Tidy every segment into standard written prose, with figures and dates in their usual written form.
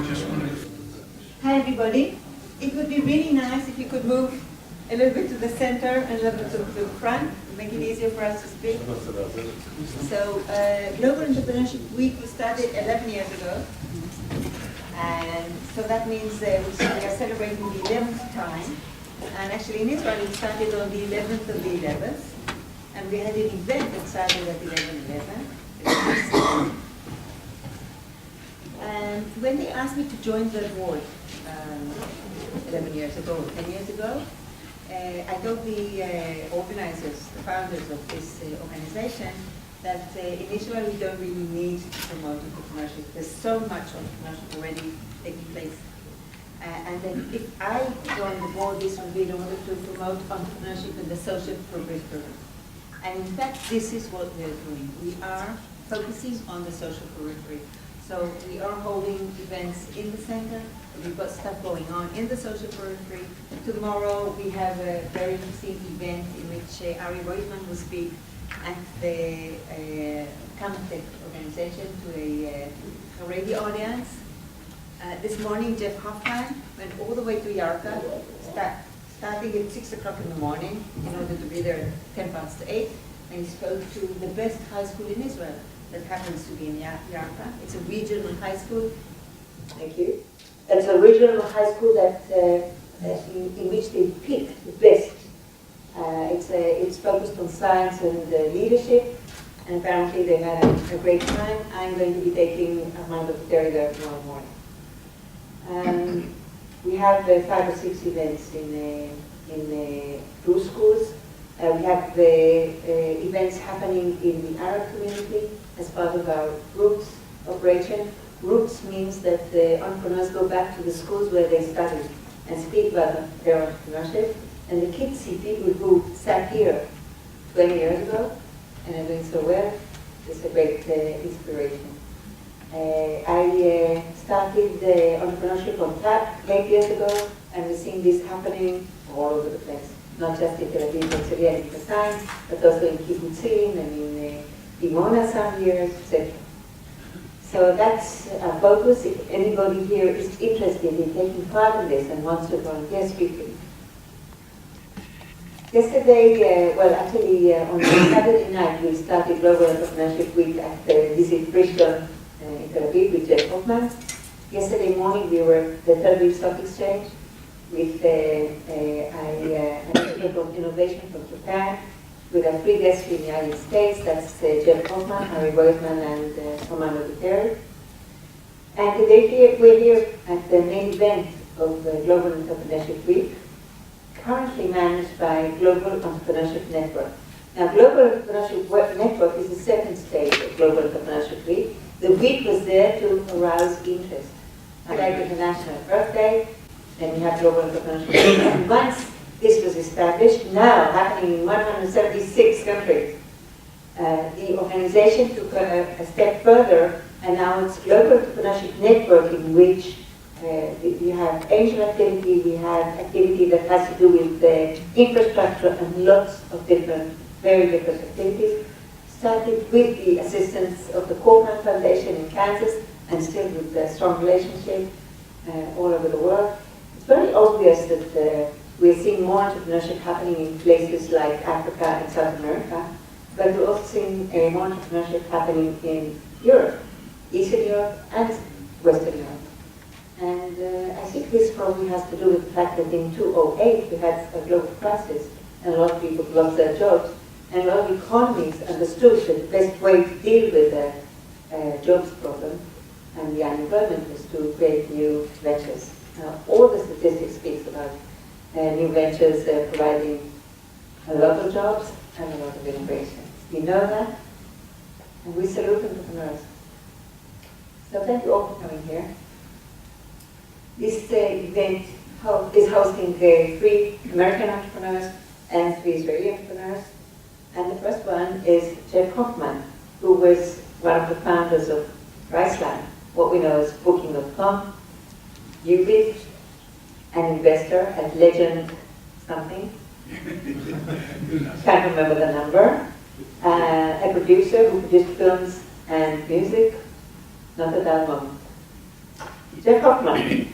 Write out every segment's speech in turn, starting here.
Hi everybody. It would be really nice if you could move a little bit to the center and a little bit to the front, make it easier for us to speak. So, Global Entrepreneurship Week was started 11 years ago. And so that means we are celebrating the 11th time. And actually in Israel it started on the 11th of the 11th. And we had an event that started at 11/11. And when they asked me to join the board 11 years ago, 10 years ago, I told the organizers, the founders of this organization, that in Israel we don't really need to promote entrepreneurship. There's so much entrepreneurship already taking place. And then if I join the board, this would be in order to promote entrepreneurship in the social progress program. And in fact, this is what we are doing. We are focusing on the social periphery. So we are holding events in the center. We've got stuff going on in the social periphery. Tomorrow we have a very interesting event in which Ari Reutemann will speak at the Kamatech organization to a radio audience. This morning Jeff Hoffman went all the way to Yarka, starting at 6 o'clock in the morning in order to be there at 8:10, and he spoke to the best high school in Israel that happens to be in Yarka. It's a regional high school. Thank you. It's a regional high school that in which they pick the best. It's focused on science and leadership, and apparently they had a great time. I'm going to be taking Armando Terry there tomorrow morning. We have 5 or 6 events in two schools. We have events happening in the Arab community as part of our Roots operation. Roots means that the entrepreneurs go back to the schools where they studied and speak about their entrepreneurship. And the kids see people who sat here 20 years ago and are doing so well. It's a great inspiration. I started entrepreneurship on Tap 8 years ago, and we're seeing this happening all over the place. Not just in Tel Aviv, Herzliya, and Kasai, but also in Kibbutzim and in Dimona some years, etc. So that's our focus. If anybody here is interested in taking part in this and wants to volunteer speaking. Yesterday, on Saturday night, we started Global Entrepreneurship Week at Visit Bristol in Tel Aviv with Jeff Hoffman. Yesterday morning, we were at the Tel Aviv Stock Exchange with an expert on innovation from Japan, with our 3 guests from the United States. That's Jeff Hoffman, Ari Reutemann, and Armando Terry. And today we're here at the main event of Global Entrepreneurship Week, currently managed by Global Entrepreneurship Network. Now, Global Entrepreneurship Network is the second stage of Global Entrepreneurship Week. The week was there to arouse interest. Like International Earth Day, then we have Global Entrepreneurship Week. And once this was established, now happening in 176 countries, the organization took a step further, and now it's Global Entrepreneurship Network, in which we have angel activity, we have activity that has to do with infrastructure and lots of very different activities. Started with the assistance of the Hoffman Foundation in Kansas, and still with a strong relationship all over the world. It's very obvious that we're seeing more entrepreneurship happening in places like Africa and South America, but we're also seeing more entrepreneurship happening in Europe, Eastern Europe and Western Europe. And I think this probably has to do with the fact that in 2008 we had a global crisis and a lot of people lost their jobs, and a lot of economies understood that the best way to deal with the jobs problem and the unemployment was to create new ventures. Now, all the statistics speaks about new ventures providing a lot of jobs and a lot of innovation. We know that, and we salute entrepreneurs. So thank you all for coming here. This event is hosting 3 American entrepreneurs and 3 Israeli entrepreneurs. And the first one is Jeff Hoffman, who was one of the founders of Priceline, what we know as Booking.com. Ubit, an investor at Legend something. Can't remember the number. A producer who produced films and music, not a dull moment. Jeff Hoffman.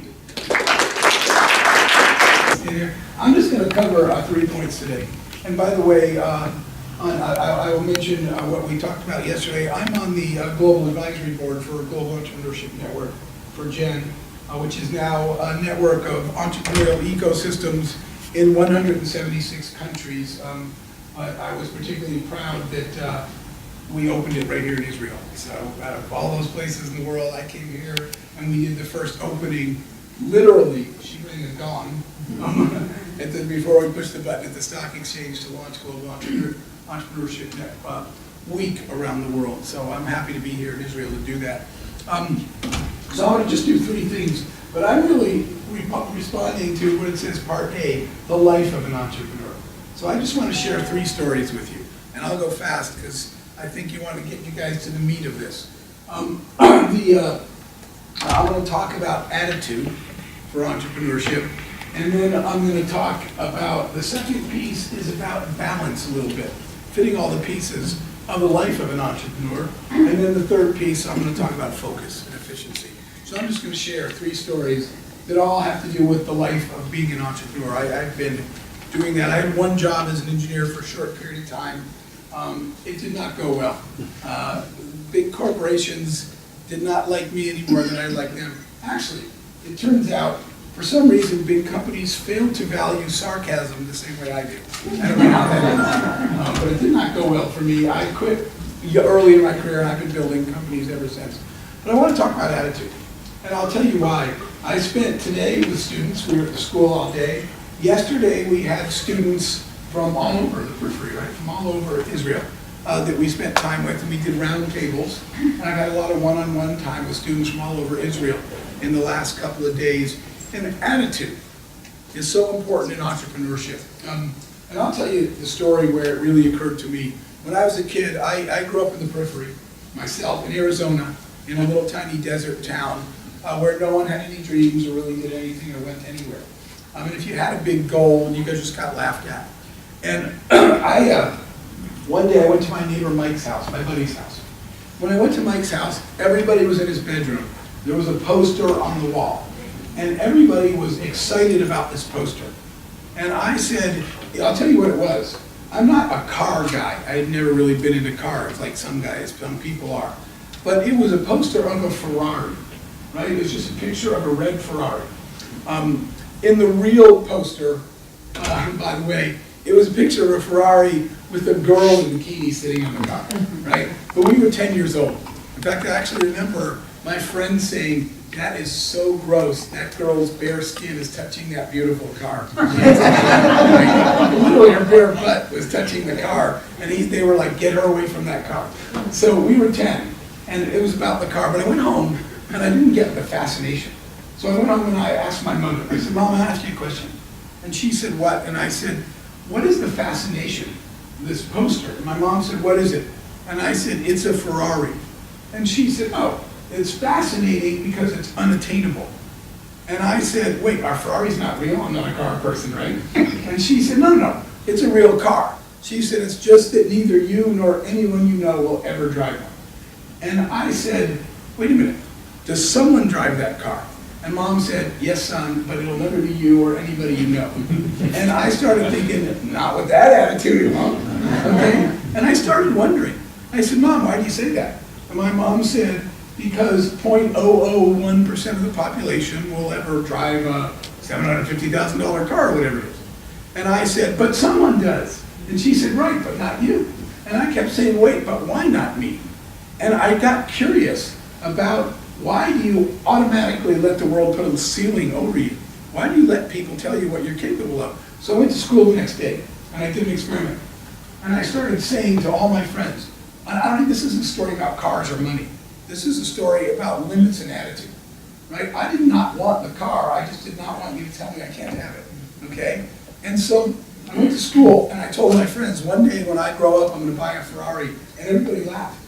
I'm just going to cover 3 points today. And by the way, I will mention what we talked about yesterday. I'm on the Global Advisory Board for Global Entrepreneurship Network for GEN, which is now a network of entrepreneurial ecosystems in 176 countries. I was particularly proud that we opened it right here in Israel. So out of all those places in the world, I came here and we did the first opening, literally, she rang a gong, before we pushed the button at the stock exchange to launch Global Entrepreneurship Week around the world. So I'm happy to be here in Israel to do that. So I want to just do 3 things, but I'm really responding to what it says, Part A, the life of an entrepreneur. So I just want to share 3 stories with you, and I'll go fast because I think you want to get you guys to the meat of this. I'm going to talk about attitude for entrepreneurship, and then I'm going to talk about, the second piece is about balance a little bit, fitting all the pieces of the life of an entrepreneur, and then the third piece, I'm going to talk about focus and efficiency. So I'm just going to share 3 stories that all have to do with the life of being an entrepreneur. I've been doing that. I had one job as an engineer for a short period of time. It did not go well. Big corporations did not like me any more than I liked them. Actually, it turns out, for some reason, big companies fail to value sarcasm the same way I do. I don't know how that is, but it did not go well for me. I quit early in my career, and I've been building companies ever since. But I want to talk about attitude, and I'll tell you why. I spent today with students. We were at the school all day. Yesterday, we had students from all over the periphery, right, from all over Israel, that we spent time with, and we did round tables. And I've had a lot of one-on-one time with students from all over Israel in the last couple of days. And attitude is so important in entrepreneurship. And I'll tell you the story where it really occurred to me. When I was a kid, I grew up in the periphery myself, in Arizona, in a little tiny desert town where no one had any dreams or really did anything or went anywhere. And if you had a big goal, you guys just got laughed at. And one day I went to my neighbor Mike's house, my buddy's house. When I went to Mike's house, everybody was in his bedroom. There was a poster on the wall. And everybody was excited about this poster. And I said, I'll tell you what it was. I'm not a car guy. I had never really been into cars like some people are. But it was a poster of a Ferrari, right? It was just a picture of a red Ferrari. In the real poster, by the way, it was a picture of a Ferrari with a girl in a bikini sitting on the car, right? But we were 10 years old. In fact, I actually remember my friend saying, "That is so gross. That girl's bare skin is touching that beautiful car." Literally, her bare butt was touching the car, and they were like, "Get her away from that car." So we were 10, and it was about the car. But I went home, and I didn't get the fascination. So I went home and I asked my mother. I said, "Mom, I asked you a question." And she said, "What?" And I said, "What is the fascination of this poster?" And my mom said, "What is it?" And I said, "It's a Ferrari." And she said, "Oh, it's fascinating because it's unattainable." And I said, "Wait, our Ferrari's not real? I'm not a car person, right?" And she said, no, it's a real car. She said, "It's just that neither you nor anyone you know will ever drive one." And I said, "Wait a minute, does someone drive that car?" And Mom said, "Yes, son, but it'll never be you or anybody you know." And I started thinking, not with that attitude, Mom. Okay? And I started wondering. I said, "Mom, why do you say that?" And my mom said, "Because 0.001% of the population will ever drive a $750,000 car or whatever it is." And I said, "But someone does." And she said, "Right, but not you." And I kept saying, "Wait, but why not me?" And I got curious about, why do you automatically let the world put a ceiling over you? Why do you let people tell you what you're capable of? So I went to school the next day, and I did an experiment. And I started saying to all my friends, I don't think this is a story about cars or money. This is a story about limits and attitude, right? I did not want the car. I just did not want you to tell me I can't have it, okay? And so I went to school, and I told my friends, one day when I grow up, I'm going to buy a Ferrari. And everybody laughed.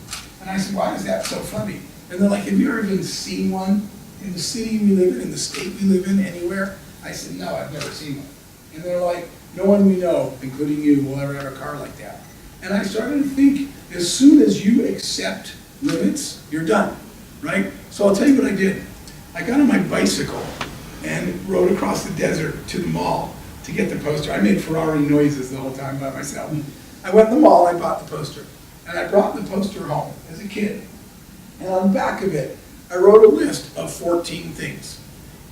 And I said, "Why is that so funny?" And they're like, "Have you ever even seen one in the city we live in the state we live in, anywhere?" I said, "No, I've never seen one." And they're like, "No one we know, including you, will ever have a car like that." And I started to think, as soon as you accept limits, you're done, right? So I'll tell you what I did. I got on my bicycle and rode across the desert to the mall to get the poster. I made Ferrari noises the whole time by myself. I went to the mall, I bought the poster, and I brought the poster home as a kid. And on the back of it, I wrote a list of 14 things.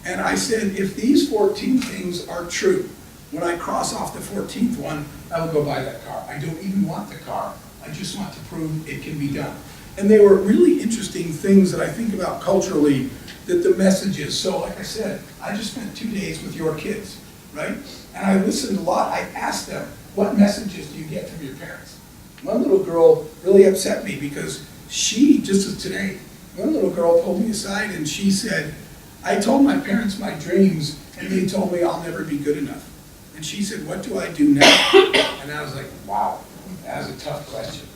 And I said, if these 14 things are true, when I cross off the 14th one, I will go buy that car. I don't even want the car. I just want to prove it can be done. And they were really interesting things that I think about culturally, that the messages. So like I said, I just spent 2 days with your kids, right? And I listened a lot. I asked them, what messages do you get from your parents? One little girl really upset me because she, just as today, one little girl pulled me aside and she said, I told my parents my dreams and they told me I'll never be good enough. And she said, what do I do now? And I was like, wow, that was a tough question.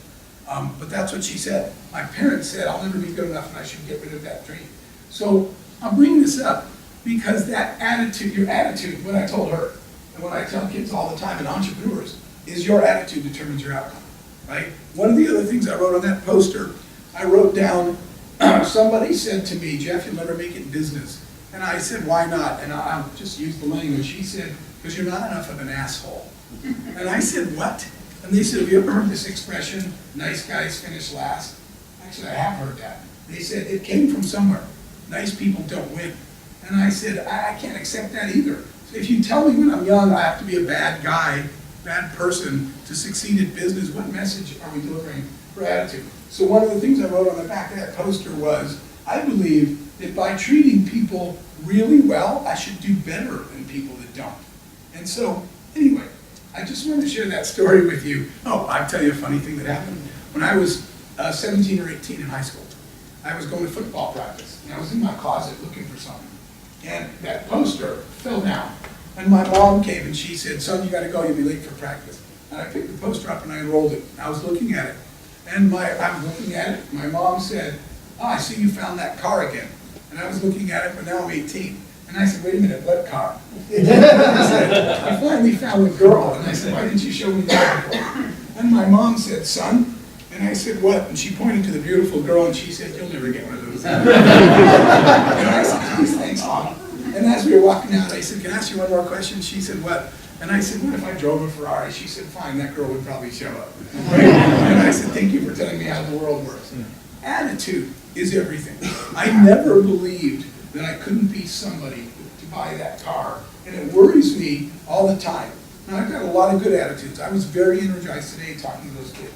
But that's what she said. My parents said I'll never be good enough and I should get rid of that dream. So I'm bringing this up because that attitude, your attitude, what I told her, and what I tell kids all the time and entrepreneurs, is your attitude determines your outcome, right? One of the other things I wrote on that poster, I wrote down, somebody said to me, Jeff, you'll never make it in business. And I said, why not? And I'll just use the language. She said, because you're not enough of an asshole. And I said, what? And they said, have you ever heard this expression, nice guys finish last? Actually, I have heard that. They said, it came from somewhere. Nice people don't win. And I said, I can't accept that either. So if you tell me when I'm young I have to be a bad guy, bad person to succeed in business, what message are we delivering for attitude? So one of the things I wrote on the back of that poster was, I believe that by treating people really well, I should do better than people that don't. And so, anyway, I just wanted to share that story with you. Oh, I'll tell you a funny thing that happened. When I was 17 or 18 in high school, I was going to football practice, and I was in my closet looking for something. And that poster fell down. And my mom came and she said, son, you gotta go, you'll be late for practice. And I picked the poster up and I unrolled it. I was looking at it. And I'm looking at it, my mom said, oh, I see you found that car again. And I was looking at it, but now I'm 18. And I said, wait a minute, what car? I said, I finally found the girl. And I said, why didn't you show me that before? And my mom said, son, and I said, what? And she pointed to the beautiful girl and she said, you'll never get one of those. And I said, geez, thanks, Mom. And as we were walking out, I said, can I ask you one more question? She said, what? And I said, what if I drove a Ferrari? She said, fine, that girl would probably show up. Right? And I said, thank you for telling me how the world works. Attitude is everything. I never believed that I couldn't be somebody to buy that car. And it worries me all the time. Now, I've got a lot of good attitudes. I was very energized today talking to those kids.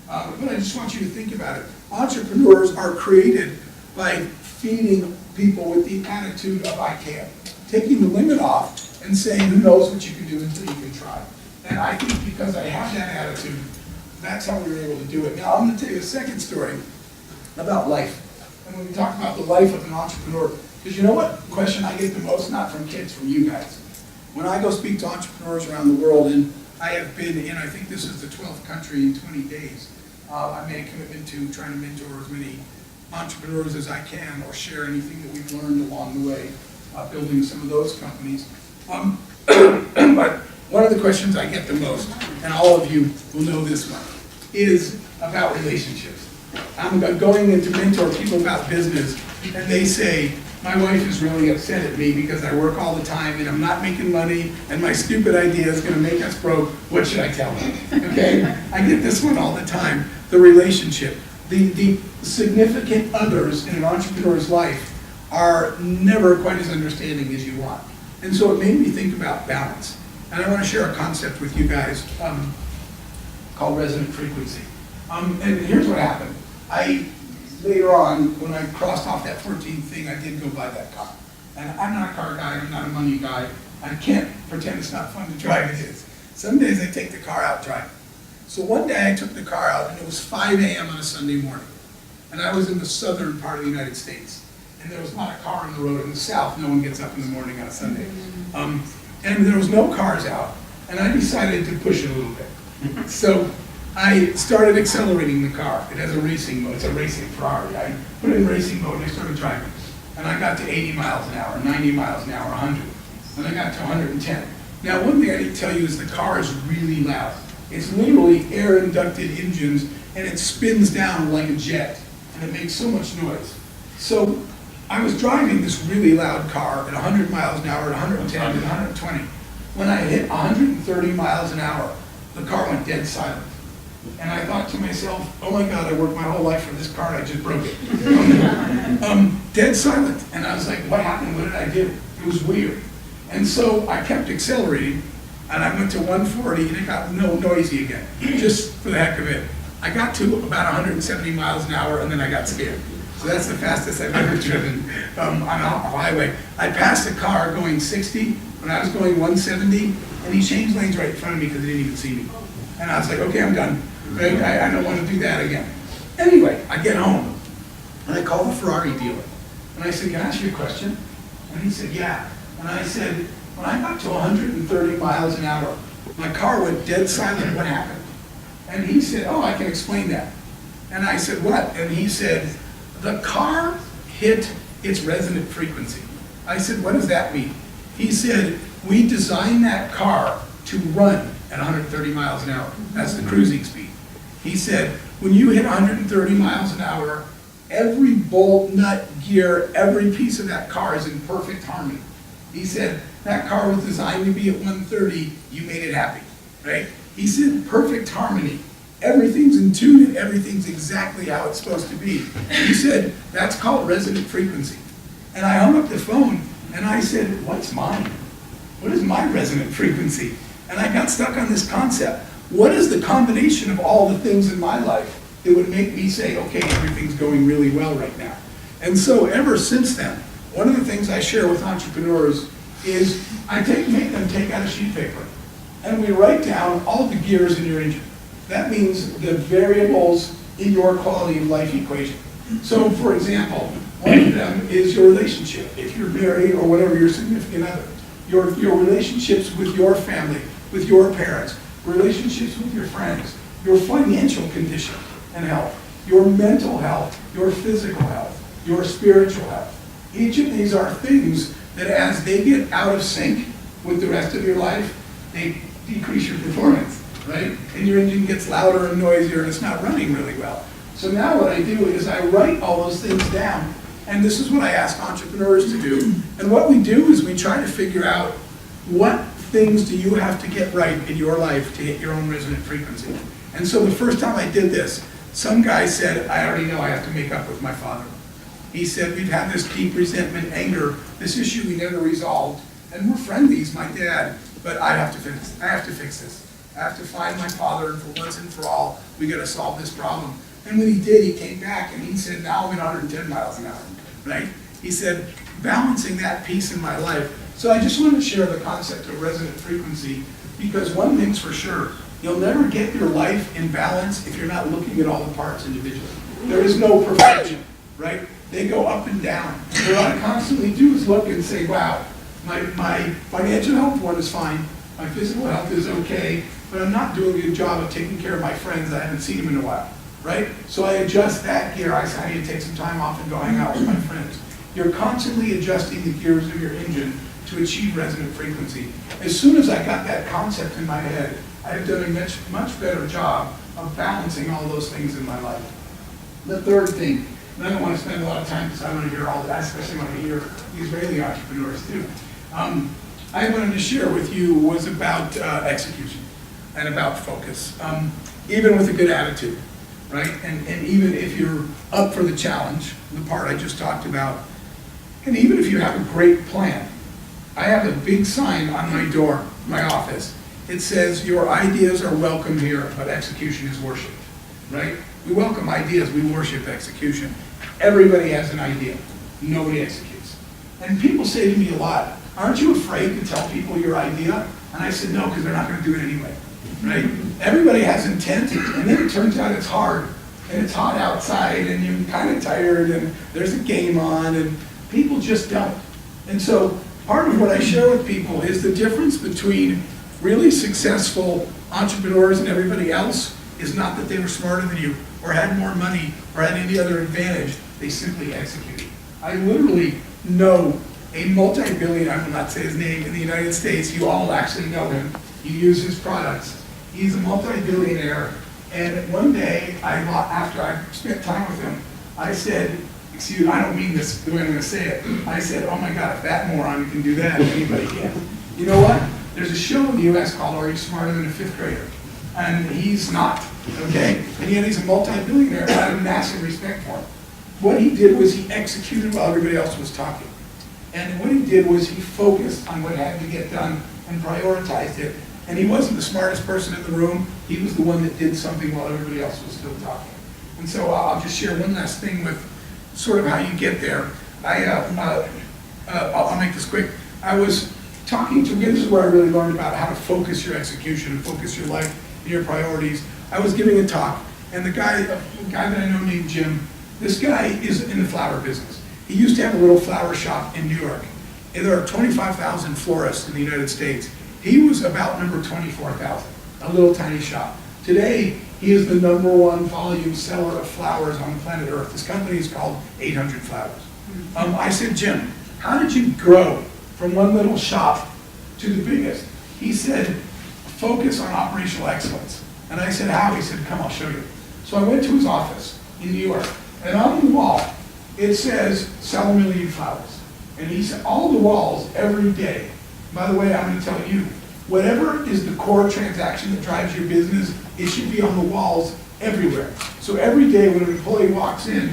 But I just want you to think about it. Entrepreneurs are created by feeding people with the attitude of I can. Taking the limit off and saying who knows what you can do until you can try. And I think because I have that attitude, that's how we were able to do it. Now I'm going to tell you a second story about life. And when we talk about the life of an entrepreneur, because you know what question I get the most? Not from kids, from you guys. When I go speak to entrepreneurs around the world, and I have been in, I think this is the 12th country in 20 days, I made a commitment to trying to mentor as many entrepreneurs as I can or share anything that we've learned along the way, building some of those companies. But one of the questions I get the most, and all of you will know this one, is about relationships. I'm going in to mentor people about business, and they say, my wife is really upset at me because I work all the time and I'm not making money and my stupid idea is going to make us broke. What should I tell them? Okay? I get this one all the time. The relationship. The significant others in an entrepreneur's life are never quite as understanding as you want. And so it made me think about balance. And I want to share a concept with you guys called resonant frequency. And here's what happened. Later on, when I crossed off that 14th thing, I did go buy that car. And I'm not a car guy, I'm not a money guy. I can't pretend it's not fun to drive, it is. Some days I take the car out driving. So one day I took the car out and it was 5 a.m. on a Sunday morning. And I was in the southern part of the United States. And there was not a car on the road. In the south, no one gets up in the morning on a Sunday. And there was no cars out. And I decided to push it a little bit. So I started accelerating the car. It has a racing mode. It's a racing Ferrari. I put it in racing mode and I started driving. And I got to 80 miles an hour, 90 miles an hour, 100. And I got to 110. Now, one thing I didn't tell you is the car is really loud. It's literally air-inducted engines, and it spins down like a jet, and it makes so much noise. So I was driving this really loud car at 100 miles an hour, at 110, at 120. When I hit 130 miles an hour, the car went dead silent. And I thought to myself, oh my God, I worked my whole life for this car, and I just broke it. Dead silent. And I was like, what happened? What did I do? It was weird. And so I kept accelerating, and I went to 140, and it got noisy again, just for the heck of it. I got to about 170 miles an hour, and then I got scared. So that's the fastest I've ever driven on a highway. I passed a car going 60 when I was going 170, and he changed lanes right in front of me because he didn't even see me. And I was like, okay, I'm done. Right? I don't want to do that again. Anyway, I get home, and I call the Ferrari dealer. And I said, can I ask you a question? And he said, yeah. And I said, when I got to 130 miles an hour, my car went dead silent. What happened? And he said, oh, I can explain that. And I said, what? And he said, the car hit its resonant frequency. I said, what does that mean? He said, we designed that car to run at 130 miles an hour. That's the cruising speed. He said, when you hit 130 miles an hour, every bolt, nut, gear, every piece of that car is in perfect harmony. He said, that car was designed to be at 130, you made it happy, right? He said, perfect harmony. Everything's in tune and everything's exactly how it's supposed to be. He said, that's called resonant frequency. And I hung up the phone and I said, what's mine? What is my resonant frequency? And I got stuck on this concept. What is the combination of all the things in my life that would make me say, okay, everything's going really well right now? And so ever since then, one of the things I share with entrepreneurs is I make them take out a sheet of paper and we write down all the gears in your engine. That means the variables in your quality of life equation. So for example, one of them is your relationship. If you're married or whatever, your significant other. Your relationships with your family, with your parents, relationships with your friends, your financial condition and health, your mental health, your physical health, your spiritual health. Each of these are things that as they get out of sync with the rest of your life, they decrease your performance, right? And your engine gets louder and noisier and it's not running really well. So now what I do is I write all those things down, and this is what I ask entrepreneurs to do. And what we do is we try to figure out what things do you have to get right in your life to hit your own resonant frequency. And so the first time I did this, some guy said, I already know I have to make up with my father. He said, we've had this deep resentment, anger, this issue we never resolved, and we're friendlies, my dad, but I have to fix this. I have to find my father, and for once and for all, we gotta solve this problem. And when he did, he came back and he said, now I'm at 110 miles an hour, right? He said, balancing that piece in my life. So I just want to share the concept of resonant frequency, because one thing's for sure, you'll never get your life in balance if you're not looking at all the parts individually. There is no perfection, right? They go up and down. What I constantly do is look and say, wow, my financial health one is fine, my physical health is okay, but I'm not doing a good job of taking care of my friends. I haven't seen them in a while, right? So I adjust that gear. I say, I need to take some time off and go hang out with my friends. You're constantly adjusting the gears of your engine to achieve resonant frequency. As soon as I got that concept in my head, I've done a much better job of balancing all those things in my life. The third thing, and I don't want to spend a lot of time because I want to hear all that, especially want to hear the Israeli entrepreneurs too. I wanted to share with you was about execution and about focus, even with a good attitude, right? And even if you're up for the challenge, the part I just talked about, and even if you have a great plan. I have a big sign on my door, my office. It says, your ideas are welcome here, but execution is worshipped, right? We welcome ideas, we worship execution. Everybody has an idea, nobody executes. And people say to me a lot, aren't you afraid to tell people your idea? And I said, no, because they're not going to do it anyway, right? Everybody has intent, and then it turns out it's hard, and it's hot outside, and you're kind of tired, and there's a game on, and people just don't. And so part of what I share with people is the difference between really successful entrepreneurs and everybody else is not that they were smarter than you, or had more money, or had any other advantage. They simply executed. I literally know a multi-billionaire, I will not say his name, in the United States. You all actually know him. You use his products. He's a multi-billionaire. And one day, after I spent time with him, I said, excuse, I don't mean this the way I'm going to say it. I said, oh my God, if that moron can do that, anybody can. You know what? There's a show in the U.S. called Are You Smarter Than a Fifth Grader? And he's not, okay? And yet he's a multi-billionaire. I have massive respect for him. What he did was he executed while everybody else was talking. And what he did was he focused on what had to get done and prioritized it. And he wasn't the smartest person in the room. He was the one that did something while everybody else was still talking. And so I'll just share one last thing with sort of how you get there. I'll make this quick. I was talking to, this is where I really learned about how to focus your execution and focus your life and your priorities. I was giving a talk, and the guy that I know named Jim, this guy is in the flower business. He used to have a little flower shop in New York. And there are 25,000 florists in the United States. He was about number 24,000, a little tiny shop. Today, he is the #1 volume seller of flowers on planet Earth. His company is called 800 Flowers. I said, Jim, how did you grow from one little shop to the biggest? He said, focus on operational excellence. And I said, how? He said, come, I'll show you. So I went to his office in New York, and on the wall, it says, sell 1 million flowers. And he said, all the walls, every day. By the way, I'm going to tell you, whatever is the core transaction that drives your business, it should be on the walls everywhere. So every day when an employee walks in,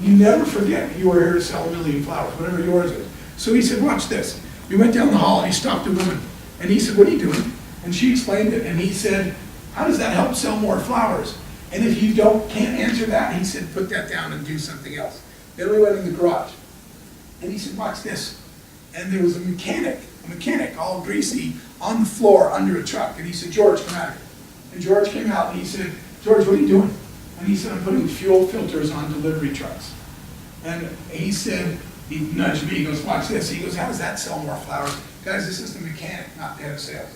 you never forget you are here to sell 1 million flowers, whatever yours is. So he said, watch this. We went down the hall and he stopped a woman. And he said, what are you doing? And she explained it. And he said, how does that help sell more flowers? And if you can't answer that, he said, put that down and do something else. Then we went in the garage. And he said, watch this. And there was a mechanic all greasy on the floor under a truck. And he said, George, come out here. And George came out and he said, George, what are you doing? And he said, I'm putting fuel filters on delivery trucks. And he said, he nudged me, he goes, watch this. He goes, how does that sell more flowers? Guys, this is the mechanic, not the head of sales.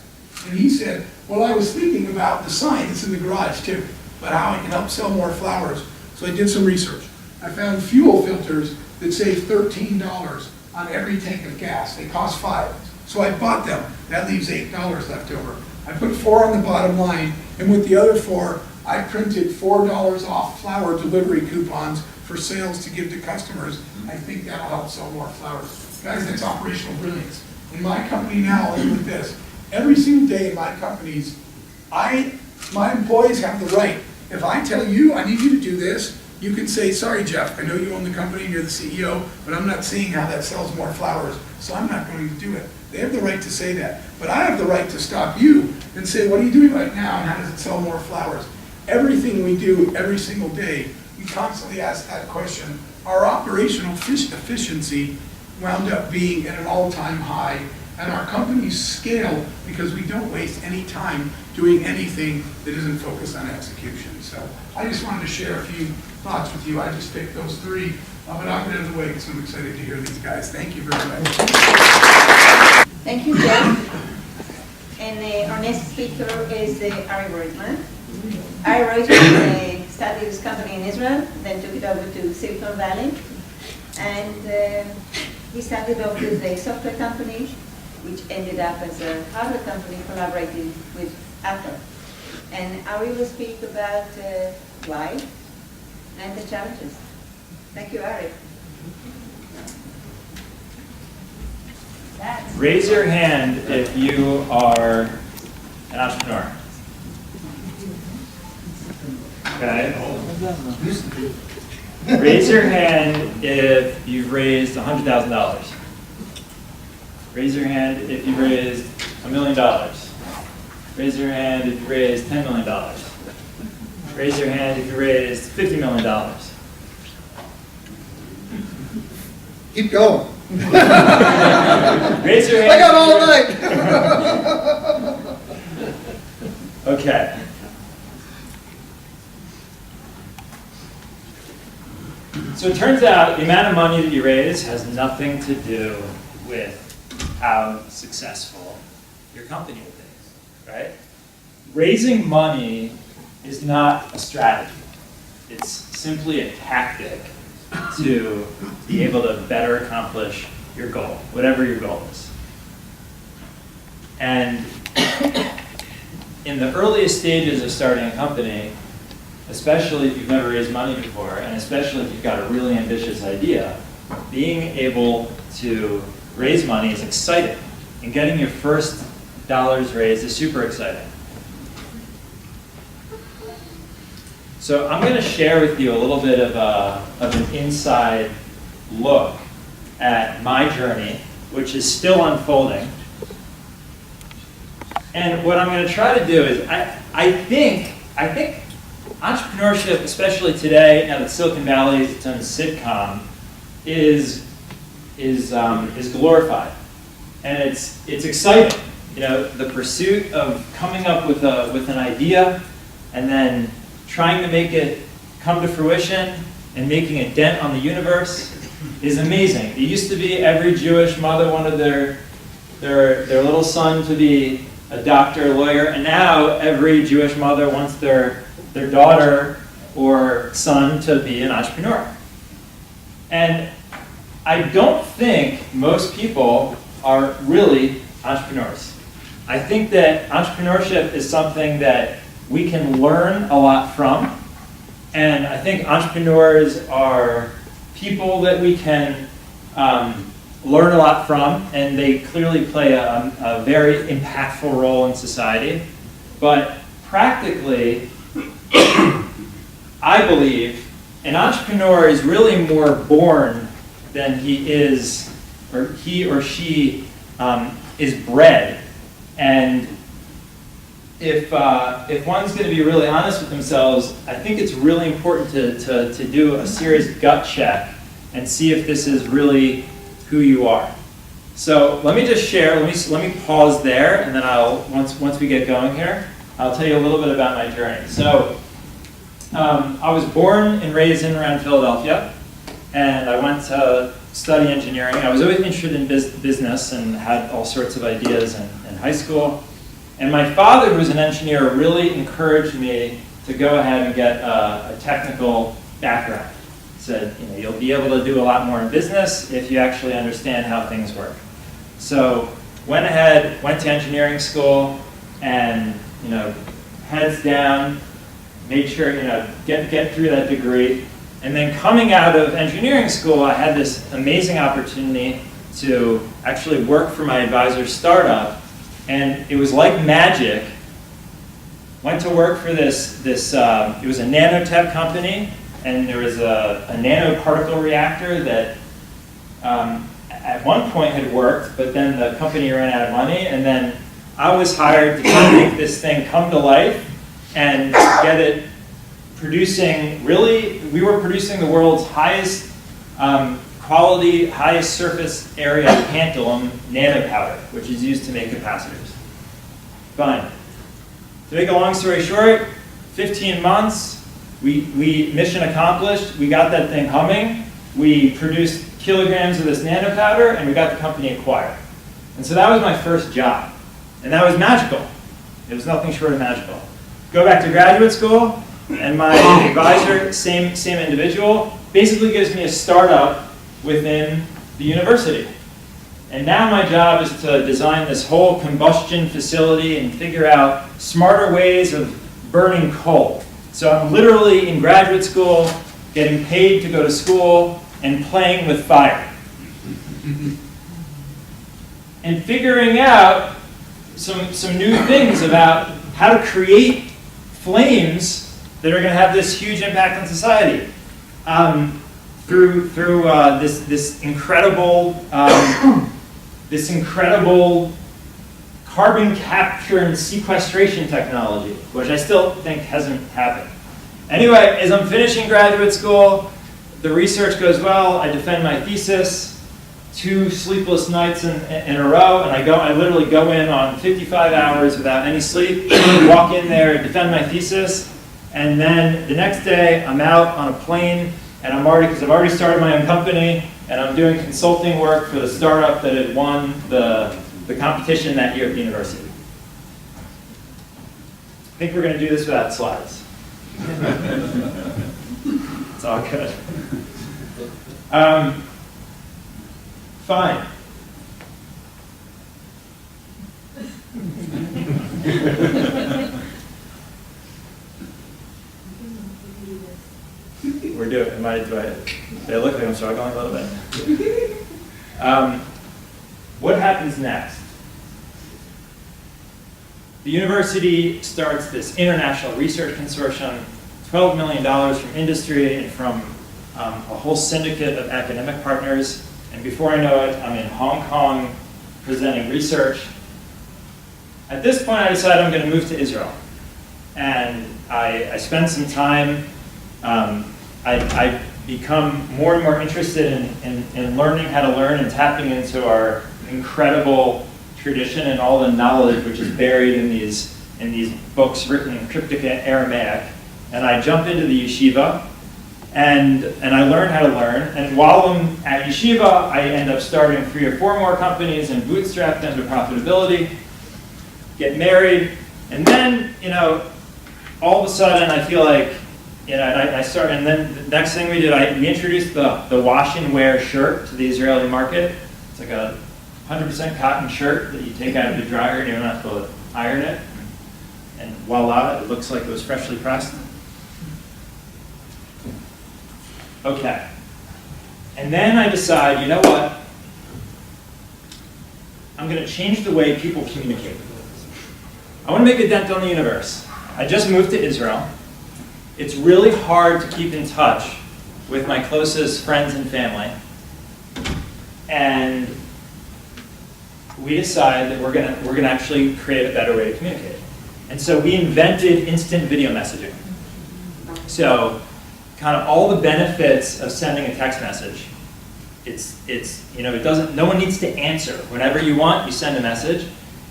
And he said, well, I was thinking about the sign that's in the garage too, but how it can help sell more flowers. So I did some research. I found fuel filters that save $13 on every tank of gas. They cost $5. So I bought them. That leaves $8 left over. I put 4 on the bottom line, and with the other 4, I printed $4 off flower delivery coupons for sales to give to customers. I think that'll help sell more flowers. Guys, that's operational brilliance. In my company now, I'll end with this. Every single day in my companies, my employees have the right. If I tell you, I need you to do this, you can say, sorry, Jeff, I know you own the company and you're the CEO, but I'm not seeing how that sells more flowers, so I'm not going to do it. They have the right to say that. But I have the right to stop you and say, what are you doing right now and how does it sell more flowers? Everything we do every single day, we constantly ask that question. Our operational efficiency wound up being at an all-time high, and our companies scale because we don't waste any time doing anything that isn't focused on execution. So I just wanted to share a few thoughts with you. I just picked those 3, but I'll get out of the way because I'm excited to hear these guys. Thank you very much. Thank you, Jeff. And our next speaker is Ari Reutemann. Ari Reutemann started his company in Israel, then took it over to Silicon Valley. And he started off with a software company, which ended up as a hardware company collaborating with Apple. And Ari will speak about why and the challenges. Thank you, Ari. Raise your hand if you are an entrepreneur. Okay. Raise your hand if you've raised $100,000. Raise your hand if you've raised $1 million. Raise your hand if you raised $10 million. Raise your hand if you raised $50 million. Keep going. Raise your hand. I got all night. Okay. So it turns out the amount of money that you raise has nothing to do with how successful your company will be, right? Raising money is not a strategy. It's simply a tactic to be able to better accomplish your goal, whatever your goal is. And in the earliest stages of starting a company, especially if you've never raised money before, and especially if you've got a really ambitious idea, being able to raise money is exciting. And getting your first dollars raised is super exciting. So I'm going to share with you a little bit of an inside look at my journey, which is still unfolding. And what I'm going to try to do is, I think entrepreneurship, especially today, now that Silicon Valley is its own sitcom, is glorified, and it's exciting. You know, the pursuit of coming up with an idea, and then trying to make it come to fruition and making a dent on the universe is amazing. It used to be every Jewish mother wanted their little son to be a doctor, a lawyer, and now every Jewish mother wants their daughter or son to be an entrepreneur. And I don't think most people are really entrepreneurs. I think that entrepreneurship is something that we can learn a lot from, and I think entrepreneurs are people that we can learn a lot from, and they clearly play a very impactful role in society. But practically, I believe an entrepreneur is really more born than he is, or he or she is bred. And if one's going to be really honest with themselves, I think it's really important to do a serious gut check and see if this is really who you are. So let me just share. Let me pause there, and then once we get going here, I'll tell you a little bit about my journey. So I was born and raised in around Philadelphia, and I went to study engineering. I was always interested in business and had all sorts of ideas in high school. And my father, who was an engineer, really encouraged me to go ahead and get a technical background. He said, you know, you'll be able to do a lot more in business if you actually understand how things work. So went ahead, went to engineering school, and heads down, made sure get through that degree. And then coming out of engineering school, I had this amazing opportunity to actually work for my advisor's startup. And it was like magic. Went to work for this it was a nanotech company, and there was a nanoparticle reactor that at one point had worked, but then the company ran out of money, and then I was hired to try to make this thing come to life and get it producing, we were producing the world's highest quality, highest surface area tantalum nanopowder, which is used to make capacitors. Fine. To make a long story short, 15 months, we mission accomplished, we got that thing humming, we produced kilograms of this nanopowder, and we got the company acquired. And so that was my first job. And that was magical. It was nothing short of magical. Go back to graduate school, and my advisor, same individual, basically gives me a startup within the university. And now my job is to design this whole combustion facility and figure out smarter ways of burning coal. So I'm literally in graduate school, getting paid to go to school, and playing with fire. And figuring out some new things about how to create flames that are going to have this huge impact on society through this incredible carbon capture and sequestration technology, which I still think hasn't happened. Anyway, as I'm finishing graduate school, the research goes well. I defend my thesis. 2 sleepless nights in a row, and I literally go in on 55 hours without any sleep, walk in there, defend my thesis, and then the next day I'm out on a plane, and because I've already started my own company, and I'm doing consulting work for the startup that had won the competition that year at the university. I think we're going to do this without slides. It's all good. Fine. overdo it. Do I look like I'm struggling a little bit? What happens next? The university starts this international research consortium, $12 million from industry and from a whole syndicate of academic partners. And before I know it, I'm in Hong Kong presenting research. At this point, I decided I'm going to move to Israel. And I spend some time, I become more and more interested in learning how to learn and tapping into our incredible tradition and all the knowledge which is buried in these books written in cryptic Aramaic. And I jump into the yeshiva, and I learn how to learn. And while I'm at yeshiva, I end up starting 3 or 4 more companies and bootstrap them to profitability, get married, and then, all of a sudden I feel like, I start, and then the next thing we did, we introduced the wash and wear shirt to the Israeli market. It's like a 100% cotton shirt that you take out of the dryer and you don't have to iron it. And voila, it looks like it was freshly pressed. Okay. And then I decide, you know what? I'm going to change the way people communicate. I want to make a dent on the universe. I just moved to Israel. It's really hard to keep in touch with my closest friends and family. And we decided that we're gonna actually create a better way to communicate. And so we invented instant video messaging. So kind of all the benefits of sending a text message. No one needs to answer. Whenever you want, you send a message,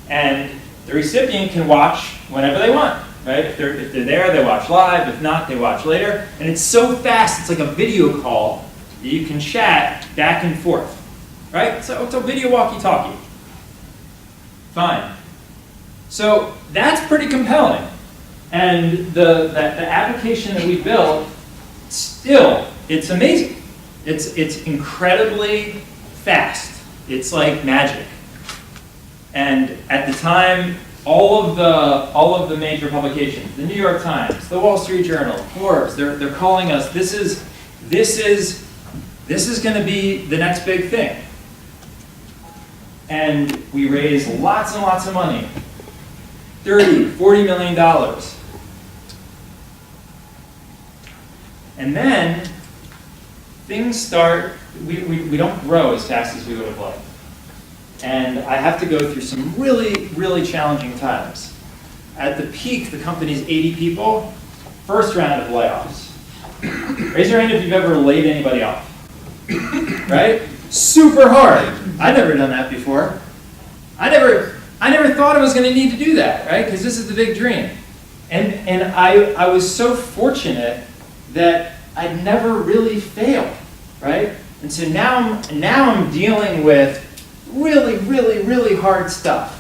and the recipient can watch whenever they want, right? If they're there, they watch live. If not, they watch later. And it's so fast, it's like a video call that you can chat back and forth, right? So it's a video walkie-talkie. Fine. So that's pretty compelling. And the application that we built, still, it's amazing. It's incredibly fast. It's like magic. And at the time, all of the major publications, the New York Times, the Wall Street Journal, Forbes, they're calling us, this is going to be the next big thing. And we raised lots and lots of money, $30, $40 million. And then things start, we don't grow as fast as we would have liked. And I have to go through some really, really challenging times. At the peak, the company's 80 people, first round of layoffs. Raise your hand if you've ever laid anybody off. Right? Super hard. I've never done that before. I never thought I was going to need to do that, right? Because this is the big dream. And I was so fortunate that I'd never really failed, right? And so now I'm dealing with really, really, really hard stuff.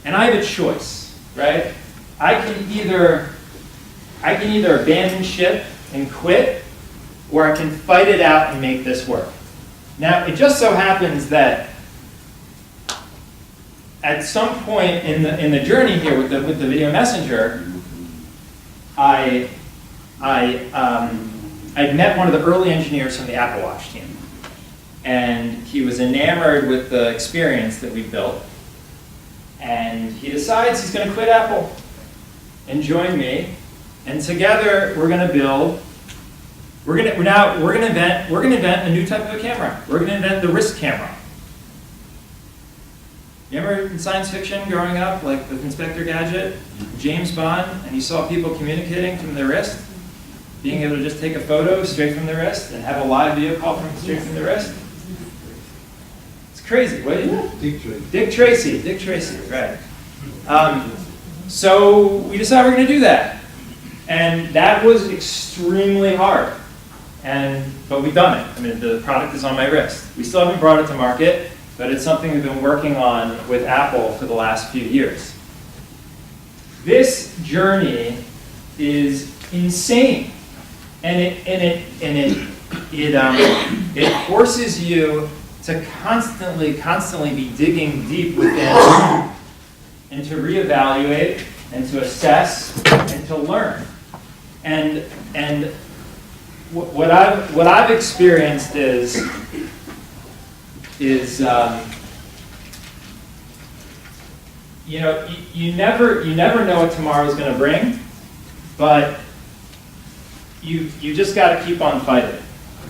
And I have a choice, right? I can either abandon ship and quit, or I can fight it out and make this work. Now, it just so happens that at some point in the journey here with the video messenger, I'd met one of the early engineers from the Apple Watch team. And he was enamored with the experience that we built. And he decides he's going to quit Apple and join me. And together we're going to build. We're going to invent a new type of a camera. We're going to invent the wrist camera. You remember in science fiction growing up, like with Inspector Gadget, James Bond, and you saw people communicating from their wrist, being able to just take a photo straight from the wrist and have a live video call straight from the wrist? It's crazy. What is it? Dick Tracy, right. So we decided we're going to do that. And that was extremely hard. But we've done it. I mean, the product is on my wrist. We still haven't brought it to market, but it's something we've been working on with Apple for the last few years. This journey is insane. And it forces you to constantly be digging deep within and to reevaluate and to assess and to learn. And what I've experienced is you know, you never know what tomorrow's going to bring, but you just got to keep on fighting.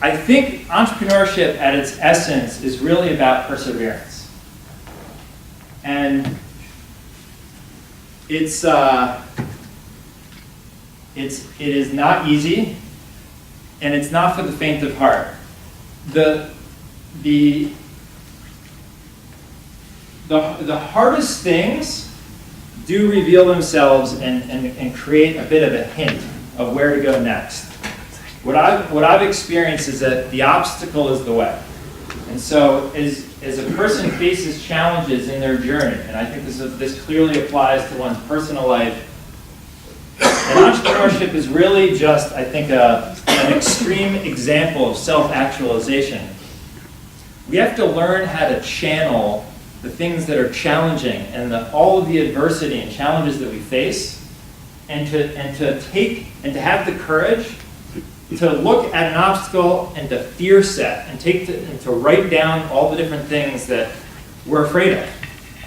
I think entrepreneurship at its essence is really about perseverance, and it is not easy, and it's not for the faint of heart. The hardest things do reveal themselves and create a bit of a hint of where to go next. What I've experienced is that the obstacle is the way. And so as a person faces challenges in their journey, and I think this clearly applies to one's personal life, and entrepreneurship is really just, I think, an extreme example of self-actualization. We have to learn how to channel the things that are challenging and all of the adversity and challenges that we face, and to have the courage to look at an obstacle and to fear set and to write down all the different things that we're afraid of.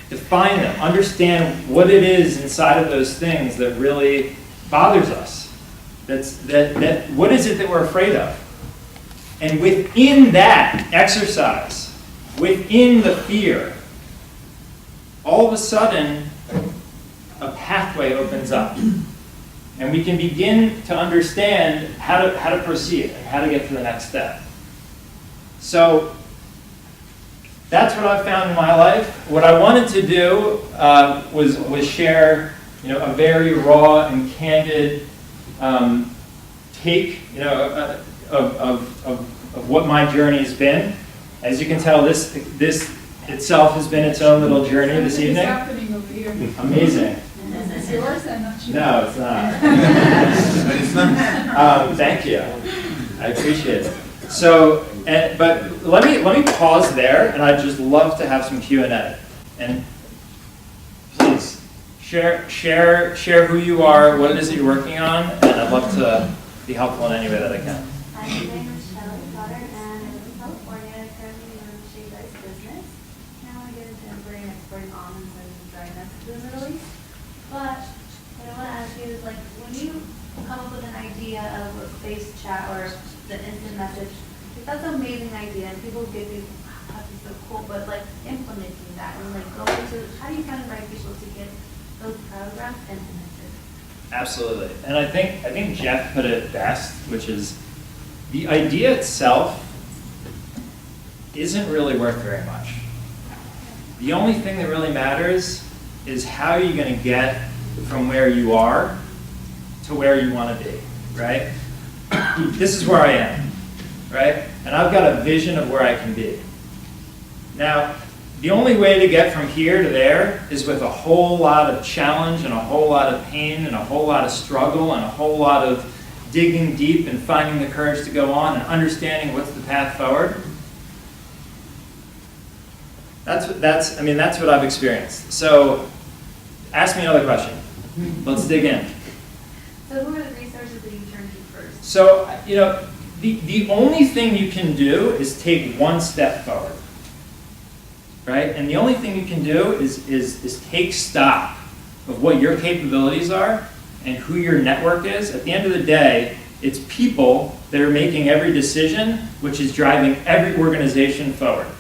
Define them, understand what it is inside of those things that really bothers us. What is it that we're afraid of? And within that exercise, within the fear, all of a sudden, a pathway opens up. And we can begin to understand how to proceed and how to get to the next step. So that's what I've found in my life. What I wanted to do was share, a very raw and candid take, of what my journey has been. As you can tell, this itself has been its own little journey this evening. What's happening over here? Amazing. Is this yours? I'm not sure. No, it's not. Thank you. I appreciate it. So, but let me pause there, and I'd just love to have some Q&A. And please share who you are, what it is that you're working on, and I'd love to be helpful in any way that I can. Hi, my name is Shelly Potter, and I live in California. Currently, I run a shade ice business. Now I get into importing and exporting almonds and dry nuts to the Middle East. But what I want to ask you is, like, when you come up with an idea of a face chat or the instant message, that's an amazing idea, and people give you, wow, that'd be so cool. But like implementing that and like going to, how do you find the right people to get those paragraphs implemented? Absolutely, and I think Jeff put it best, which is the idea itself isn't really worth very much. The only thing that really matters is how you're going to get from where you are to where you want to be, right? This is where I am, right? And I've got a vision of where I can be. Now, the only way to get from here to there is with a whole lot of challenge and a whole lot of pain and a whole lot of struggle and a whole lot of digging deep and finding the courage to go on and understanding what's the path forward. That's what I've experienced. So, ask me another question. Let's dig in. So who are the resources that you turn to first? So, the only thing you can do is take one step forward, right? And the only thing you can do is take stock of what your capabilities are and who your network is. At the end of the day, it's people that are making every decision, which is driving every organization forward.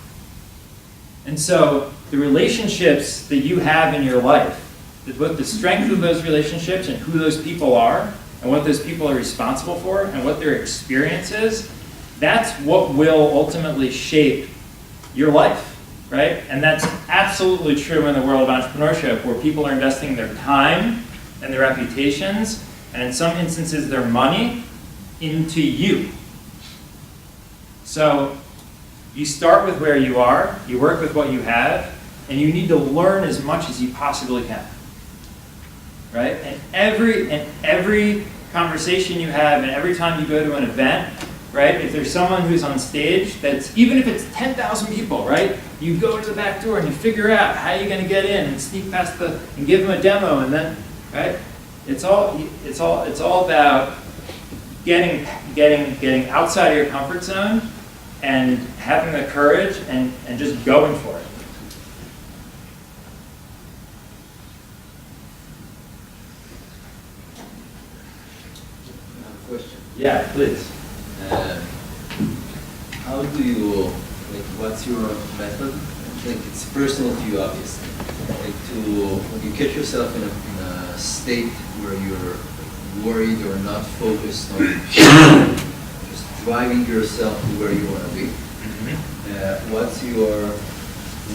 And so the relationships that you have in your life, both the strength of those relationships and who those people are, and what those people are responsible for, and what their experience is, that's what will ultimately shape your life, right? And that's absolutely true in the world of entrepreneurship, where people are investing their time and their reputations, and in some instances their money, into you. So you start with where you are, you work with what you have, and you need to learn as much as you possibly can. Right? And every conversation you have, and every time you go to an event, right? If there's someone who's on stage, that's even if it's 10,000 people, right? You go to the back door and you figure out how you're going to get in and sneak past and give them a demo, and then, right? It's all about getting outside of your comfort zone and having the courage and just going for it. Question. Yeah, please. How do you, like, what's your method? Like, it's personal to you, obviously. Like, when you catch yourself in a state where you're worried or not focused on just driving yourself to where you want to be, what's your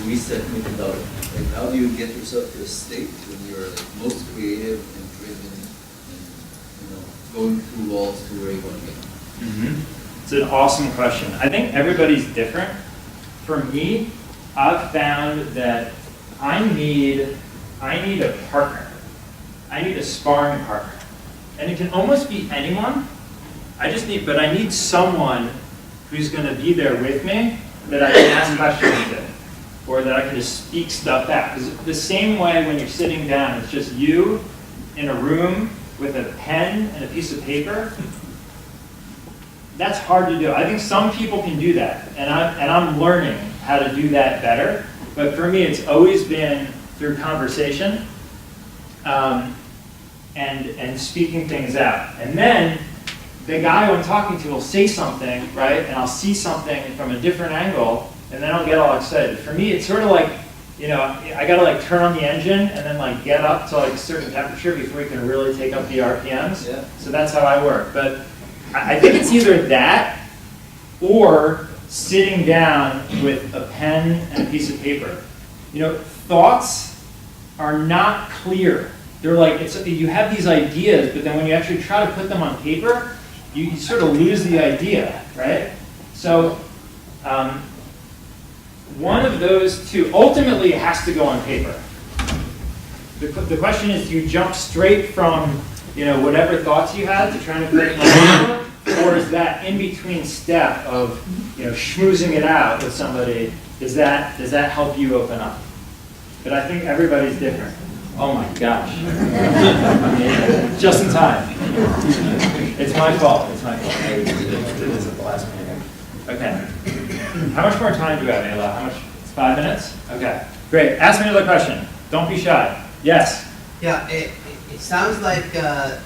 reset methodology? Like, how do you get yourself to a state when you're like, most creative and driven and, going through walls to where you want to get? It's an awesome question. I think everybody's different. For me, I've found that I need a partner. I need a sparring partner. And it can almost be anyone. I need someone who's going to be there with me that I can ask questions to, or that I can just speak stuff back. Because the same way when you're sitting down, it's just you in a room with a pen and a piece of paper. That's hard to do. I think some people can do that, and I'm learning how to do that better. But for me, it's always been through conversation and speaking things out. And then the guy who I'm talking to will say something, right? And I'll see something from a different angle, and then I'll get all excited. For me, it's sort of like, I gotta like turn on the engine and then like get up to like a certain temperature before we can really take up the RPMs. Yeah. So that's how I work. But I think it's either that or sitting down with a pen and a piece of paper. Thoughts are not clear. They're like, you have these ideas, but then when you actually try to put them on paper, you sort of lose the idea, right? So one of those two, ultimately it has to go on paper. The question is, do you jump straight from whatever thoughts you had to trying to put it on paper, or is that in-between step of schmoozing it out with somebody, does that help you open up? But I think everybody's different. Oh my gosh. Just in time. It's my fault. It's my fault. It's at the last minute. Okay. How much more time do we have, Ayla? How much? It's 5 minutes? Okay. Great. Ask me another question. Don't be shy. Yes? Yeah, it sounds like that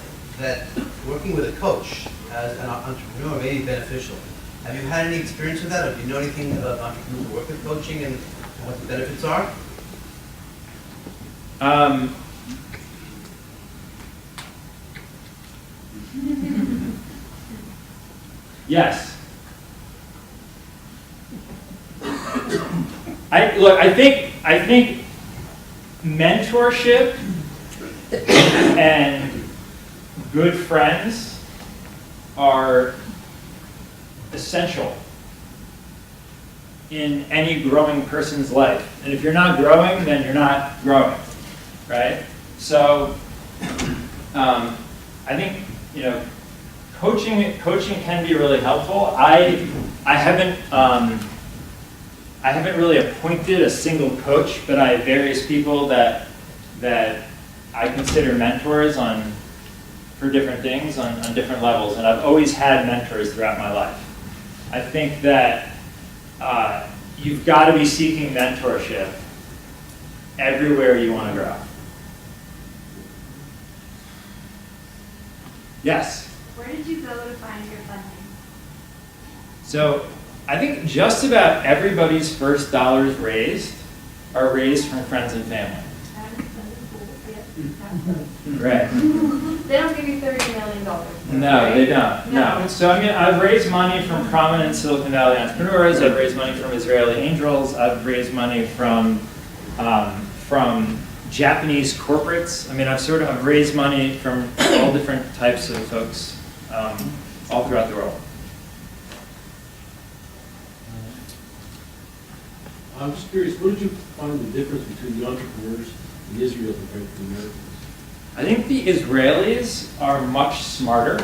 working with a coach as an entrepreneur may be beneficial. Have you had any experience with that, or do you know anything about entrepreneurs who work with coaching and what the benefits are? Yes. I think mentorship and good friends are essential in any growing person's life. And if you're not growing, then you're not growing, right? So I think coaching can be really helpful. I haven't really appointed a single coach, but I have various people that I consider mentors for different things on different levels, and I've always had mentors throughout my life. I think that you've got to be seeking mentorship everywhere you want to grow. Yes? Where did you go to find your funding? So I think just about everybody's first dollars raised are raised from friends and family. Right. They don't give you $30 million. No, they don't. No. So I've raised money from prominent Silicon Valley entrepreneurs. I've raised money from Israeli angels. I've raised money from Japanese corporates. I've raised money from all different types of folks all throughout the world. I'm just curious, what did you find the difference between the entrepreneurs in Israel compared to the Americans? I think the Israelis are much smarter.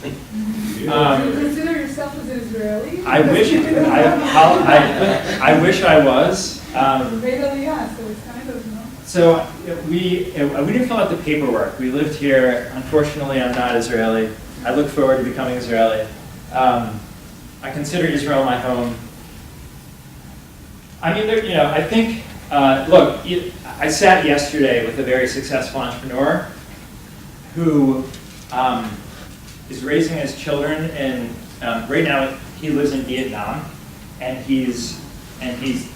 Do you consider yourself as an Israeli? I wish I was. Yeah, so it's kind of, So we didn't fill out the paperwork. We lived here. Unfortunately, I'm not Israeli. I look forward to becoming Israeli. I consider Israel my home. I mean, I think, look, I sat yesterday with a very successful entrepreneur who is raising his children, and right now he lives in Vietnam, and he's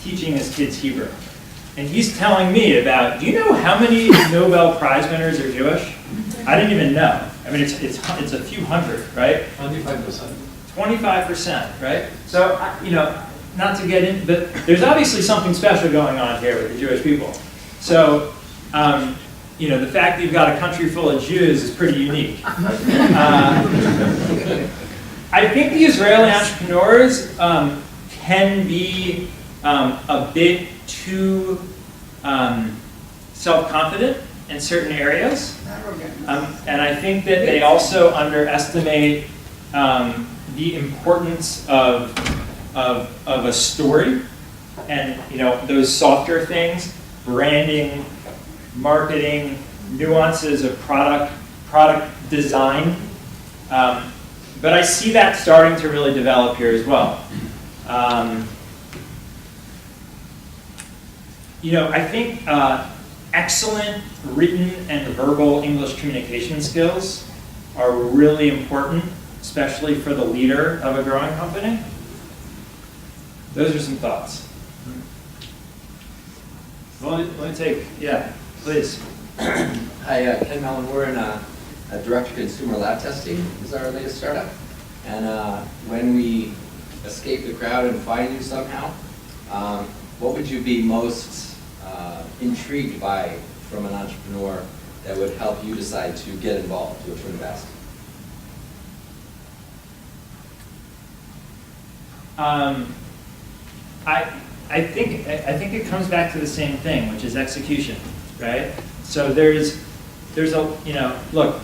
teaching his kids Hebrew. And he's telling me about, do you know how many Nobel Prize winners are Jewish? I didn't even know. I mean, it's a few hundred, right? 25%. 25%, right? So, not to get in, but there's obviously something special going on here with the Jewish people. So, the fact that you've got a country full of Jews is pretty unique. I think the Israeli entrepreneurs can be a bit too self-confident in certain areas. And I think that they also underestimate the importance of a story and those softer things, branding, marketing, nuances of product design. But I see that starting to really develop here as well. I think excellent written and verbal English communication skills are really important, especially for the leader of a growing company. Those are some thoughts. Let me take, yeah, please. Hi, Ken Mellon. We're in a direct-to-consumer lab testing is our latest startup. And when we escape the crowd and find you somehow, what would you be most intrigued by from an entrepreneur that would help you decide to get involved, to invest? I think it comes back to the same thing, which is execution, right? So there's a look.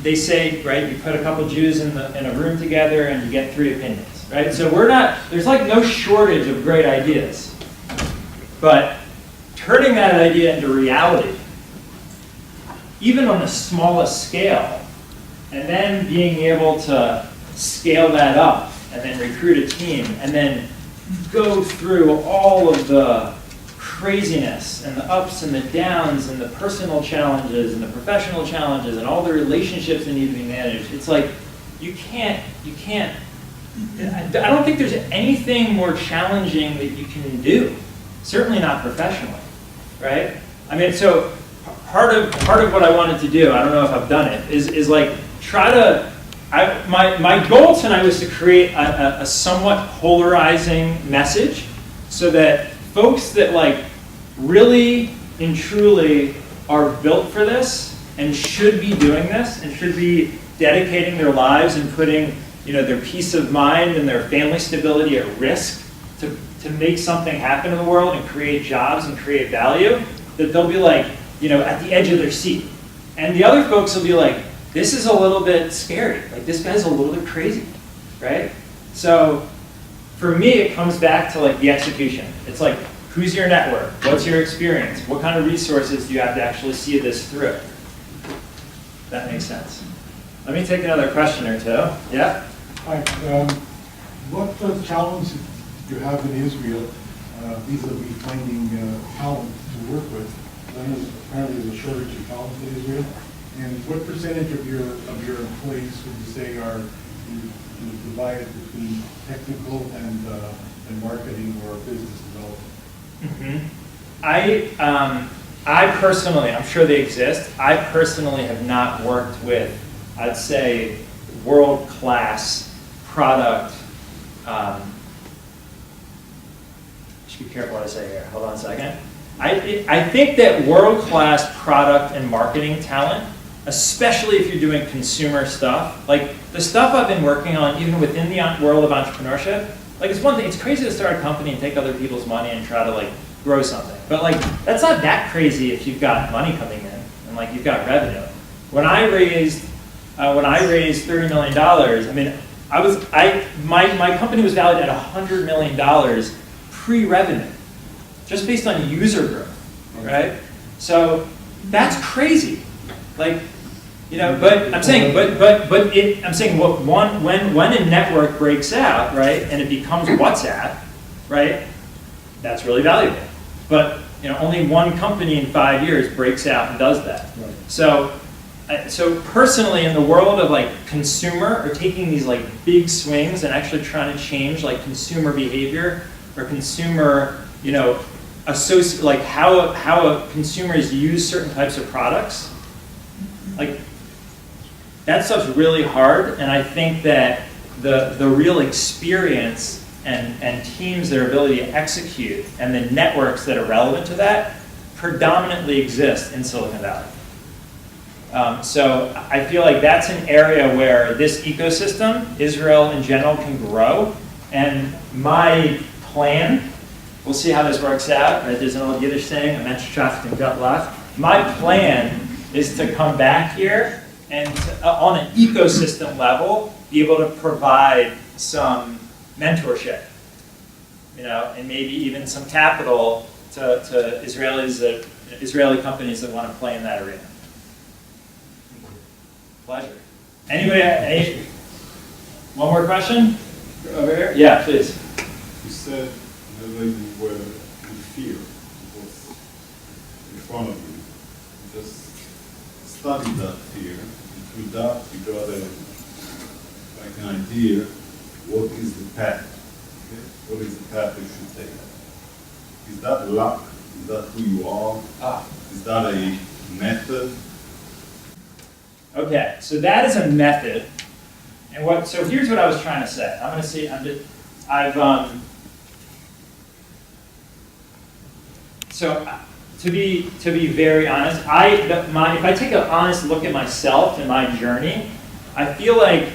They say, right, you put a couple Jews in a room together and you get 3 opinions, right? So there's like no shortage of great ideas, but turning that idea into reality, even on the smallest scale, and then being able to scale that up and then recruit a team and then go through all of the craziness and the ups and the downs and the personal challenges and the professional challenges and all the relationships that need to be managed. It's like you can't, I don't think there's anything more challenging that you can do. Certainly not professionally, right? I mean, so part of what I wanted to do, I don't know if I've done it, is like try to, my goal tonight was to create a somewhat polarizing message so that folks that like really and truly are built for this and should be doing this and should be dedicating their lives and putting their peace of mind and their family stability at risk to make something happen in the world and create jobs and create value, that they'll be like, at the edge of their seat. And the other folks will be like, this is a little bit scary. Like, this guy's a little bit crazy, right? So for me, it comes back to like the execution. It's like, who's your network? What's your experience? What kind of resources do you have to actually see this through? That makes sense. Let me take another question or two. Yeah? Hi. What challenge do you have in Israel vis-a-vis finding talent to work with? Apparently there's a shortage of talent in Israel. And what percentage of your employees would you say are divided between technical and marketing or business development? Mm-hmm. I personally, I'm sure they exist, I personally have not worked with, I'd say, world-class product. I should be careful what I say here. Hold on a second. I think that world-class product and marketing talent, especially if you're doing consumer stuff, like the stuff I've been working on, even within the world of entrepreneurship, like it's one thing, it's crazy to start a company and take other people's money and try to like grow something. But like, that's not that crazy if you've got money coming in and like you've got revenue. When I raised $30 million, I mean, my company was valued at $100 million pre-revenue, just based on user growth, right? So that's crazy. Like, You know, but I'm saying, I'm saying, what when a network breaks out, right, and it becomes WhatsApp, right, that's really valuable. But you know, only one company in 5 years breaks out and does that. Right. So personally, in the world of like consumer, or taking these like big swings and actually trying to change like consumer behavior or consumer, you know, like how consumers use certain types of products, like that stuff's really hard. And I think that the real experience and teams, their ability to execute, and the networks that are relevant to that predominantly exist in Silicon Valley. So I feel like that's an area where this ecosystem, Israel in general, can grow. And my plan, we'll see how this works out, right? There's an old Yiddish saying, a mensch schafft and gut lacht. My plan is to come back here and on an ecosystem level, be able to provide some mentorship, you know, and maybe even some capital to Israeli companies that want to play in that arena. Pleasure. Anybody? One more question? Over here? Yeah, please. You said whenever you were in fear, it was in front of you. Just study that fear. And through that, you got like an idea. What is the path? Okay? What is the path you should take? Is that luck? Is that who you are? Is that a method? Okay, so that is a method. And so here's what I was trying to say. I'm going to see, so to be very honest, if I take an honest look at myself and my journey, I feel like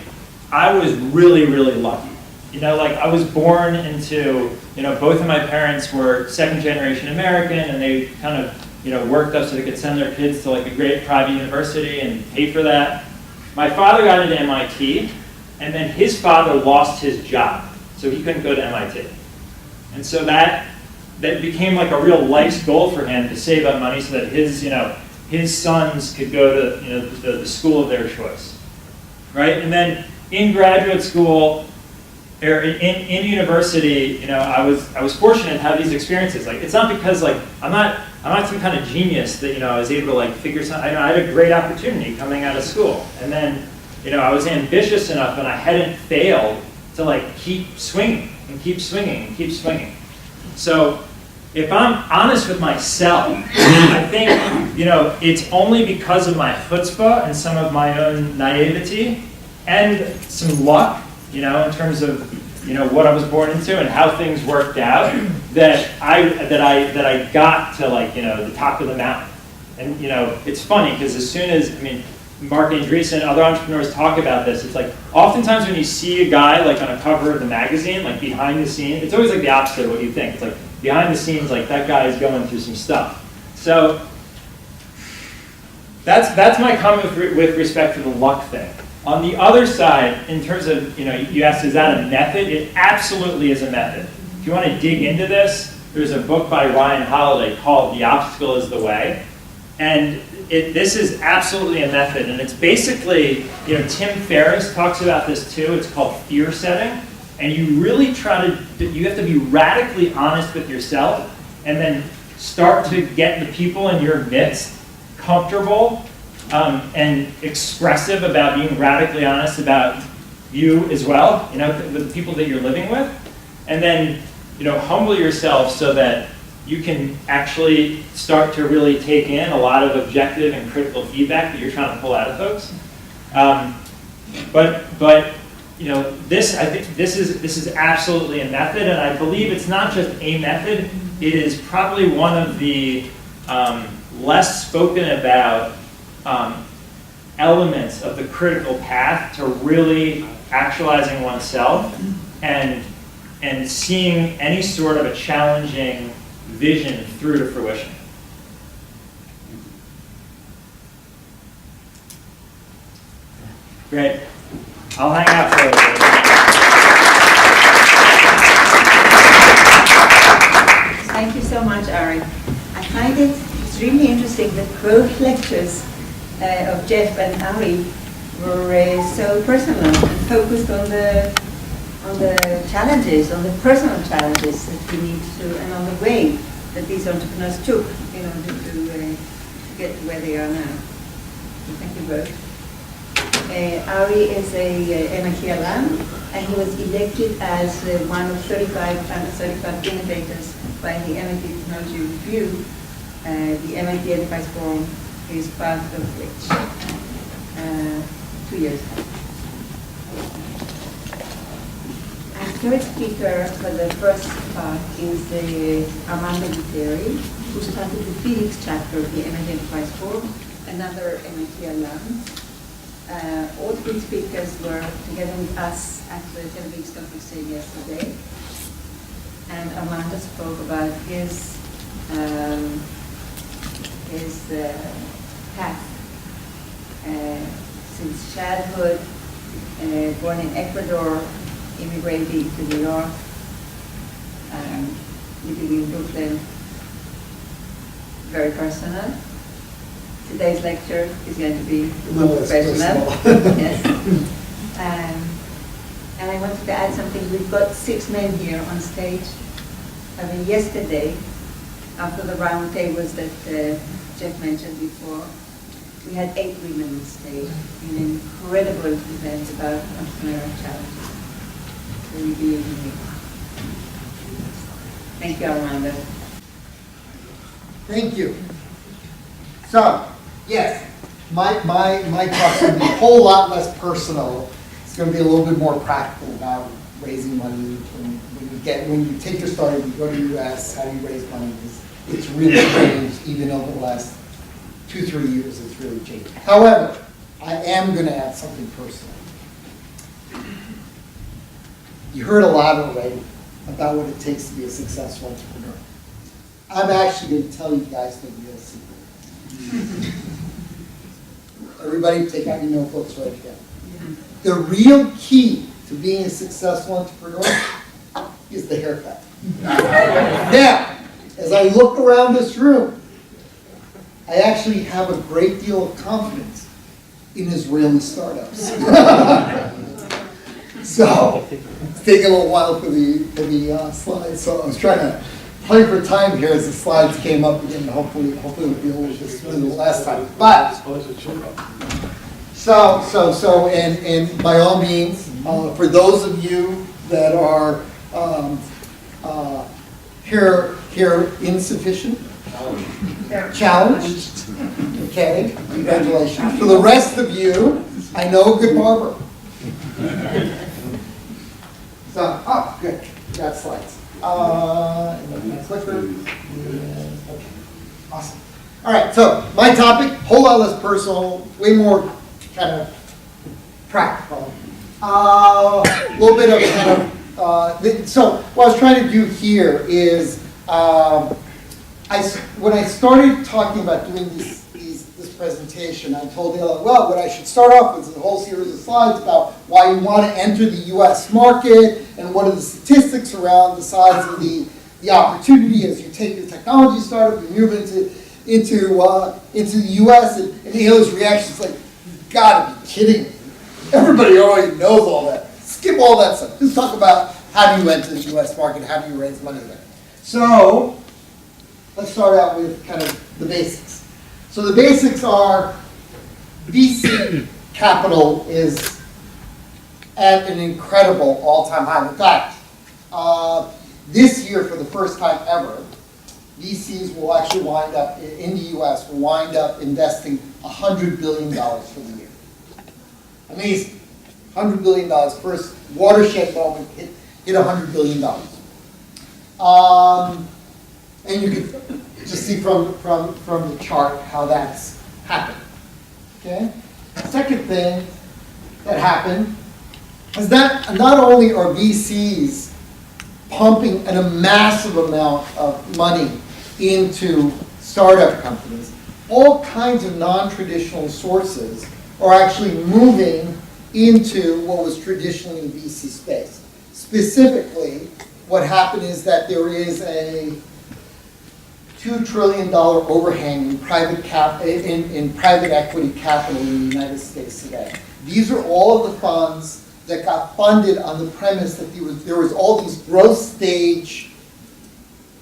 I was really, really lucky. You know, like I was born into, you know, both of my parents were second generation American, and they kind of, you know, worked up so they could send their kids to like a great private university and pay for that. My father got into MIT, and then his father lost his job, so he couldn't go to MIT. And so that became like a real life's goal for him, to save up money so that his, you know, his sons could go to, you know, the school of their choice, right? And then in graduate school, or in university, you know, I was fortunate to have these experiences. Like, it's not because like I'm not some kind of genius that, you know, I was able to like figure something. I had a great opportunity coming out of school, and then, you know, I was ambitious enough, and I hadn't failed to like keep swinging and keep swinging and keep swinging. So if I'm honest with myself, I think, you know, it's only because of my chutzpah and some of my own naivety and some luck, you know, in terms of, you know, what I was born into and how things worked out, that I got to, like, you know, the top of the mountain. And, you know, it's funny because as soon as, I mean, Mark Andreessen and other entrepreneurs talk about this, it's like oftentimes when you see a guy like on a cover of the magazine, like behind the scenes, it's always like the opposite of what you think. It's like behind the scenes, like that guy is going through some stuff. So that's my comment with respect to the luck thing. On the other side, in terms of, you know, you asked, is that a method? It absolutely is a method. If you want to dig into this, there's a book by Ryan Holiday called The Obstacle is the Way. And this is absolutely a method. And it's basically, you know, Tim Ferriss talks about this too. It's called fear setting. And you really you have to be radically honest with yourself, and then start to get the people in your midst comfortable and expressive about being radically honest about you as well, you know, with the people that you're living with. And then, you know, humble yourself so that you can actually start to really take in a lot of objective and critical feedback that you're trying to pull out of folks. But you know, I think this is absolutely a method, and I believe it's not just a method. It is probably one of the less spoken about elements of the critical path to really actualizing oneself and seeing any sort of a challenging vision through to fruition. Great. I'll hang out for a little bit. Thank you so much, Ari. I find it extremely interesting that growth lectures of Jeff and Ari were so personal and focused on the challenges, on the personal challenges that we need to, and on the way that these entrepreneurs took in order to get to where they are now. So thank you both. Ari is a MIT alum, and he was elected as one of 35 innovators by the MIT Technology Review. The MIT Enterprise Forum is part of which 2 years ago. Our third speaker for the first part is Armando Gutierrez, who started the Phoenix chapter of the MIT Enterprise Forum, another MIT alum. All three speakers were together with us at the Tel Aviv Stock Exchange yesterday. And Armando spoke about his path since childhood, born in Ecuador, immigrating to New York, living in Brooklyn, very personal. Today's lecture is going to be more personal. Yes. And I wanted to add something. We've got 6 men here on stage. I mean, yesterday, after the round tables that Jeff mentioned before, we had 8 women on stage in an incredible event about entrepreneurial challenges. So we'll be unique. Thank you, Armando. Thank you. So, yes, my talk is going to be a whole lot less personal. It's going to be a little bit more practical about raising money. When you take your start, you go to the US, how do you raise money? It's really changed, even over the last 2-3 years, it's really changed. However, I am going to add something personal. You heard a lot already about what it takes to be a successful entrepreneur. I'm actually going to tell you guys the real secret. Everybody take out your notebooks right here. The real key to being a successful entrepreneur is the haircut. Now, as I look around this room, I actually have a great deal of confidence in Israeli startups. So, it's taking a little while for the slides, so I was trying to play for time here as the slides came up again. Hopefully it'll be a little bit smoother than the last time. But so, and by all means, for those of you that are here insufficient, challenged, okay, congratulations. For the rest of you, I know a good barber. So, oh, good, got slides. Clicker. Okay, awesome. All right, so my topic, whole lot less personal, way more kind of practical. A little bit of kind of, so what I was trying to do here is, when I started talking about doing this presentation, I told Ella, well, what I should start off with is a whole series of slides about why you want to enter the U.S. market and what are the statistics around the size of the opportunity as you take your technology startup and move into the U.S. And Ella's reaction is like, you've got to be kidding me. Everybody already knows all that. Skip all that stuff. Just talk about how do you enter the U.S. market, how do you raise money there. So let's start out with kind of the basics. So the basics are VC capital is at an incredible all-time high. In fact, this year, for the first time ever, VCs will actually wind up, in the US, will wind up investing $100 billion for the year. Amazing. $100 billion, first watershed moment, hit $100 billion. And you can just see from the chart how that's happened. Okay? Second thing that happened is that not only are VCs pumping a massive amount of money into startup companies, all kinds of non-traditional sources are actually moving into what was traditionally VC space. Specifically, what happened is that there is a $2 trillion overhang in private equity capital in the United States today. These are all of the funds that got funded on the premise that there was all these growth stage,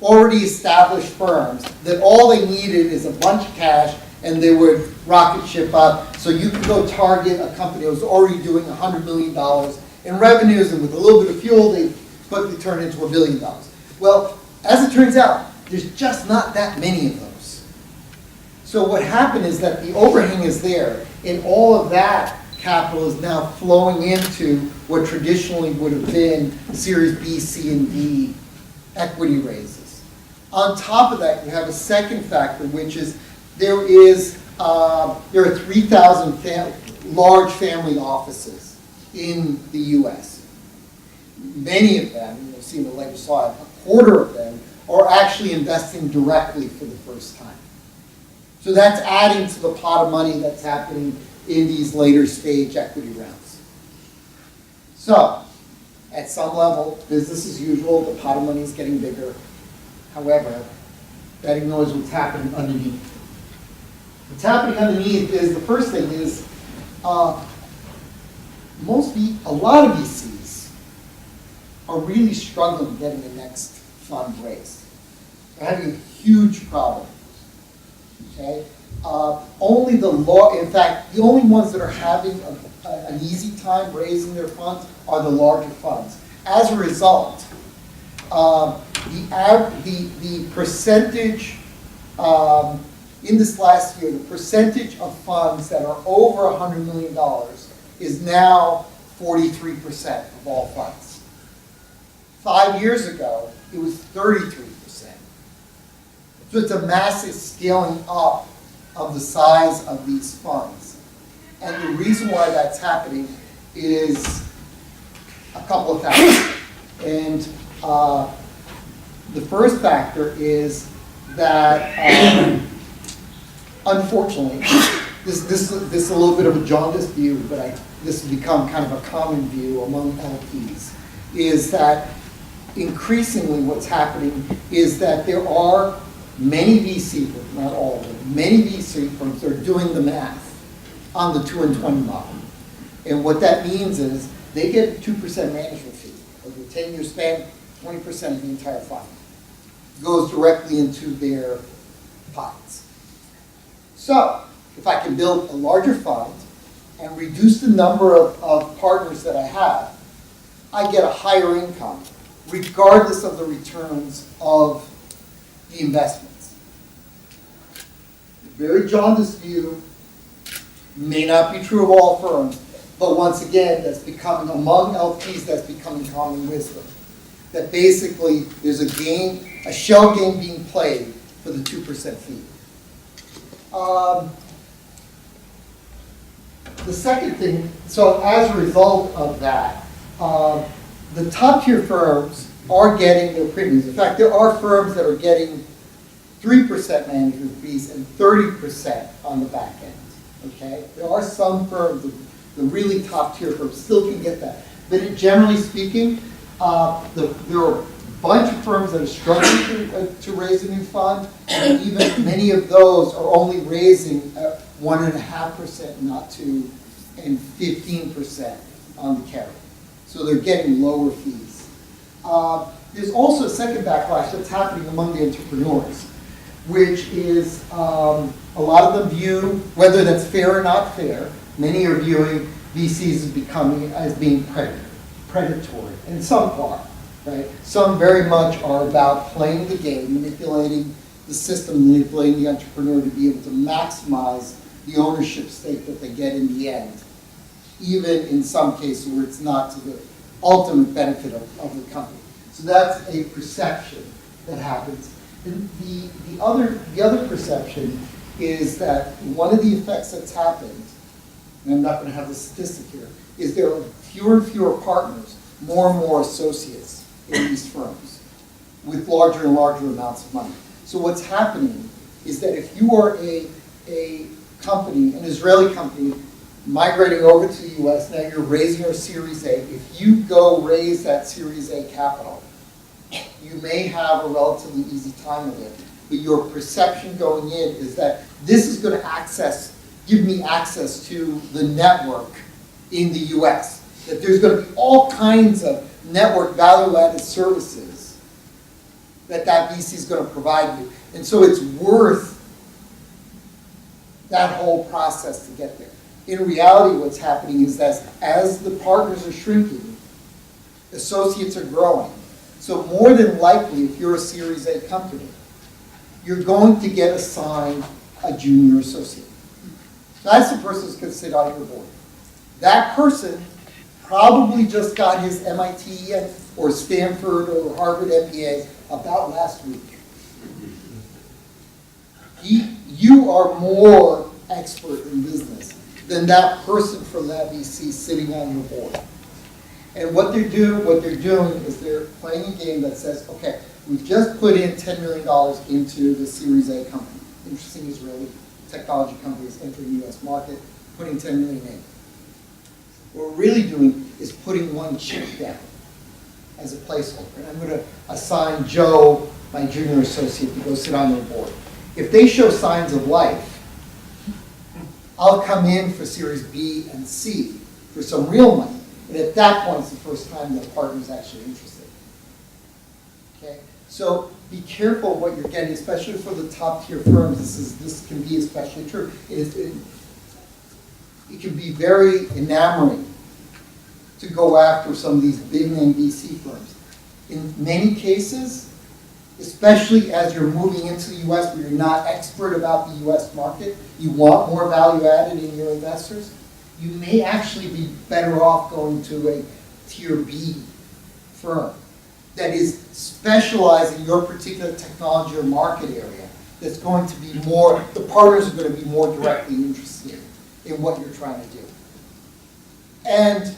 already established firms that all they needed is a bunch of cash and they would rocket ship up. So you could go target a company that was already doing $100 million in revenues, and with a little bit of fuel, they quickly turn into $1 billion. Well, as it turns out, there's just not that many of those. So what happened is that the overhang is there, and all of that capital is now flowing into what traditionally would have been Series B, C, and D equity raises. On top of that, you have a second factor, which is there are 3,000 large family offices in the U.S. Many of them, you'll see in the later slide, a quarter of them are actually investing directly for the first time. So that's adding to the pot of money that's happening in these later stage equity rounds. So, at some level, business as usual, the pot of money is getting bigger. However, that ignores what's happening underneath. What's happening underneath is, the first thing is, a lot of VCs are really struggling getting the next fund raised. They're having a huge problem. Okay? In fact, the only ones that are having an easy time raising their funds are the larger funds. As a result, the percentage, in this last year, the percentage of funds that are over $100 million is now 43% of all funds. 5 years ago, it was 33%. So it's a massive scaling up of the size of these funds. And the reason why that's happening is a couple of factors. And the first factor is that, unfortunately, this is a little bit of a jaundiced view, but this has become kind of a common view among LPs, is that increasingly what's happening is that there are many VC firms, not all of them, many VC firms that are doing the math on the 2 and 20 model. And what that means is they get a 2% management fee. Over a 10-year span, 20% of the entire fund goes directly into their pockets. So if I can build a larger fund and reduce the number of partners that I have, I get a higher income, regardless of the returns of the investments. Very jaundiced view, may not be true of all firms, but once again, that's becoming, among LPs, that's becoming common wisdom. That basically there's a shell game being played for the 2% fee. The second thing, so as a result of that, the top tier firms are getting their premiums. In fact, there are firms that are getting 3% management fees and 30% on the back end. Okay, there are some firms, the really top tier firms, still can get that. But generally speaking, there are a bunch of firms that are struggling to raise a new fund, and even many of those are only raising 1.5%, not 2%, and 15% on the carry. So they're getting lower fees. There's also a second backlash that's happening among the entrepreneurs, which is a lot of them view, whether that's fair or not fair, many are viewing VCs as being predatory, and some are, right? Some very much are about playing the game, manipulating the system, manipulating the entrepreneur to be able to maximize the ownership stake that they get in the end, even in some cases where it's not to the ultimate benefit of the company. So that's a perception that happens. And the other perception is that one of the effects that's happened, and I'm not going to have the statistic here, is there are fewer and fewer partners, more and more associates in these firms with larger and larger amounts of money. So what's happening is that if you are a company, an Israeli company, migrating over to the US, now you're raising your Series A. If you go raise that Series A capital, you may have a relatively easy time with it. but your perception going in is that this is going to give me access to the network in the US. That there's going to be all kinds of network value-added services that VC is going to provide you. And so it's worth that whole process to get there. In reality, what's happening is that as the partners are shrinking, associates are growing. So more than likely, if you're a Series A company, you're going to get assigned a junior associate. So that's the person who's going to sit on your board. That person probably just got his MIT or Stanford or Harvard MBA about last week. You are more expert in business than that person from that VC sitting on your board. And what they're doing is they're playing a game that says, okay, we've just put in $10 million into the Series A company. Interesting Israeli technology companies entering the US market, putting 10 million in. What we're really doing is putting one chip down as a placeholder. And I'm going to assign Joe, my junior associate, to go sit on their board. If they show signs of life, I'll come in for Series B and C for some real money. And at that point, it's the first time the partner's actually interested. Okay? So be careful what you're getting, especially for the top tier firms. This can be especially true. It can be very enamoring to go after some of these big name VC firms. In many cases, especially as you're moving into the US where you're not expert about the US market, you want more value added in your investors, you may actually be better off going to a tier B firm that is specialized in your particular technology or market area that's going to be more, the partners are going to be more directly interested in what you're trying to do. And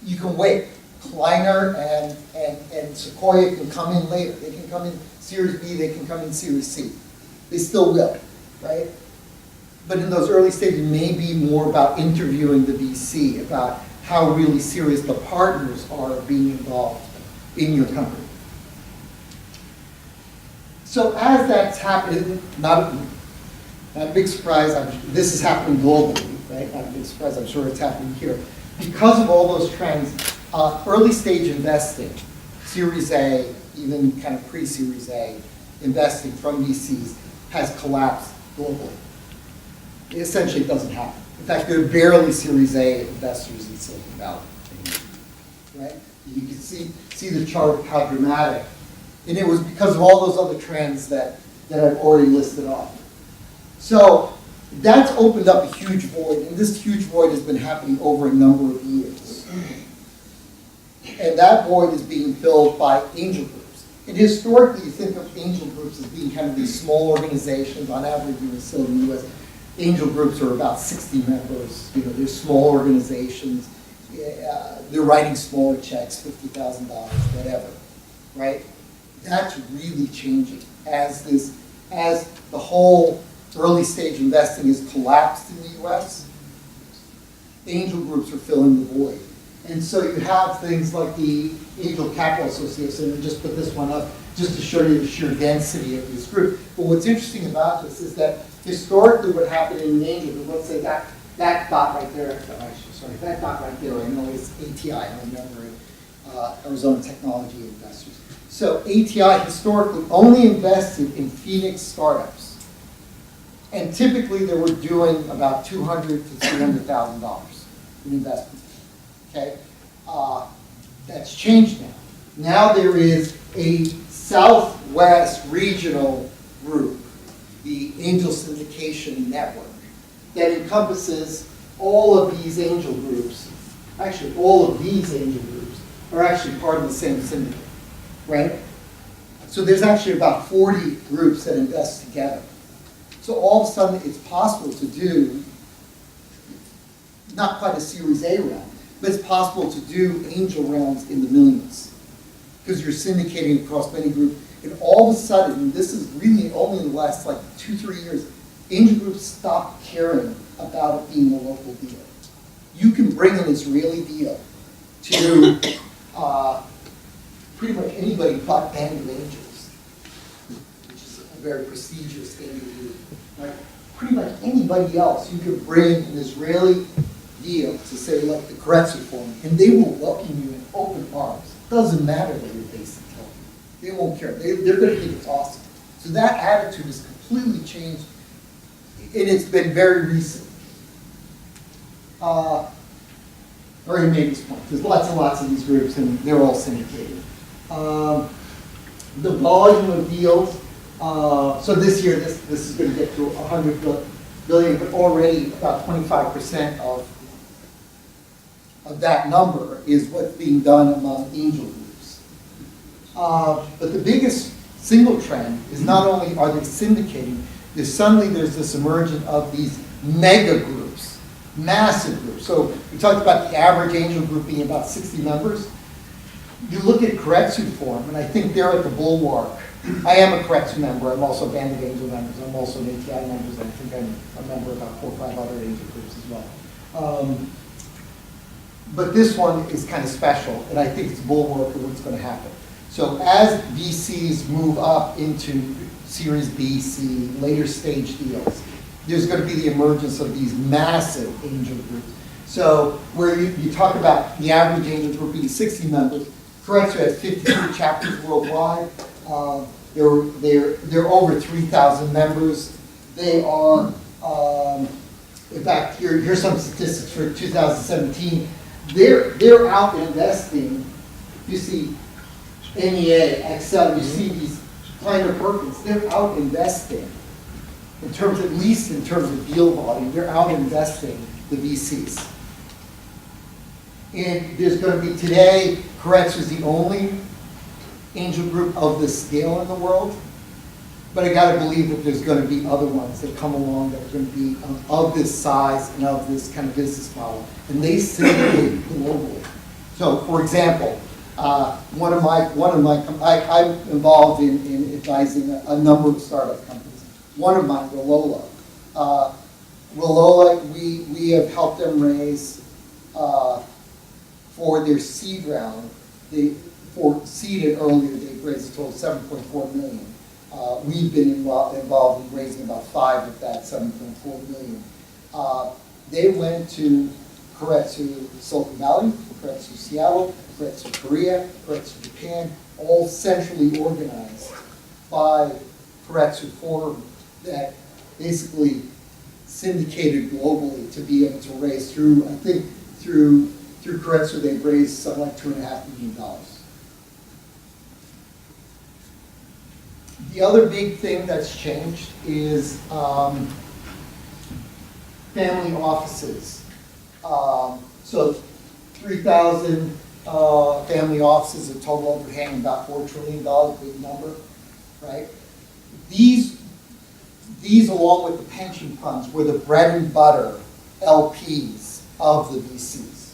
you can wait. Kleiner and Sequoia can come in later. They can come in Series B, they can come in Series C. They still will, right? But in those early stages, it may be more about interviewing the VC, about how really serious the partners are being involved in your company. So as that's happening, not a big surprise, this is happening globally, right? Not a big surprise, I'm sure it's happening here. Because of all those trends, early stage investing, Series A, even kind of pre-Series A investing from VCs has collapsed globally. It essentially doesn't happen. In fact, there are barely Series A investors in Silicon Valley, right? You can see the chart of how dramatic. And it was because of all those other trends that I've already listed off. So that's opened up a huge void, and this huge void has been happening over a number of years. And that void is being filled by angel groups. And historically, you think of angel groups as being kind of these small organizations. On average, still in the US, angel groups are about 60 members. You know, they're small organizations. They're writing smaller checks, $50,000, whatever, right? That's really changing as the whole early stage investing is collapsed in the US. Angel groups are filling the void. And so you have things like the Angel Capital Association, and just put this one up just to show you the sheer density of this group. But what's interesting about this is that historically what happened in an angel group, let's say that dot right there, sorry, that dot right there, I know it's ATI, I remember it, Arizona Technology Investors. So ATI historically only invested in Phoenix startups. And typically they were doing about $200,000 to $300,000 in investment. Okay, that's changed now. Now there is a Southwest regional group, the Angel Syndication Network, that encompasses all of these angel groups. Actually, all of these angel groups are actually part of the same syndicate, right? So there's actually about 40 groups that invest together. So all of a sudden, it's possible to do not quite a Series A round, but it's possible to do angel rounds in the millions because you're syndicating across many groups. And all of a sudden, and this is really only in the last like 2-3 years, angel groups stopped caring about it being a local deal. You can bring an Israeli deal to pretty much anybody but Band of Angels, which is very prestigious angel group. Right? Pretty much anybody else, you could bring an Israeli deal to say, like the Kretzer Forum, and they will welcome you in open arms. Doesn't matter that you're based in Tel Aviv. They won't care. They're going to think it's awesome. So that attitude has completely changed, and it's been very recent. I already made this point. There's lots and lots of these groups, and they're all syndicated. The volume of deals, so this year, this is going to get to 100 billion, but already about 25% of that number is what's being done among angel groups. But the biggest single trend is not only are they syndicating, there's this emergence of these mega groups, massive groups. So we talked about the average angel group being about 60 members. You look at Kretzer Forum, and I think they're at the bulwark. I am a Kretzer member. I'm also a Band of Angel members. I'm also an ATI member. I think I'm a member of about 4 or 5 other angel groups as well. But this one is kind of special, and I think it's a bulwark of what's going to happen. So as VCs move up into Series B, C, later stage deals, there's going to be the emergence of these massive angel groups. So where you talk about the average angel group being 60 members, Kretzer has 53 chapters worldwide. They're over 3,000 members. They are, in fact, here's some statistics for 2017. They're out investing. You see NEA, Excel, you see these Kleiner Perkins, they're out investing at least in terms of deal volume, they're out investing the VCs. And there's going to be today, Kretzer is the only angel group of this scale in the world, but I got to believe that there's going to be other ones that come along that are going to be of this size and of this kind of business model, and they syndicate globally. So, for example, I'm involved in advising a number of startup companies. One of mine, Rollola. Rollola, we have helped them raise for their seed round. For seeded earlier, they've raised a total of $7.4 million. We've been involved in raising about 5 of that $7.4 million. They went to Kretzer Silicon Valley, Kretzer Seattle, Kretzer Korea, Kretzer Japan, all centrally organized by Kretzer Forum that basically syndicated globally to be able to raise through, I think, through Kretzer they've raised something like $2.5 million. The other big thing that's changed is family offices. So 3,000 family offices, a total overhang about $4 trillion, big number, right? These along with the pension funds were the bread and butter LPs of the VCs.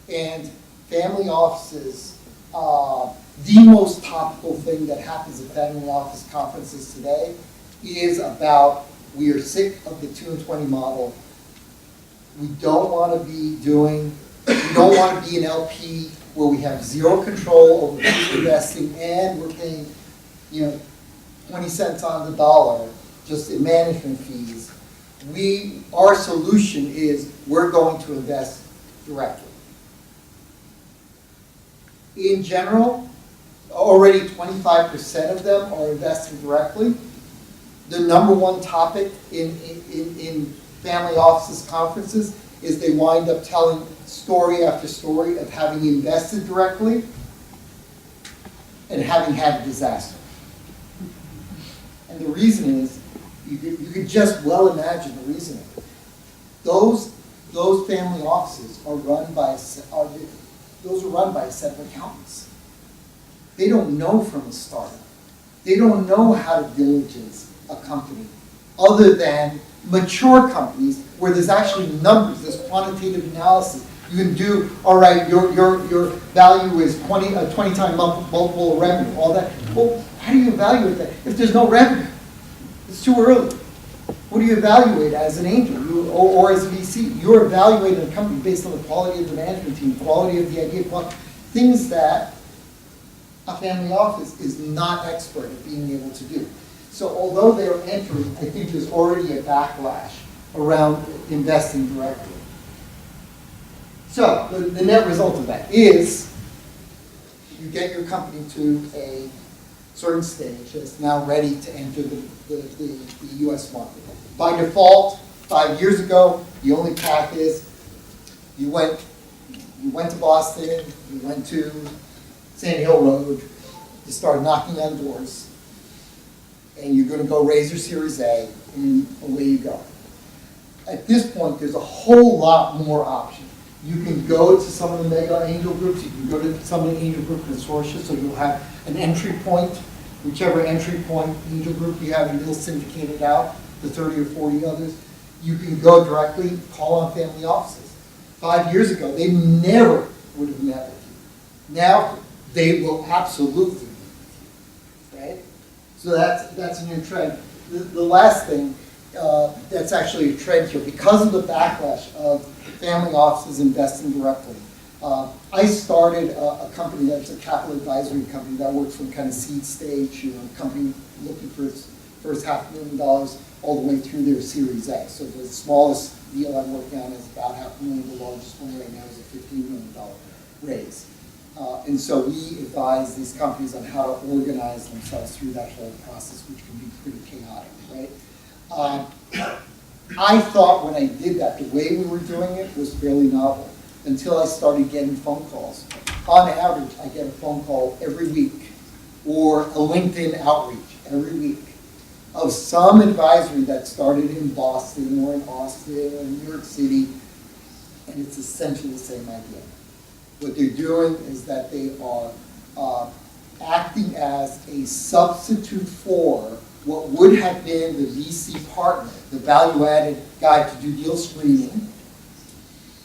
And family offices, the most topical thing that happens at family office conferences today is about, we are sick of the 2 and 20 model. We don't want to be an LP where we have zero control over who's investing and we're paying, 20 cents on the dollar just in management fees. Our solution is we're going to invest directly. In general, already 25% of them are investing directly. The number one topic in family offices conferences is they wind up telling story after story of having invested directly and having had a disaster. And the reason is, you could just well imagine the reason. Those family offices are run by a set of accountants. They don't know from a startup. They don't know how to diligence a company other than mature companies where there's actually numbers, there's quantitative analysis. You can do, all right, your value is 20 times multiple of revenue, all that. Well, how do you evaluate that? If there's no revenue, it's too early. What do you evaluate as an angel or as a VC? You're evaluating a company based on the quality of the management team, quality of the idea, things that a family office is not expert at being able to do. So although they're entering, I think there's already a backlash around investing directly. So the net result of that is you get your company to a certain stage that's now ready to enter the US market. By default, 5 years ago, the only path is you went to Boston, you went to Sand Hill Road, you start knocking on doors, and you're going to go raise your Series A, and away you go. At this point, there's a whole lot more options. You can go to some of the mega angel groups, you can go to some of the angel group consortia, so you'll have an entry point, whichever entry point angel group you have, and they'll syndicate it out to 30 or 40 others. You can go directly, call on family offices. 5 years ago, they never would have met with you. Now, they will absolutely meet with you, right? So that's a new trend. The last thing that's actually a trend here, because of the backlash of family offices investing directly. I started a company that's a capital advisory company that works from kind of seed stage, a company looking for its first $500,000 all the way through their Series A. So the smallest deal I'm working on is about $500,000. The largest one right now is a $15 million raise. And so we advise these companies on how to organize themselves through that whole process, which can be pretty chaotic, right? I thought when I did that, the way we were doing it was fairly novel, until I started getting phone calls. On average, I get a phone call every week, or a LinkedIn outreach every week, of some advisory that started in Boston, or in Austin, or in New York City, and it's essentially the same idea. What they're doing is that they are acting as a substitute for what would have been the VC partner, the value-added guy to do deal screening,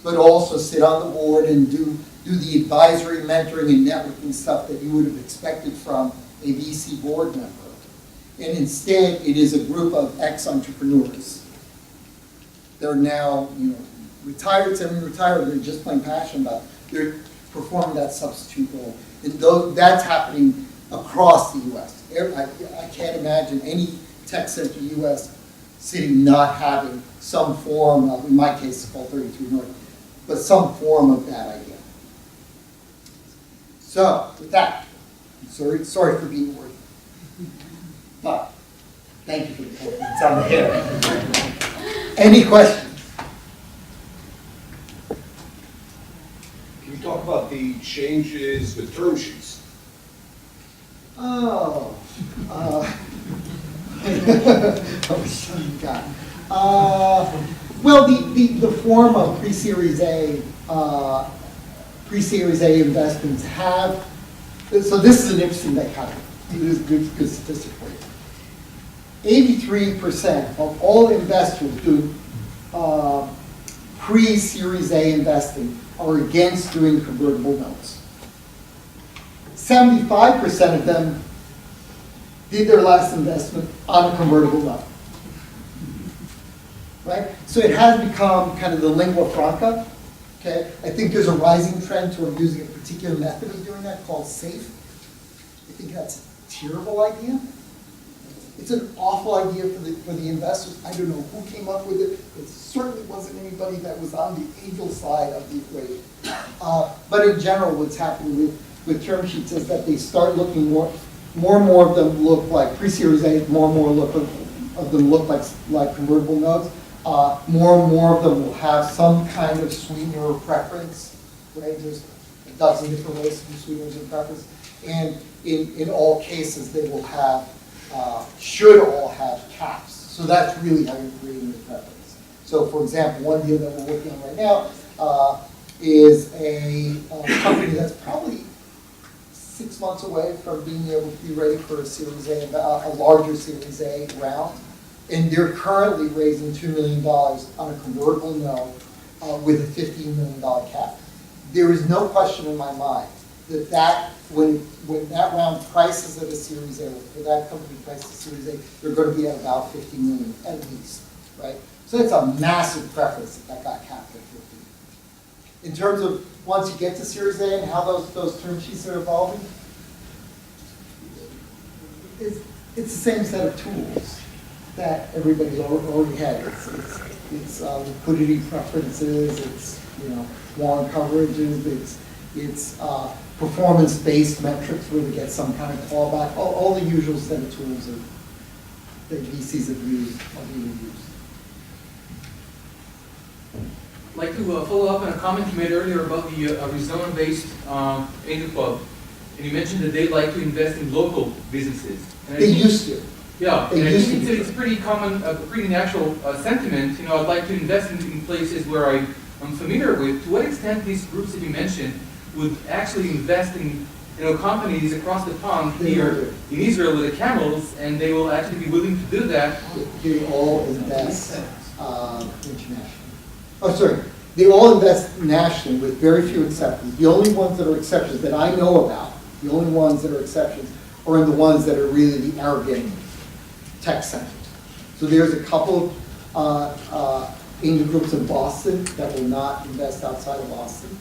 but also sit on the board and do the advisory, mentoring, and networking stuff that you would have expected from a VC board member. And instead, it is a group of ex-entrepreneurs. They're now, retired, semi-retired, they're just plain passionate about it. They're performing that substitute role. And that's happening across the U.S. I can't imagine any tech center U.S. city not having some form of, in my case it's called 33 North, but some form of that idea. So, with that, sorry for being wordy. But, thank you for the compliments on the hair. Any questions? Can you talk about the changes with term sheets? Oh, well, the form of pre-Series A investments have. So this is an interesting dichotomy. This is good statistic for you. 83% of all investors doing pre-Series A investing are against doing convertible notes. 75% of them did their last investment on a convertible note. Right? So it has become kind of the lingua franca. Okay? I think there's a rising trend toward using a particular method of doing that called SAFE. I think that's a terrible idea. It's an awful idea for the investors. I don't know who came up with it. It certainly wasn't anybody that was on the angel side of the equation. But in general, what's happening with term sheets is that they start looking more and more of them look like pre-Series A, more and more of them look like convertible notes. More and more of them will have some kind of sweetener or preference, right? There's a dozen different ways to do sweeteners and preference. And in all cases, they will have, should all have caps. So that's really how you're creating the preference. So for example, one deal that we're working on right now is a company that's probably 6 months away from being able to be ready for a Series A, a larger Series A round. And they're currently raising $2 million on a convertible note with a $15 million cap. There is no question in my mind that when that round prices at a Series A, or that company prices a Series A, they're going to be at about 50 million at least, right? So it's a massive preference that got capped at 50. In terms of once you get to Series A and how those term sheets are evolving, it's the same set of tools that everybody's already had. It's liquidity preferences, it's, warrant coverages, it's performance-based metrics where they get some kind of clawback, all the usual set of tools that VCs have used, are being used. I'd like to follow up on a comment you made earlier about the Arizona-based angel club. And you mentioned that they like to invest in local businesses. And They used to. Yeah, They and I used think to. it's pretty common, pretty natural sentiment. I'd like to invest in places where I'm familiar with. To what extent these groups that you mentioned would actually invest in companies across the pond here in Israel with the camels, and they will actually be willing to do that? They all invest internationally. Oh, sorry. They all invest nationally with very few exceptions. The only ones that are exceptions that I know about, the only ones that are exceptions are in the ones that are really the arrogant tech centers. So there's a couple of angel groups in Boston that will not invest outside of Boston.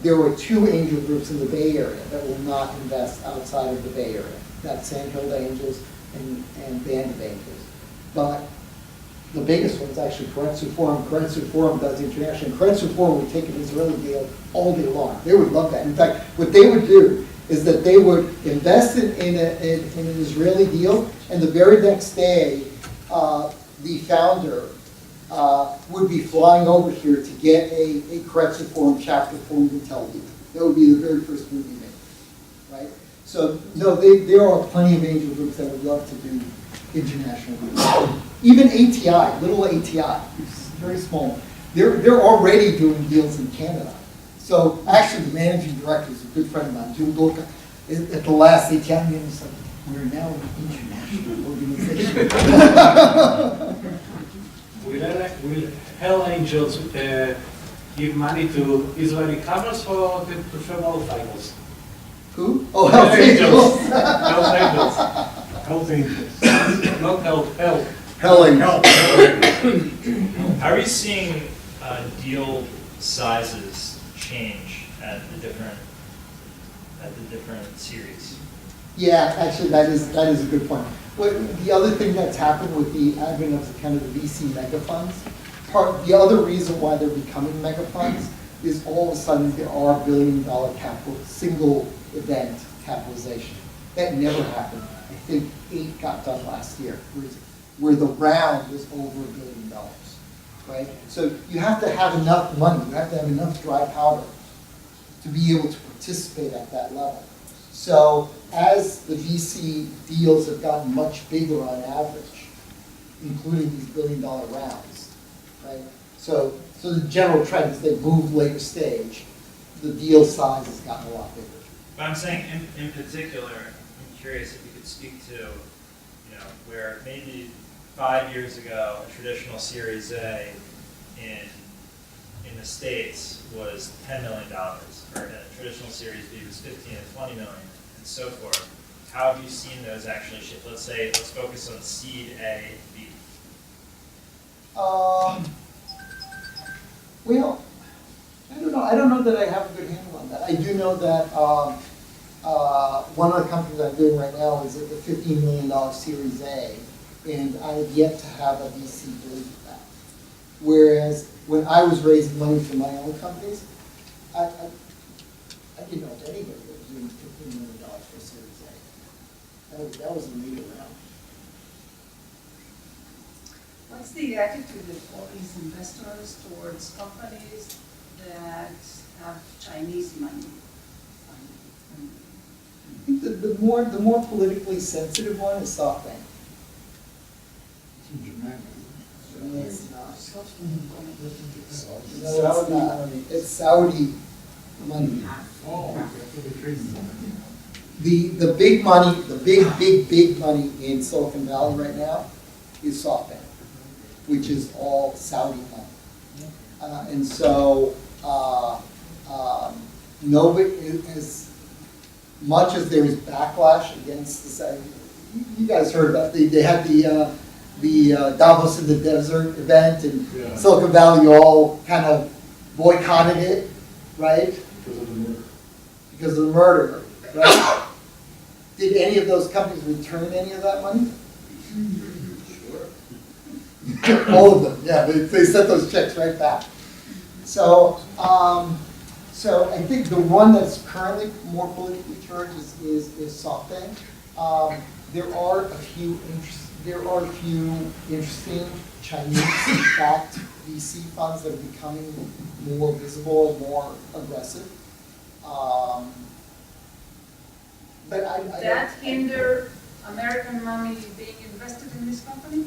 There were 2 angel groups in the Bay Area that will not invest outside of the Bay Area. That's Sandhill Angels and Band of Angels. But the biggest one is actually Kretzer Forum. Kretzer Forum does international. And Kretzer Forum would take an Israeli deal all day long. They would love that. In fact, what they would do is that they would invest in an Israeli deal, and the very next day, the founder would be flying over here to get a Kretzer Forum chapter formed in Tel Aviv. That would be the very first move he made, right? So, no, there are plenty of angel groups that would love to do international deals. Even ATI, little ATI, which is very small, they're already doing deals in Canada. So actually, the managing director is a good friend of mine, Jim Golka, at the last ATI meeting, said, we're now an international organization. Will Hell Angels give money to Israeli camels, or they prefer motorcycles? Who? Oh, Hell's Angels. Hell's Angels. Hell's Angels. Not Hell. Hell Angels. How are you seeing deal sizes change at the different series? Yeah, actually, that is a good point. The other thing that's happened with the advent of the kind of the VC mega funds, the other reason why they're becoming mega funds is all of a sudden there are $1 billion capital, single event capitalization. That never happened. I think 8 got done last year, where the round was over $1 billion, right? So you have to have enough money, you have to have enough dry powder to be able to participate at that level. So as the VC deals have gotten much bigger on average, including these $1 billion rounds, right? So the general trend is they move later stage, the deal size has gotten a lot bigger. But I'm saying in particular, I'm curious if you could speak to, where maybe 5 years ago, a traditional Series A in the States was $10 million, or a traditional Series B was 15 and 20 million, and so forth. How have you seen those actually shift? Let's focus on seed A, B. Well, I don't know. I don't know that I have a good handle on that. I do know that one of the companies I'm doing right now is at the $15 million Series A, and I have yet to have a VC believe that. Whereas when I was raising money for my own companies, I didn't know of anybody that was doing $15 million for a Series A. That was a later round. What's the attitude of all these investors towards companies that have Chinese money? I think the more politically sensitive one is SoftBank. No, it's not. It's Saudi money. The big money, the big money in Silicon Valley right now is SoftBank, which is all Saudi money. And so nobody, as much as there is backlash against the Saudi, you guys heard about they had the Davos in the Desert event, and Silicon Valley all kind of boycotted it, right? Because of the murder, right? Did any of those companies return any of that money? Sure. All of them, yeah, they sent those checks right back. So, so I think the one that's currently more politically charged is SoftBank. There are a few interesting Chinese-backed VC funds that are becoming more visible and more aggressive. But I That hinder American money being invested in this company?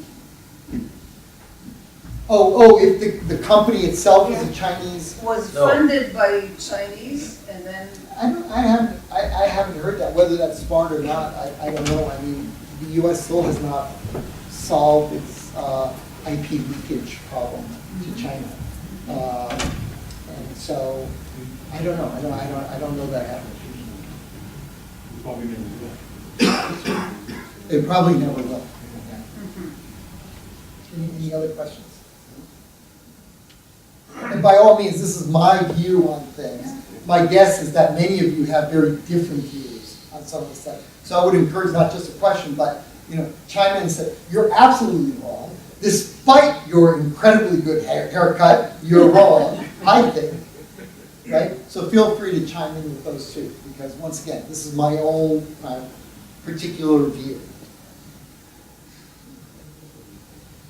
If the company itself is a Chinese. Was funded by Chinese and then. I haven't heard that. Whether that's smart or not, I don't know. I mean, the U.S. still has not solved its IP leakage problem to China, and so I don't know. I don't know that happened. We probably never will. It probably never will. Any other questions? And by all means, this is my view on things. My guess is that many of you have very different views on some of the stuff. So I would encourage not just a question, but chime in and say, you're absolutely wrong. Despite your incredibly good haircut, you're wrong, I think. Right? So feel free to chime in with those two, because once again, this is my own particular view.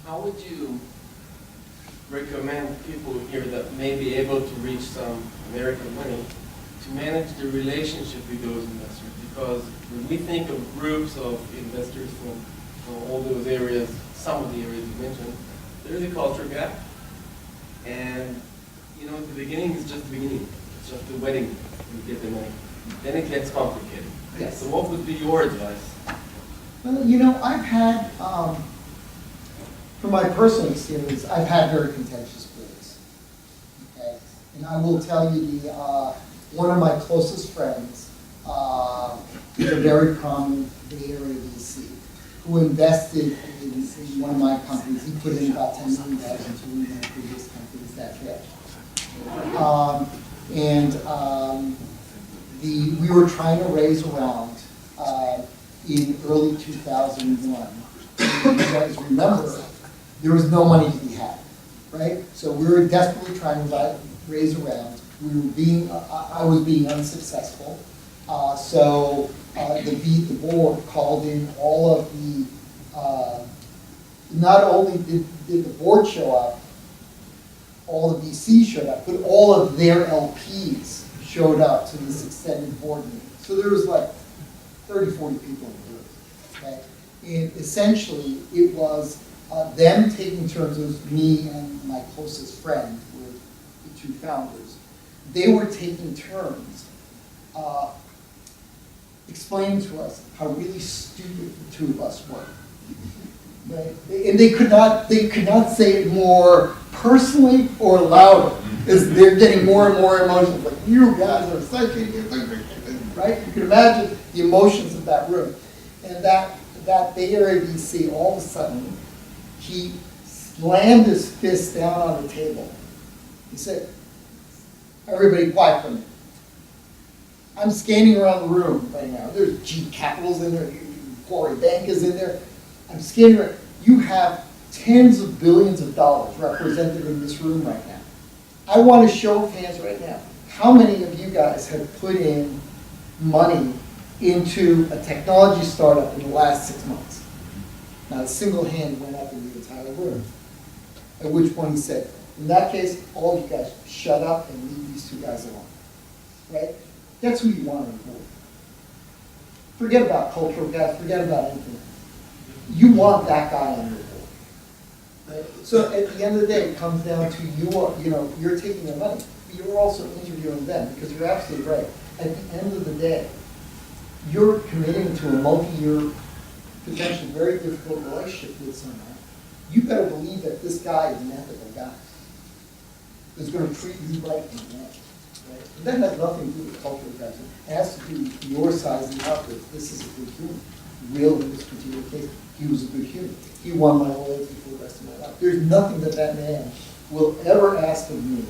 How would you recommend people here that may be able to reach some American money to manage the relationship with those investors? Because when we think of groups of investors from all those areas, some of the areas you mentioned, there's a culture gap. And, the beginning is just the beginning. It's just the wedding, you get the money. Then it gets complicated. Yes. So what would be your advice? Well, I've had, from my personal experience, I've had very contentious boards. Okay? And I will tell you, one of my closest friends is a very prominent Bay Area VC who invested in one of my companies. He put in about $10 million into one of my previous companies that day. We were trying to raise a round in early 2001. You guys remember, there was no money to be had, right? So we were desperately trying to raise a round. I was being unsuccessful. So the board called in all of the, not only did the board show up, all the VCs showed up, but all of their LPs showed up to this extended board meeting. So there was like 30, 40 people in the room, okay? And essentially, it was them taking turns, it was me and my closest friend, who were the two founders. They were taking turns explaining to us how really stupid the two of us were. Right? And they could not say it more personally or louder, as they're getting more and more emotional. Like, you guys are such idiots, right? You can imagine the emotions of that room. And that Bay Area VC, all of a sudden, he slammed his fist down on the table. He said, "Everybody quiet for a minute. I'm scanning around the room right now. There's G Capitals in there, Quarry Bank is in there. I'm scanning around. You have tens of billions of dollars represented in this room right now. I want a show of hands right now. How many of you guys have put in money into a technology startup in the last 6 months?" Not a single hand went up in the entire room. At which point he said, "In that case, all of you guys shut up and leave these two guys alone." Right? That's who you want on the board. Forget about cultural gaps, forget about anything. You want that guy on your board. Right? So at the end of the day, it comes down to you're taking their money, but you're also interviewing them, because you're absolutely right. At the end of the day, you're committing to a multi-year, potentially very difficult relationship with someone. You better believe that this guy is an ethical guy. Is going to treat you right in the end. Right? And that has nothing to do with cultural gaps. It has to do with your sizing up with, this is a good human. Will, in this particular case, he was a good human. He won my loyalty for the rest of my life. There's nothing that man will ever ask of me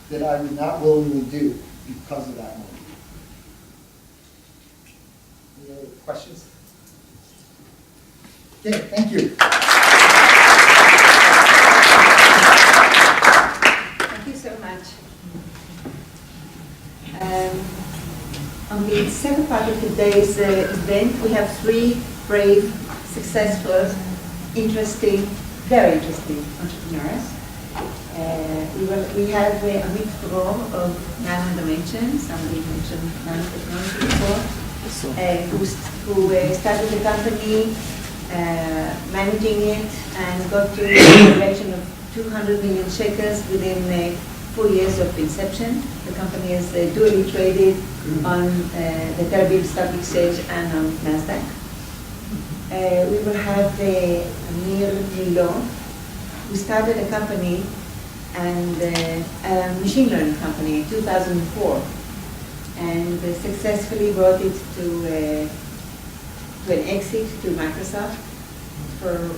that I would not willingly do because of that money. Questions? Okay, thank you. Thank you so much. On the second part of today's event, we have three brave, successful, interesting, very interesting entrepreneurs. We have Amit From of Nano Dimension, somebody mentioned nanotechnology before, who started the company, managing it, and got to a direction of 200 million shekels within 4 years of inception. The company is dually traded on the Tel Aviv Stock Exchange and on NASDAQ. We will have Amir Milon, who started a company and a machine learning company in 2004, and successfully brought it to an exit to Microsoft for,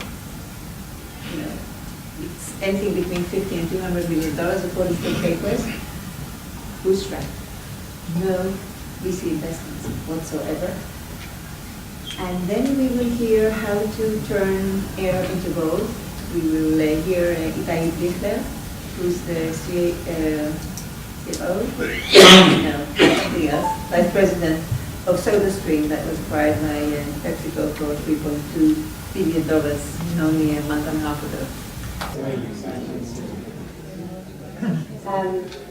it's anything between $50 and $200 million according to the papers. Bootstrap. No VC investments whatsoever. And then we will hear how to turn air into gold. We will hear Itai Blichler, who's the CFO, no, something else, Vice President of SodaStream that was acquired by PepsiCo for $3.2 billion only a month and a half ago.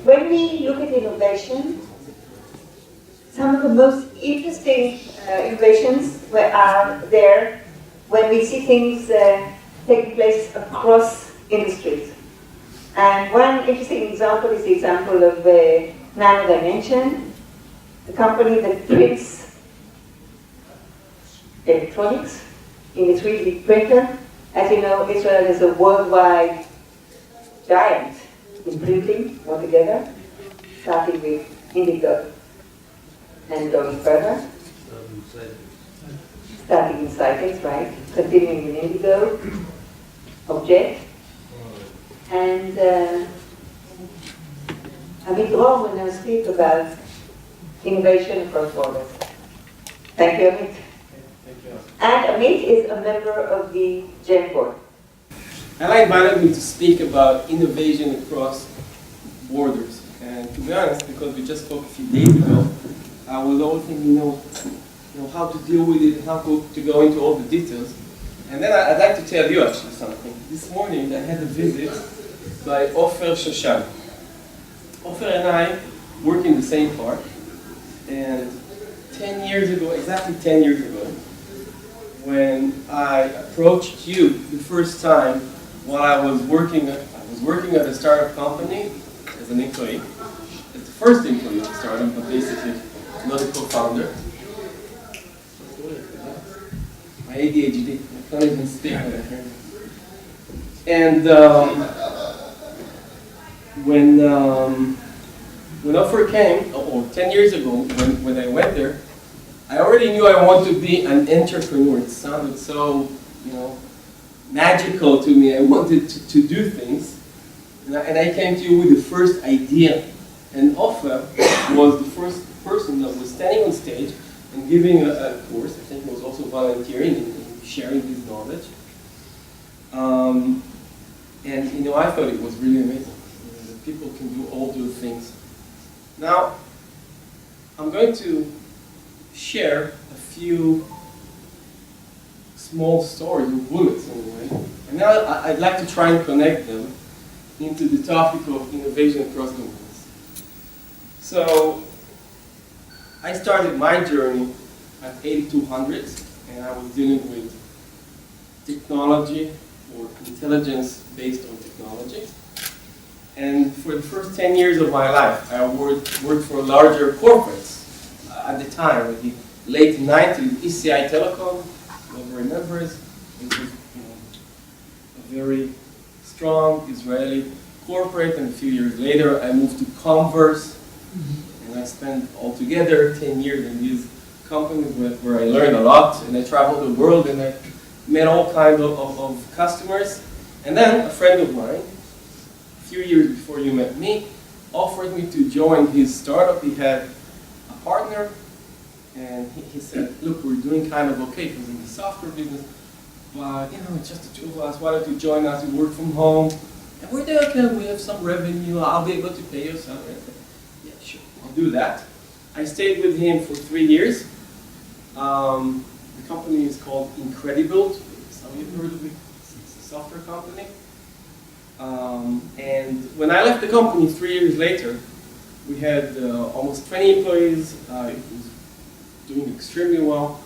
When we look at innovation, some of the most interesting innovations are there when we see things taking place across industries. And one interesting example is the example of Nano Dimension, the company that prints electronics in a 3D printer. As you know, Israel is a worldwide giant in printing altogether, starting with indigo and going further. Starting in cycles, right? Continuing with indigo, object. And Amit Rom will now speak about innovation across borders. Thank you, Amit. And Amit is a member of the GEM board. Ella invited me to speak about innovation across borders. And to be honest, because we just spoke a few days ago, I was always thinking, how to deal with it, how to go into all the details. And then I'd like to tell you actually something. This morning I had a visit by Ofer Shoshan. Ofer and I work in the same park. And 10 years ago, exactly 10 years ago, when I approached you the first time while I was working at a startup company as an employee. As the first employee of the startup, but basically not a co-founder. My ADHD, I can't even speak. And when offer came, or 10 years ago, when I went there, I already knew I wanted to be an entrepreneur. It sounded so, magical to me. I wanted to do things. And I came to you with the first idea. And Ofer was the first person that was standing on stage and giving a course. I think he was also volunteering and sharing his knowledge. And I thought it was really amazing that people can do all those things. Now, I'm going to share a few small stories, or bullets in a way. And now I'd like to try and connect them into the topic of innovation across the world. So, I started my journey at 8200s, and I was dealing with technology or intelligence based on technology. And for the first 10 years of my life, I worked for larger corporates. At the time, in the late 90s, ECI Telecom, whoever remembers, it was a very strong Israeli corporate, and a few years later I moved to Converse, and I spent altogether 10 years in these companies where I learned a lot, and I traveled the world, and I met all kinds of customers. And then a friend of mine, a few years before you met me, offered me to join his startup. He had a partner, And he said, look, we're doing kind of okay because in the software business, but it's just the two of us. Why don't you join us? You work from home. And we're there, okay, we have some revenue. I'll be able to pay you salary. Yeah, sure, I'll do that. I stayed with him for 3 years. The company is called Incredible. Some of you have heard of it. It's a software company. And when I left the company 3 years later, we had almost 20 employees. It was doing extremely well.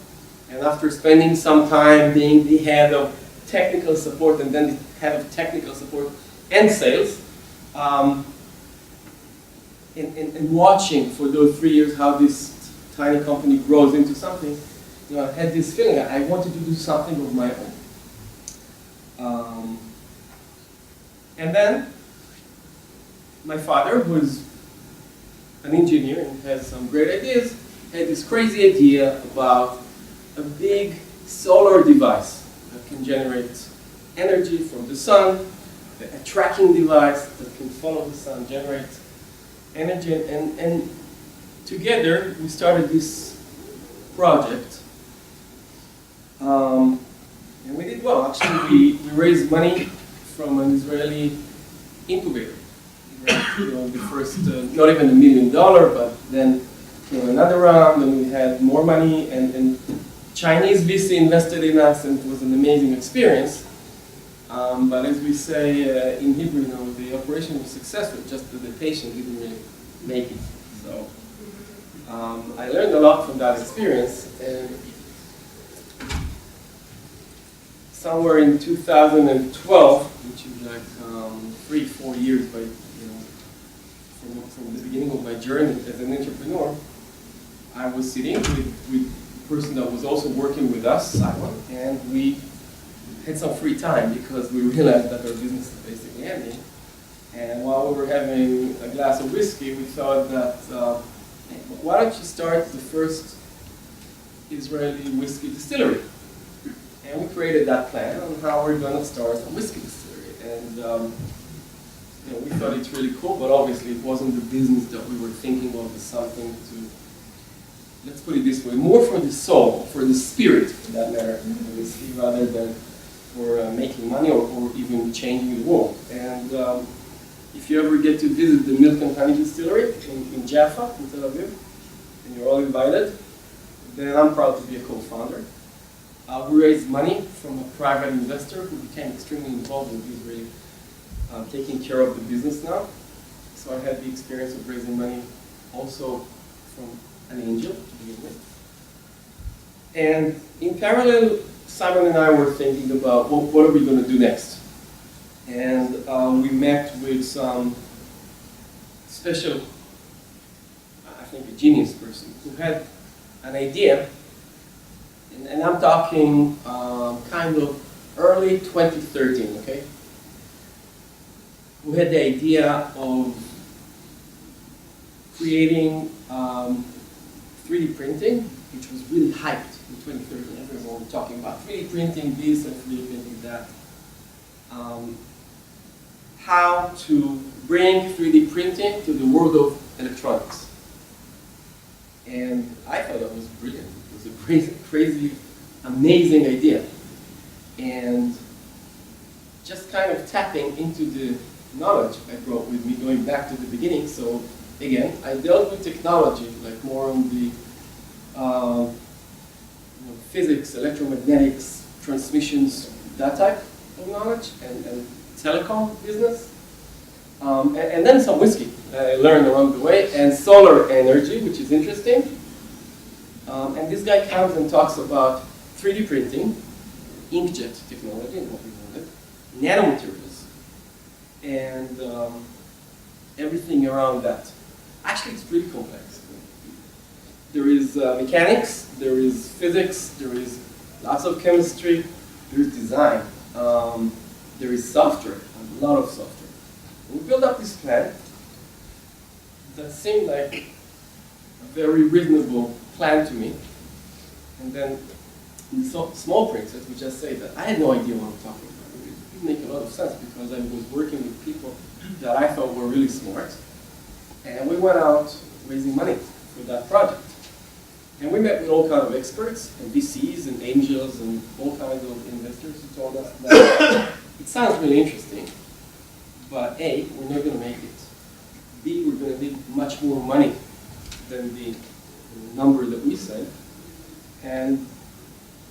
And after spending some time being the head of technical support and then the head of technical support and sales, and watching for those 3 years how this tiny company grows into something, I had this feeling I wanted to do something of my own. And then my father, who is an engineer and has some great ideas, had this crazy idea about a big solar device that can generate energy from the sun, a tracking device that can follow the sun, generate energy, and together we started this project. And we did well. Actually, we raised money from an Israeli incubator. The first, not even $1 million, but then another round, and we had more money, and Chinese VC invested in us, and it was an amazing experience. But as we say in Hebrew, the operation was successful, just that the patient didn't really make it. So I learned a lot from that experience. And somewhere in 2012, which is like 3-4 years from the beginning of my journey as an entrepreneur, I was sitting with a person that was also working with us, Simon, and we had some free time because we realized that our business is basically ending. And while we were having a glass of whiskey, we thought that, why don't you start the first Israeli whiskey distillery? And we created that plan on how we're going to start a whiskey distillery. And we thought it's really cool, but obviously it wasn't the business that we were thinking of as something to, let's put it this way, more for the soul, for the spirit, for that matter, whiskey, rather than for making money or even changing the world. And if you ever get to visit the Milk and Honey Distillery in Jaffa, in Tel Aviv, and you're all invited, then I'm proud to be a co-founder. We raised money from a private investor who became extremely involved in Israel, taking care of the business now. So I had the experience of raising money also from an angel to begin with. And in parallel, Simon and I were thinking about what are we going to do next. And we met with some special, I think a genius person, who had an idea. And I'm talking kind of early 2013, okay? We had the idea of creating 3D printing, which was really hyped in 2013. Everyone was talking about 3D printing this and 3D printing that. How to bring 3D printing to the world of electronics. And I thought that was brilliant. It was a crazy, amazing idea. And just kind of tapping into the knowledge I brought with me, going back to the beginning. So again, I dealt with technology, like more on the physics, electromagnetics, transmissions, that type of knowledge, and telecom business. And then some whiskey I learned along the way, and solar energy, which is interesting. And this guy comes and talks about 3D printing, inkjet technology, what we wanted, nanomaterials, and everything around that. Actually, it's pretty complex. There is mechanics, there is physics, there is lots of chemistry, there is design, there is software, a lot of software. We built up this plan that seemed like a very reasonable plan to me. And then in the small print, let me just say that I had no idea what I'm talking about. It didn't make a lot of sense because I was working with people that I thought were really smart. And we went out raising money for that project. And we met with all kinds of experts, and VCs and angels and all kinds of investors who told us that it sounds really interesting, but A, we're not going to make it. B, we're going to need much more money than the number that we said. And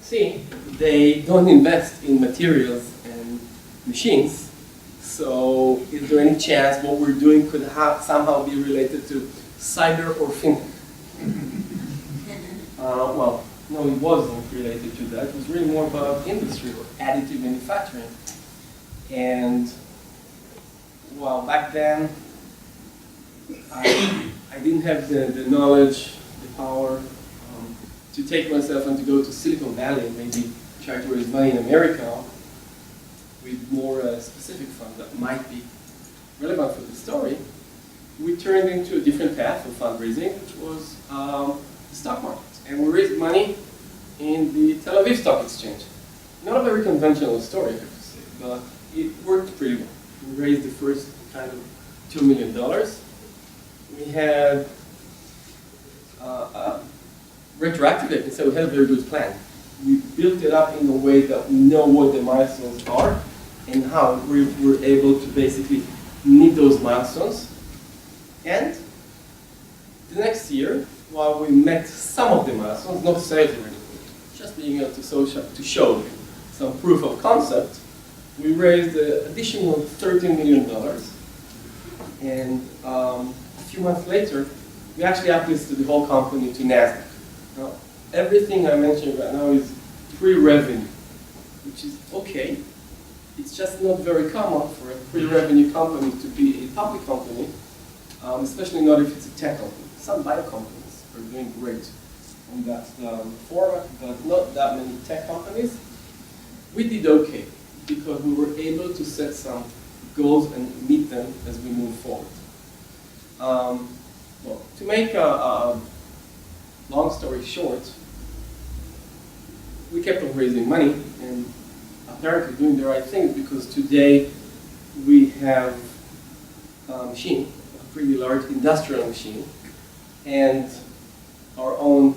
C, they don't invest in materials and machines. So is there any chance what we're doing could somehow be related to cyber or fintech? Well, no, it wasn't related to that. It was really more about industry or additive manufacturing. And well, back then, I didn't have the knowledge, the power to take myself and to go to Silicon Valley and maybe try to raise money in America with more specific funds that might be relevant for the story. We turned into a different path of fundraising, which was the stock market. And we raised money in the Tel Aviv Stock Exchange. Not a very conventional story, I have to say, but it worked pretty well. We raised the first kind of $2 million. We had retroactively, I can say we had a very good plan. We built it up in a way that we know what the milestones are and how we were able to basically meet those milestones. And the next year, while we met some of the milestones, not sales or anything, just being able to show some proof of concept, we raised an additional $13 million. And a few months later, we actually uplisted the whole company to NASDAQ. Now, everything I mentioned right now is pre-revenue, which is okay. It's just not very common for a pre-revenue company to be a public company, especially not if it's a tech company. Some bio companies are doing great on that format, but not that many tech companies. We did okay because we were able to set some goals and meet them as we move forward. Well, to make a long story short, we kept on raising money and apparently doing the right things because today we have a machine, a pretty large industrial machine, and our own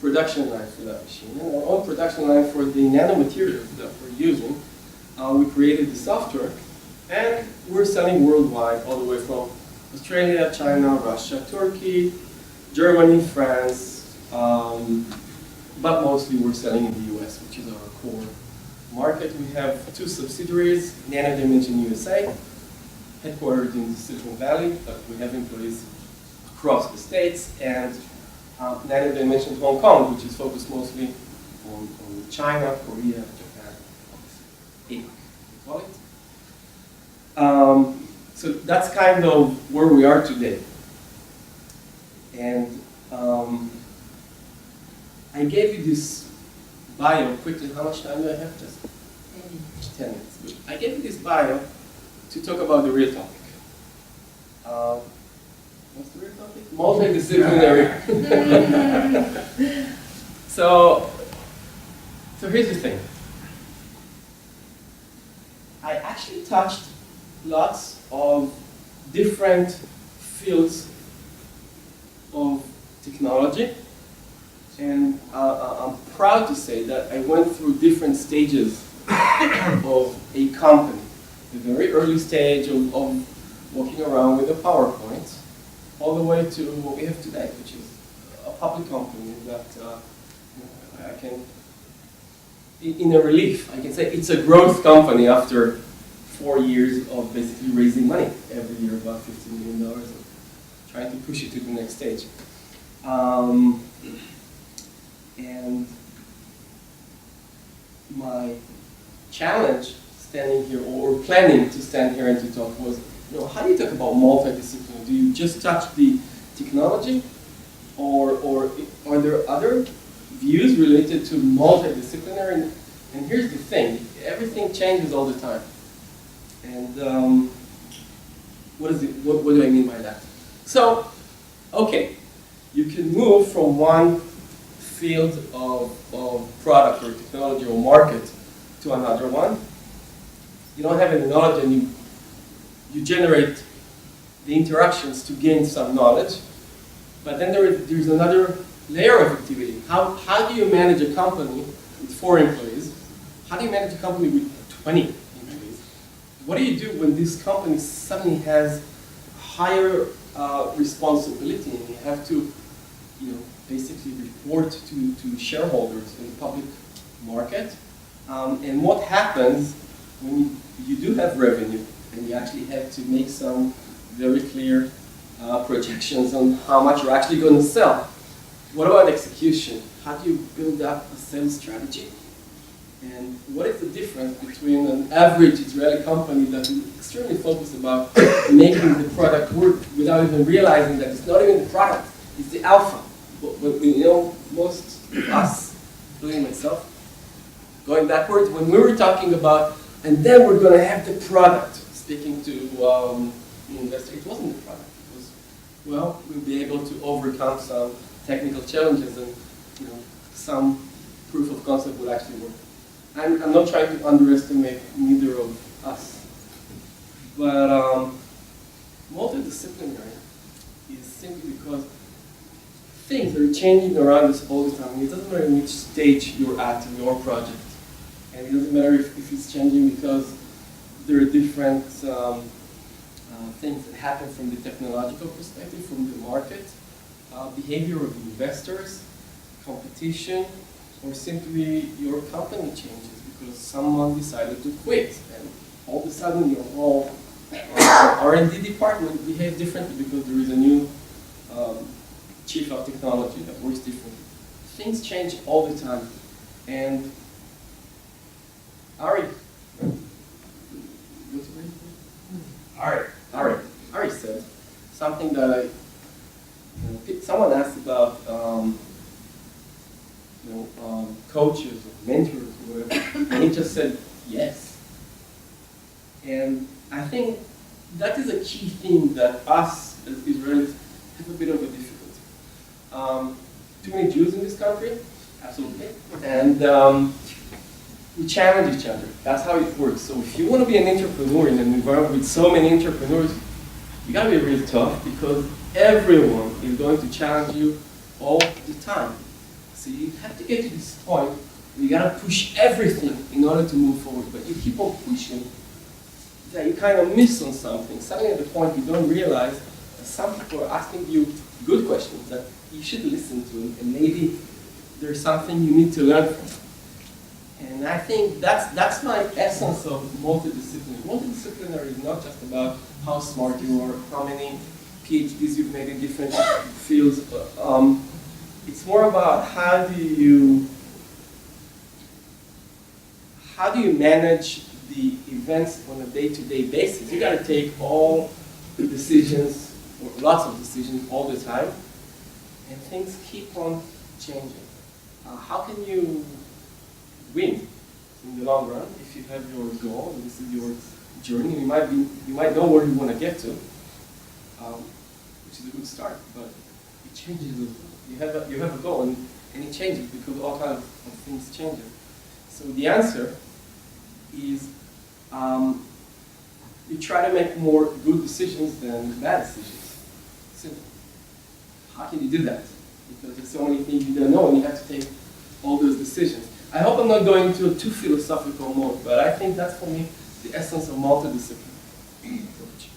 production line for that machine, and our own production line for the nanomaterials that we're using. We created the software, and we're selling worldwide, all the way from Australia, China, Russia, Turkey, Germany, France, but mostly we're selling in the US, which is our core market. We have 2 subsidiaries, Nano Dimension USA, headquartered in the Silicon Valley, but we have employees across the states, and Nano Dimension Hong Kong, which is focused mostly on China, Korea, Japan, APAC, we call it. So that's kind of where we are today. And I gave you this bio quickly. How much time do I have? Just 10 minutes. Good. I gave you this bio to talk about the real topic. What's the real topic? Multidisciplinary. So here's the thing. I actually touched lots of different fields of technology, and I'm proud to say that I went through different stages of a company. The very early stage of walking around with a PowerPoint, all the way to what we have today, which is a public company that I can, in a relief, I can say it's a growth company after 4 years of basically raising money every year, about $15 million, and trying to push it to the next stage. And my challenge standing here, or planning to stand here and to talk, was, how do you talk about multidisciplinary? Do you just touch the technology, or are there other views related to multidisciplinary? And here's the thing, everything changes all the time. And what do I mean by that? So, okay, you can move from one field of product or technology or market to another one. You don't have any knowledge, and you generate the interactions to gain some knowledge. But then there's another layer of activity. How do you manage a company with 4 employees? How do you manage a company with 20 employees? What do you do when this company suddenly has higher responsibility and you have to, basically report to shareholders in the public market? And what happens when you do have revenue and you actually have to make some very clear projections on how much you're actually going to sell? What about execution? How do you build up a sales strategy? And what is the difference between an average Israeli company that is extremely focused about making the product work without even realizing that it's not even the product, it's the alpha. But most of us, including myself, going backwards, when we were talking about, and then we're going to have the product, speaking to the investor, it wasn't the product. It was, well, we'll be able to overcome some technical challenges and some proof of concept will actually work. I'm not trying to underestimate neither of us, but multidisciplinary is simply because things are changing around us all the time. It doesn't matter in which stage you're at in your project, and it doesn't matter if it's changing because there are different things that happen from the technological perspective, from the market, behavior of investors, competition, or simply your company changes because someone decided to quit, and all of a sudden your whole R&D department behaves differently because there is a new chief of technology that works differently. Things change all the time, and Ari said something that someone asked about coaches or mentors or whatever, and he just said yes. And I think that is a key thing that us as Israelis have a bit of a difficulty. Too many Jews in this country? Absolutely. And we challenge each other. That's how it works. So if you want to be an entrepreneur in an environment with so many entrepreneurs, you got to be real tough because everyone is going to challenge you all the time. So you have to get to this point where you got to push everything in order to move forward. But you keep on pushing, that you kind of miss on something. Suddenly at the point you don't realize that some people are asking you good questions that you should listen to, and maybe there's something you need to learn from. And I think that's my essence of multidisciplinary. Multidisciplinary is not just about how smart you are, how many PhDs you've made in different fields. It's more about how do you manage the events on a day-to-day basis. You got to take all the decisions, or lots of decisions all the time, and things keep on changing. How can you win in the long run if you have your goal and this is your journey? You might know where you want to get to, which is a good start, but it changes. You have a goal and it changes because all kinds of things change. So the answer is you try to make more good decisions than bad decisions. Simple. How can you do that? Because there's so many things you don't know and you have to take all those decisions. I hope I'm not going into a too philosophical mode, but I think that's for me the essence of multidisciplinary approach.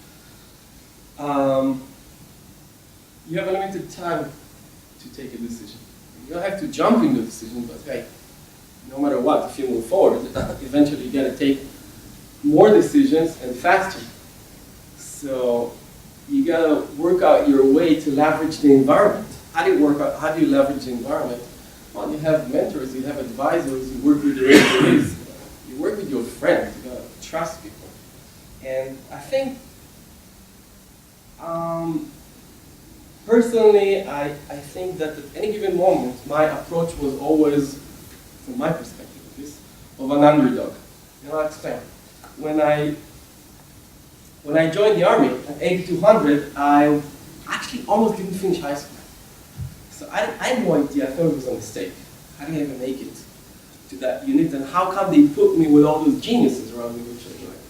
You have a limited time to take a decision. You don't have to jump into a decision, but hey, no matter what, if you move forward, eventually you got to take more decisions and faster. So you got to work out your way to leverage the environment. How do you leverage the environment? Well, you have mentors, you have advisors, you work with your employees, you work with your friends, you gotta trust people. And I think, personally, I think that at any given moment, my approach was always, from my perspective at least, of an underdog. And I'll explain. When I joined the army at 8200, I actually almost didn't finish high school. So I had no idea, I thought it was a mistake. How did I even make it to that unit? And how come they put me with all those geniuses around me, which I joined?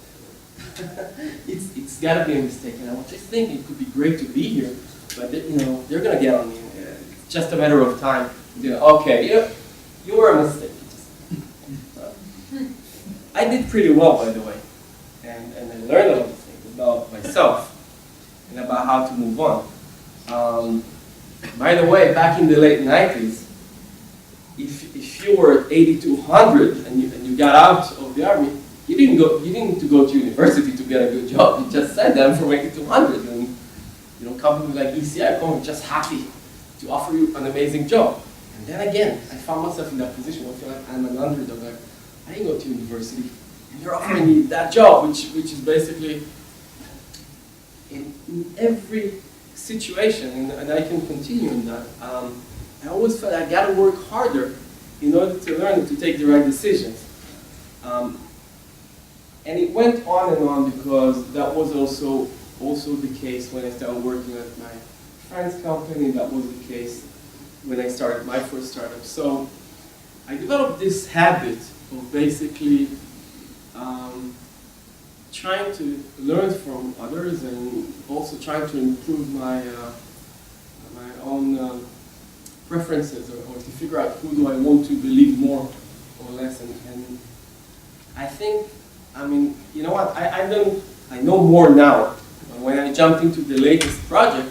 It's gotta be a mistake. And I was just thinking it could be great to be here, but they're gonna get on me. just a matter of time. Okay, you were a mistake. I did pretty well, by the way, and I learned a lot of things about myself and about how to move on. By the way, back in the late 90s, if you were 80 to 100 and you got out of the army, you didn't need to go to university to get a good job. You just sat down from 80 to 100, and companies like ECI are just happy to offer you an amazing job. And then again, I found myself in that position. I feel like I'm an underdog. Like, I didn't go to university, and you're offering me that job, which is basically in every situation, and I can continue in that. I always felt I got to work harder in order to learn and to take the right decisions. And it went on because that was also the case when I started working at my friend's company. That was the case when I started my first startup. So I developed this habit of basically trying to learn from others and also trying to improve my own preferences or to figure out who do I want to believe more or less. And I think, you know what, I know more now. When I jumped into the latest project,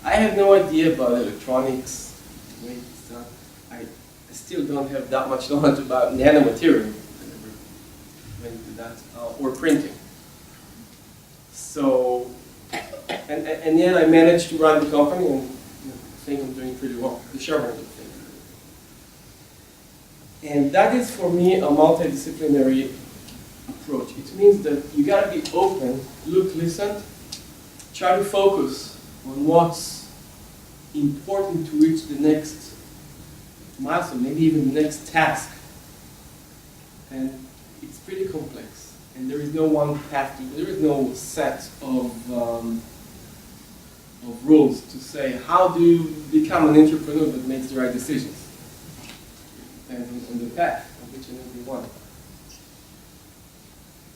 I had no idea about electronics. I still don't have that much knowledge about nanomaterial. I never went into that, or printing. So, and yet I managed to run the company, and I think I'm doing pretty well. The shareholder thing. And that is for me a multidisciplinary approach. It means that you gotta be open, look, listen, try to focus on what's important to reach the next milestone, maybe even the next task. And it's pretty complex. And there is no one path, there is no set of rules to say how do you become an entrepreneur that makes the right decisions. It depends on the path of each and every one.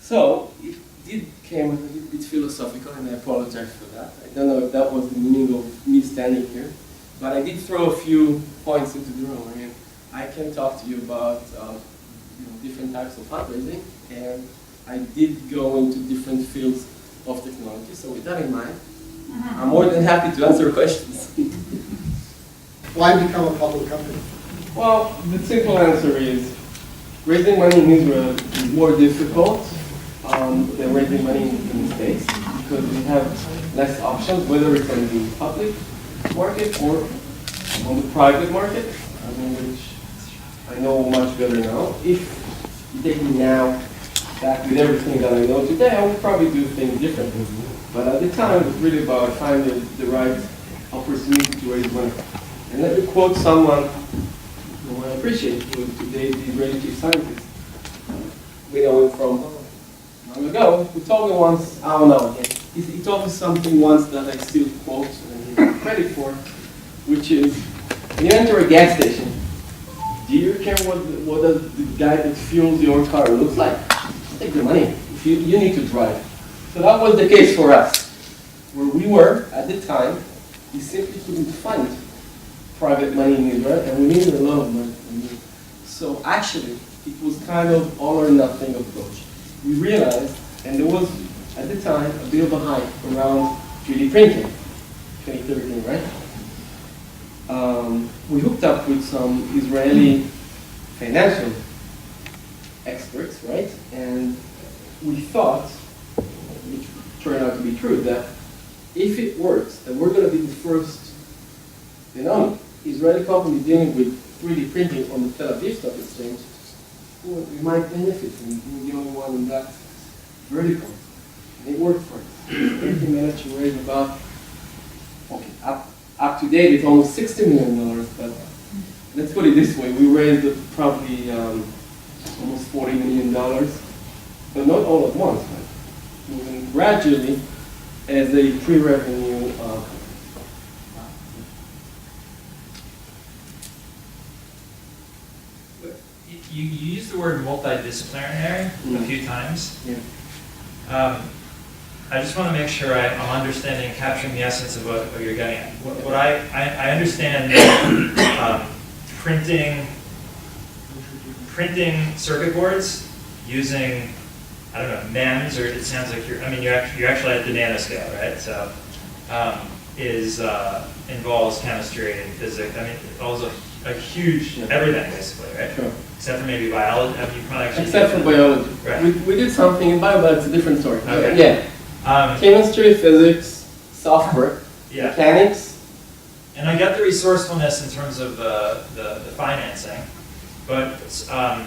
So it did came a little bit philosophical, and I apologize for that. I don't know if that was the meaning of me standing here, but I did throw a few points into the room. I can talk to you about different types of fundraising, and I did go into different fields of technology. So with that in mind, I'm more than happy to answer questions. Why become a public company? Well, the simple answer is raising money in Israel is more difficult than raising money in the States because we have less options, whether it's on the public market or on the private market, which I know much better now. If you take me now back with everything that I know today, I would probably do things differently. But at the time, it was really about finding the right opportunity to raise money. And let me quote someone who I appreciate, who is today the Israeli chief scientist. We know him from long ago, who told me once, I don't know, he told me something once that I still quote and give credit for, which is, when you enter a gas station, do you care what does the guy that fuels your car looks like? Take the money. You need to drive. So that was the case for us. Where we were at the time, we simply couldn't find private money in Israel, and we needed a lot of money. So actually, it was kind of all or nothing approach. We realized, and there was at the time a bit of a hype around 3D printing, 2013, right? We hooked up with some Israeli financial experts, right? And we thought, which turned out to be true, that if it works, then we're going to be the first, Israeli company dealing with 3D printing on the Tel Aviv Stock Exchange. Well, we might benefit from being the only one in that vertical. And it worked for us. We managed to raise about, up to date, it's almost $60 million, but let's put it this way, we raised probably almost $40 million, but not all at once, right? Moving gradually as a pre-revenue company. You used the word multidisciplinary a few times. Yeah. I just want to make sure I'm understanding and capturing the essence of what you're getting at. What I understand printing circuit boards using, I don't know, MEMS, or it sounds like you're actually at the nanoscale, right? So involves chemistry and physics. I mean, it involves a huge everything basically, right? Sure. Except for maybe biology. I mean, you probably actually Except for biology. Right. We did something in bio, but it's a different story. Okay. Yeah. Chemistry, physics, software, Yeah. mechanics. And I get the resourcefulness in terms of the financing, but I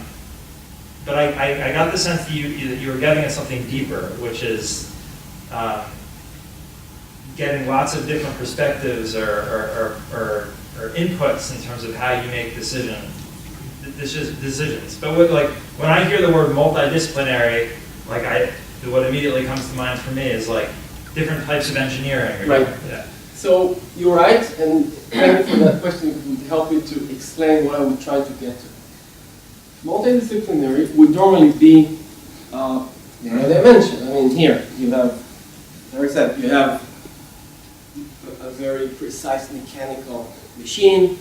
got the sense that you were getting at something deeper, which is getting lots of different perspectives or inputs in terms of how you make decisions. But when I hear the word multidisciplinary, what immediately comes to mind for me is like different types of engineering. Right. Yeah. So you're right, and thank you for that question. It would help me to explain what I would try to get to. Multidisciplinary would normally be dimension. I mean, here you have, like I said, you have a very precise mechanical machine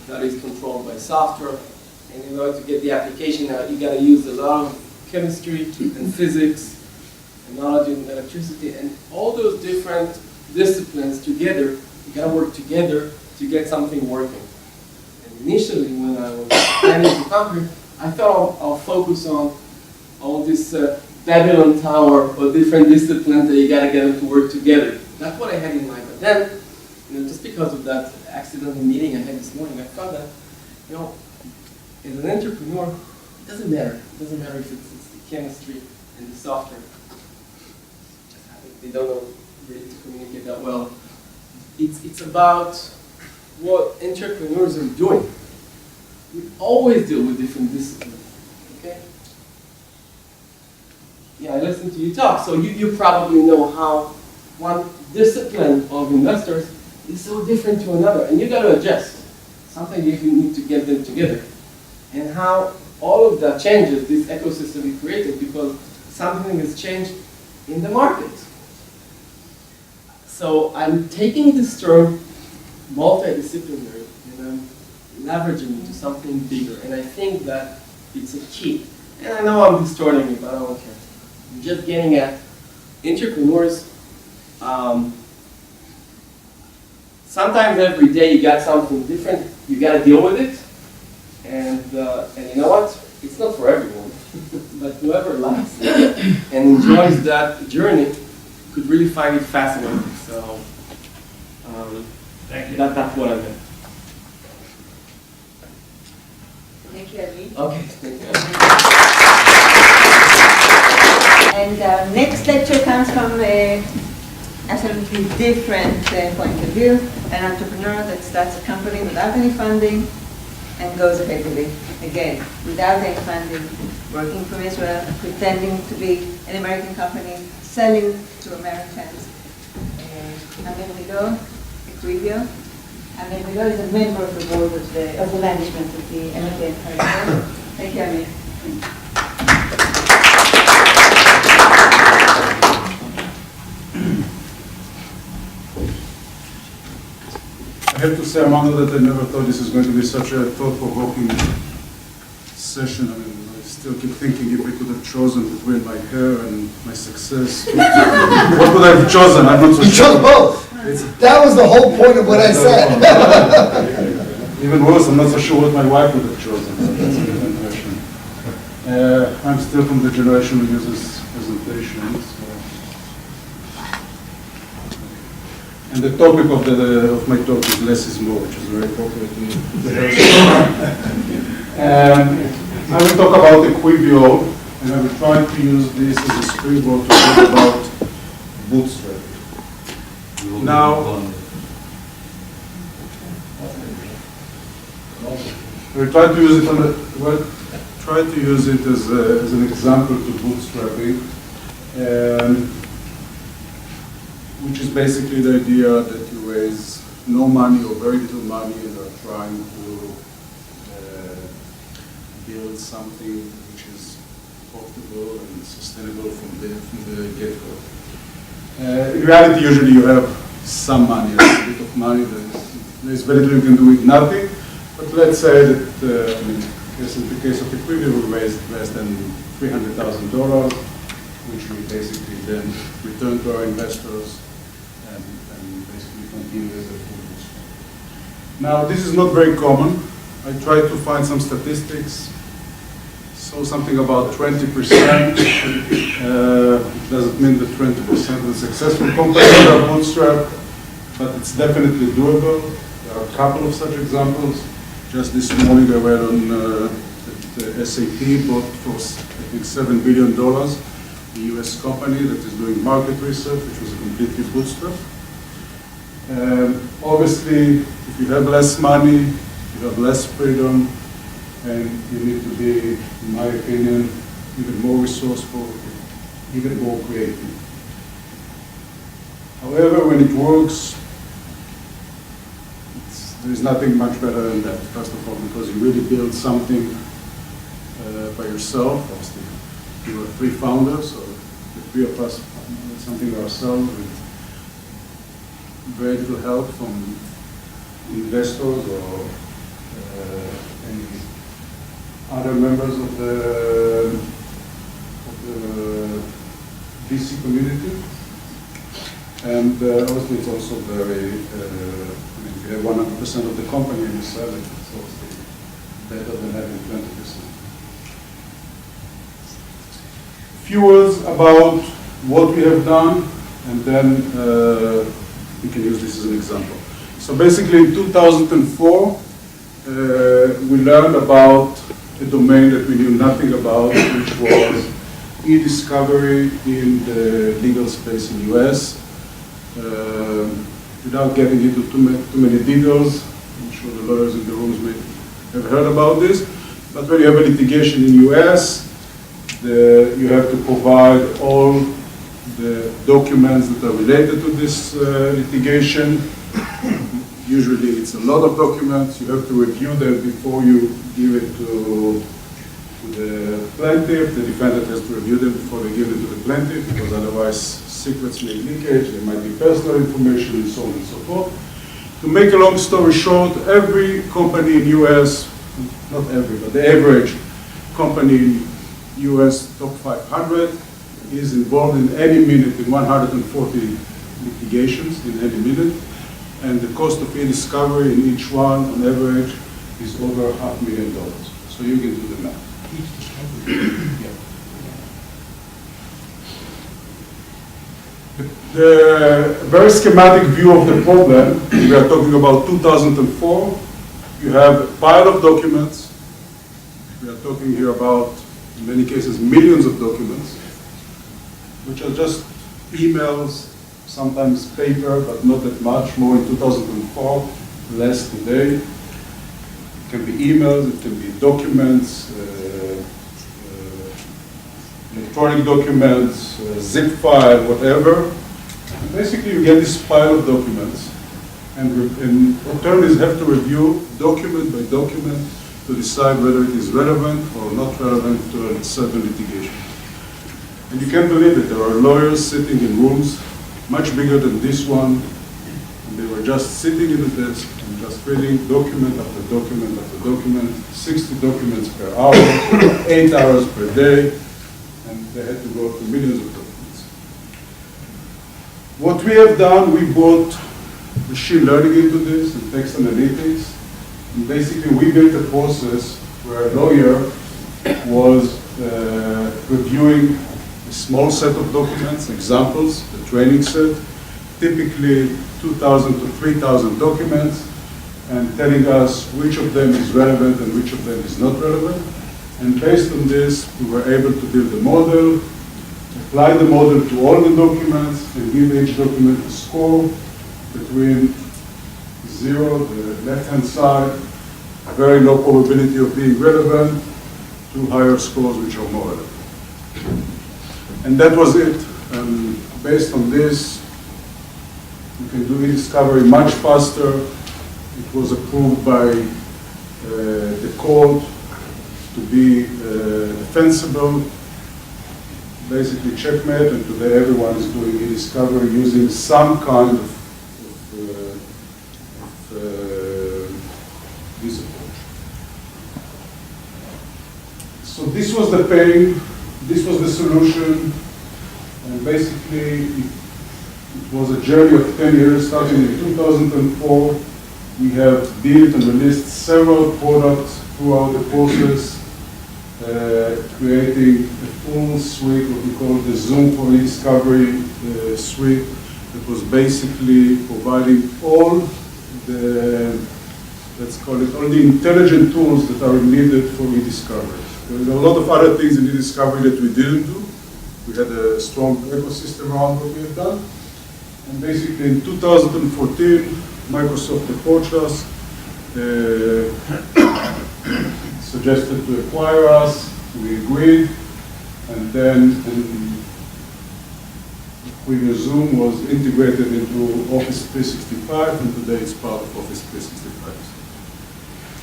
that is controlled by software, and in order to get the application out, you got to use a lot of chemistry and physics and knowledge in electricity, and all those different disciplines together, you got to work together to get something working. And initially, when I was planning the company, I thought I'll focus on all this Babylon Tower of different disciplines that you got to get them to work together. That's what I had in mind. But then, just because of that accidental meeting I had this morning, I thought that, as an entrepreneur, it doesn't matter. It doesn't matter if it's the chemistry and the software. I think they don't know really to communicate that well. It's about what entrepreneurs are doing. We always deal with different disciplines, okay? Yeah, I listened to you talk, so you probably know how one discipline of investors is so different to another, and you got to adjust. Sometimes you need to get them together. And how all of that changes this ecosystem we created because something has changed in the market. So I'm taking this term multidisciplinary and I'm leveraging it to something bigger. And I think that it's a key. And I know I'm distorting it, but I don't care. I'm just getting at entrepreneurs. Sometimes every day you got something different. You got to deal with it. And you know what? It's not for everyone. But whoever likes it and enjoys that journey could really find it fascinating. So thank you. That's what I meant. Thank you, Ali. Okay, thank you. And next lecture comes from a absolutely different point of view. An entrepreneur that starts a company without any funding and goes ahead with it again, without any funding, working from Israel, pretending to be an American company, selling to Americans. Amir Milo, Equivio. Amir Milo is a member of the board of the management of the MLN. Thank you, Amir. I have to say, I'm honored that I never thought this is going to be such a thought-provoking session. I mean, I still keep thinking if I could have chosen between my hair and my success, what would I have chosen? I'm not so sure. You chose both. That was the whole point of what I said. Even worse, I'm not so sure what my wife would have chosen. That's a different question. I'm still from the generation who uses presentations. And the topic of my talk is less is more, which is very appropriate to me. I will talk about Equivio, and I will try to use this as a springboard to talk about bootstrapping. Now, we'll try to use it as an example to bootstrapping. Which is basically the idea that you raise no money or very little money and are trying to build something which is profitable and sustainable from the get-go. In reality, usually you have some money, a bit of money. There's very little you can do with nothing. But let's say that in the case of Equity, we raised less than $300,000, which we basically then return to our investors and basically continue as a full bootstrap. Now, this is not very common. I tried to find some statistics. So something about 20%. Doesn't mean that 20% of the successful companies are bootstrapped, but it's definitely doable. There are a couple of such examples. Just this morning I read on that SAP bought for, I think, $7 billion, a US company that is doing market research, which was a completely bootstrap. Obviously, if you have less money, you have less freedom, and you need to be, in my opinion, even more resourceful, even more creative. However, when it works, there's nothing much better than that, first of all, because you really build something by yourself. Obviously, you are 3 founders, so the 3 of us did something ourselves with very little help from investors or any other members of the VC community. And obviously it's also very, if you have 100% of the company and you sell it, it's obviously better than having 20%. Few words about what we have done, and then we can use this as an example. So basically in 2004, we learned about a domain that we knew nothing about, which was e-discovery in the legal space in the US. Without getting into too many details, I'm sure the lawyers in the rooms may have heard about this, but when you have a litigation in the US, you have to provide all the documents that are related to this litigation. Usually it's a lot of documents. You have to review them before you give it to the plaintiff. The defendant has to review them before they give it to the plaintiff, because otherwise secrets may leakage, there might be personal information, and so on and so forth. To make a long story short, every company in US, not every, but the average company in US top 500 is involved in any minute in 140 litigations in any minute, and the cost of e-discovery in each one, on average, is over $500,000. So you can do the math. Yeah. The very schematic view of the problem, we are talking about 2004. You have a pile of documents. We are talking here about, in many cases, millions of documents, which are just emails, sometimes paper, but not that much, more in 2004, less today. It can be emails, it can be documents, electronic documents, zip file, whatever. And basically, you get this pile of documents, and attorneys have to review document by document to decide whether it is relevant or not relevant to a certain litigation. And you can't believe it, there are lawyers sitting in rooms much bigger than this one, and they were just sitting in the desk and just reading document after document after document, 60 documents per hour, 8 hours per day, and they had to go through millions of documents. What we have done, we brought machine learning into this and text analytics, and basically we built a process where a lawyer was reviewing a small set of documents, examples, the training set, typically 2,000 to 3,000 documents, and telling us which of them is relevant and which of them is not relevant. And based on this, we were able to build a model, apply the model to all the documents, and give each document a score between 0, the left-hand side, a very low probability of being relevant, to higher scores which are more relevant. And that was it. Based on this, you can do e-discovery much faster. It was approved by the court to be defensible. basically checkmate, and today everyone is doing e-discovery using some kind of this approach. So this was the pain, this was the solution, and basically it was a journey of 10 years, starting in 2004. We have built and released several products throughout the process, creating a full suite, what we call the Zoom for e-discovery suite, that was basically providing all the, let's call it, all the intelligent tools that are needed for e-discovery. There are a lot of other things in e-discovery that we didn't do. We had a strong ecosystem around what we have done. And basically in 2014, Microsoft approached us, suggested to acquire us, we agreed, and then Zoom was integrated into Office 365, and today it's part of Office 365.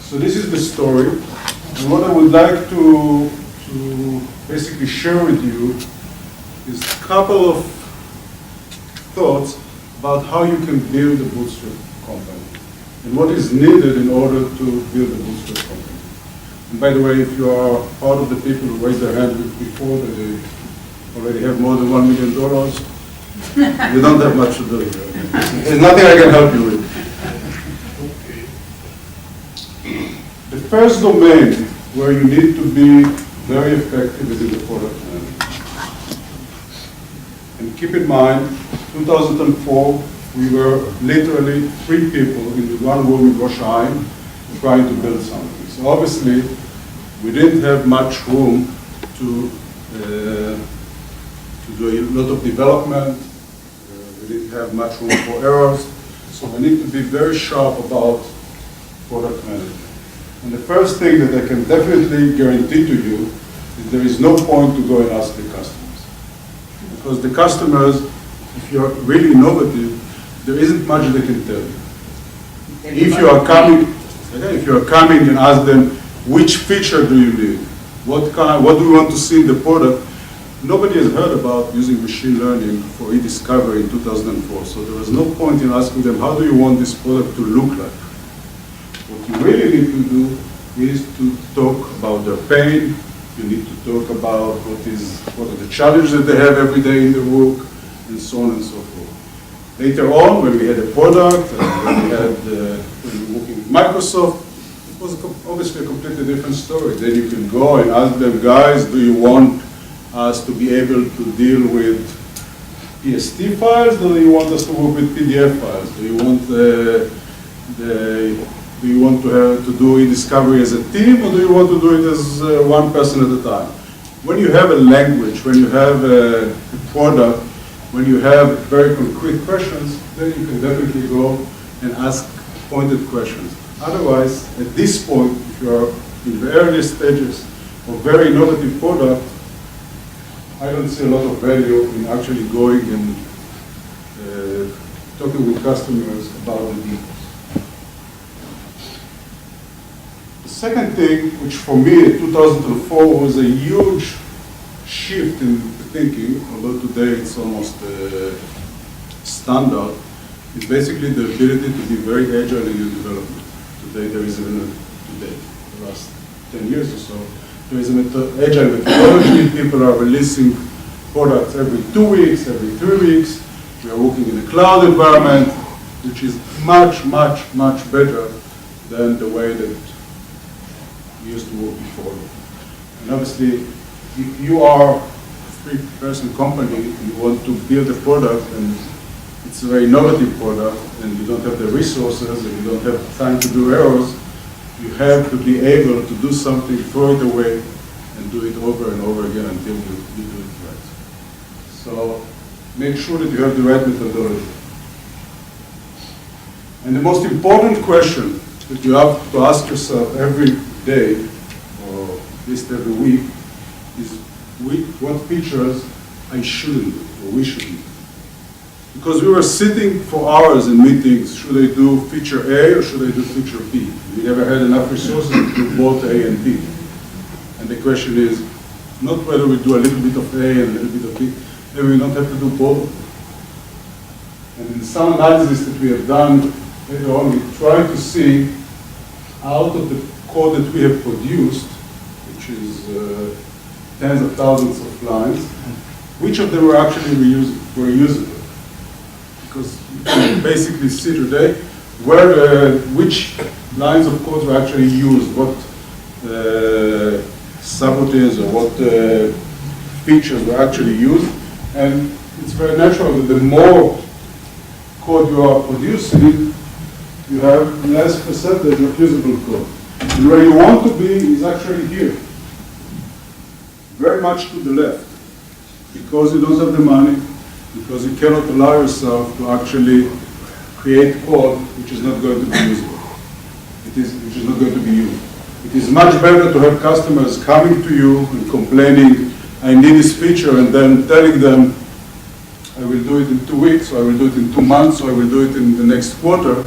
So this is the story, and what I would like to basically share with you is a couple of thoughts about how you can build a bootstrap company and what is needed in order to build a bootstrap company. And by the way, if you are part of the people who raised their hand before that they already have more than $1 million, you don't have much to do here. There's nothing I can help you with. The first domain where you need to be very effective is in the product management. And keep in mind, 2004, we were literally 3 people in one room in Rosh Hashanah trying to build something. So obviously, we didn't have much room to do a lot of development. We didn't have much room for errors. So we need to be very sharp about product management. And the first thing that I can definitely guarantee to you is there is no point to go and ask the customers. Because the customers, if you're really innovative, there isn't much they can tell you. If you are coming and ask them, which feature do you need? What do you want to see in the product? Nobody has heard about using machine learning for e-discovery in 2004. So there was no point in asking them, how do you want this product to look like? What you really need to do is to talk about their pain. You need to talk about what are the challenges that they have every day in their work, and so on and so forth. Later on, when we had a product, and when we were working with Microsoft, it was obviously a completely different story. Then you can go and ask them, guys, do you want us to be able to deal with PST files, or do you want us to work with PDF files? Do you want to do e-discovery as a team, or do you want to do it as one person at a time? When you have a language, when you have a product, when you have very concrete questions, then you can definitely go and ask pointed questions. Otherwise, at this point, if you are in the early stages of very innovative product, I don't see a lot of value in actually going and talking with customers about the details. The second thing, which for me in 2004 was a huge shift in thinking, although today it's almost standard, is basically the ability to be very agile in your development. Today there is the last 10 years or so, there is an agile methodology. People are releasing products every 2 weeks, every 3 weeks. We are working in a cloud environment, which is much, much, much better than the way that we used to work before. And obviously, if you are a 3-person company and you want to build a product and it's a very innovative product and you don't have the resources and you don't have time to do errors, you have to be able to do something, throw it away, and do it over and over again until you do it right. So make sure that you have the right methodology. And the most important question that you have to ask yourself every day, or at least every week, is what features I shouldn't do, or we shouldn't do. Because we were sitting for hours in meetings, should I do feature A or should I do feature B? We never had enough resources to do both A and B. And the question is, not whether we do a little bit of A and a little bit of B, maybe we don't have to do both of them. And in some analysis that we have done later on, we try to see out of the code that we have produced, which is tens of thousands of lines, which of them were actually reusable. Because you can basically see today which lines of code were actually used, what subroutines or what features were actually used. And it's very natural that the more code you are producing, you have less percentage of usable code. And where you want to be is actually here, very much to the left, because you don't have the money, because you cannot allow yourself to actually create code which is not going to be usable. Which is not going to be used. It is much better to have customers coming to you and complaining, I need this feature, and then telling them, I will do it in 2 weeks, or I will do it in 2 months, or I will do it in the next quarter,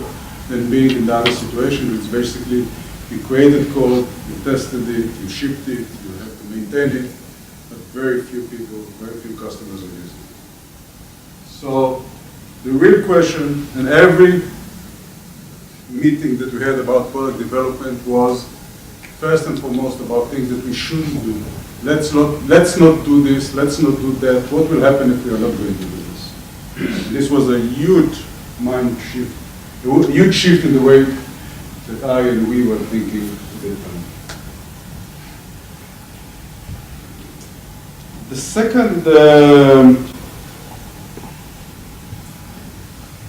than being in the other situation, which basically you created code, you tested it, you shipped it, you have to maintain it, but very few people, very few customers are using it. So the real question, and every meeting that we had about product development was first and foremost about things that we shouldn't do. Let's not do this, let's not do that. What will happen if we are not going to do this? This was a huge mind shift, a huge shift in the way that I and we were thinking at that time. The second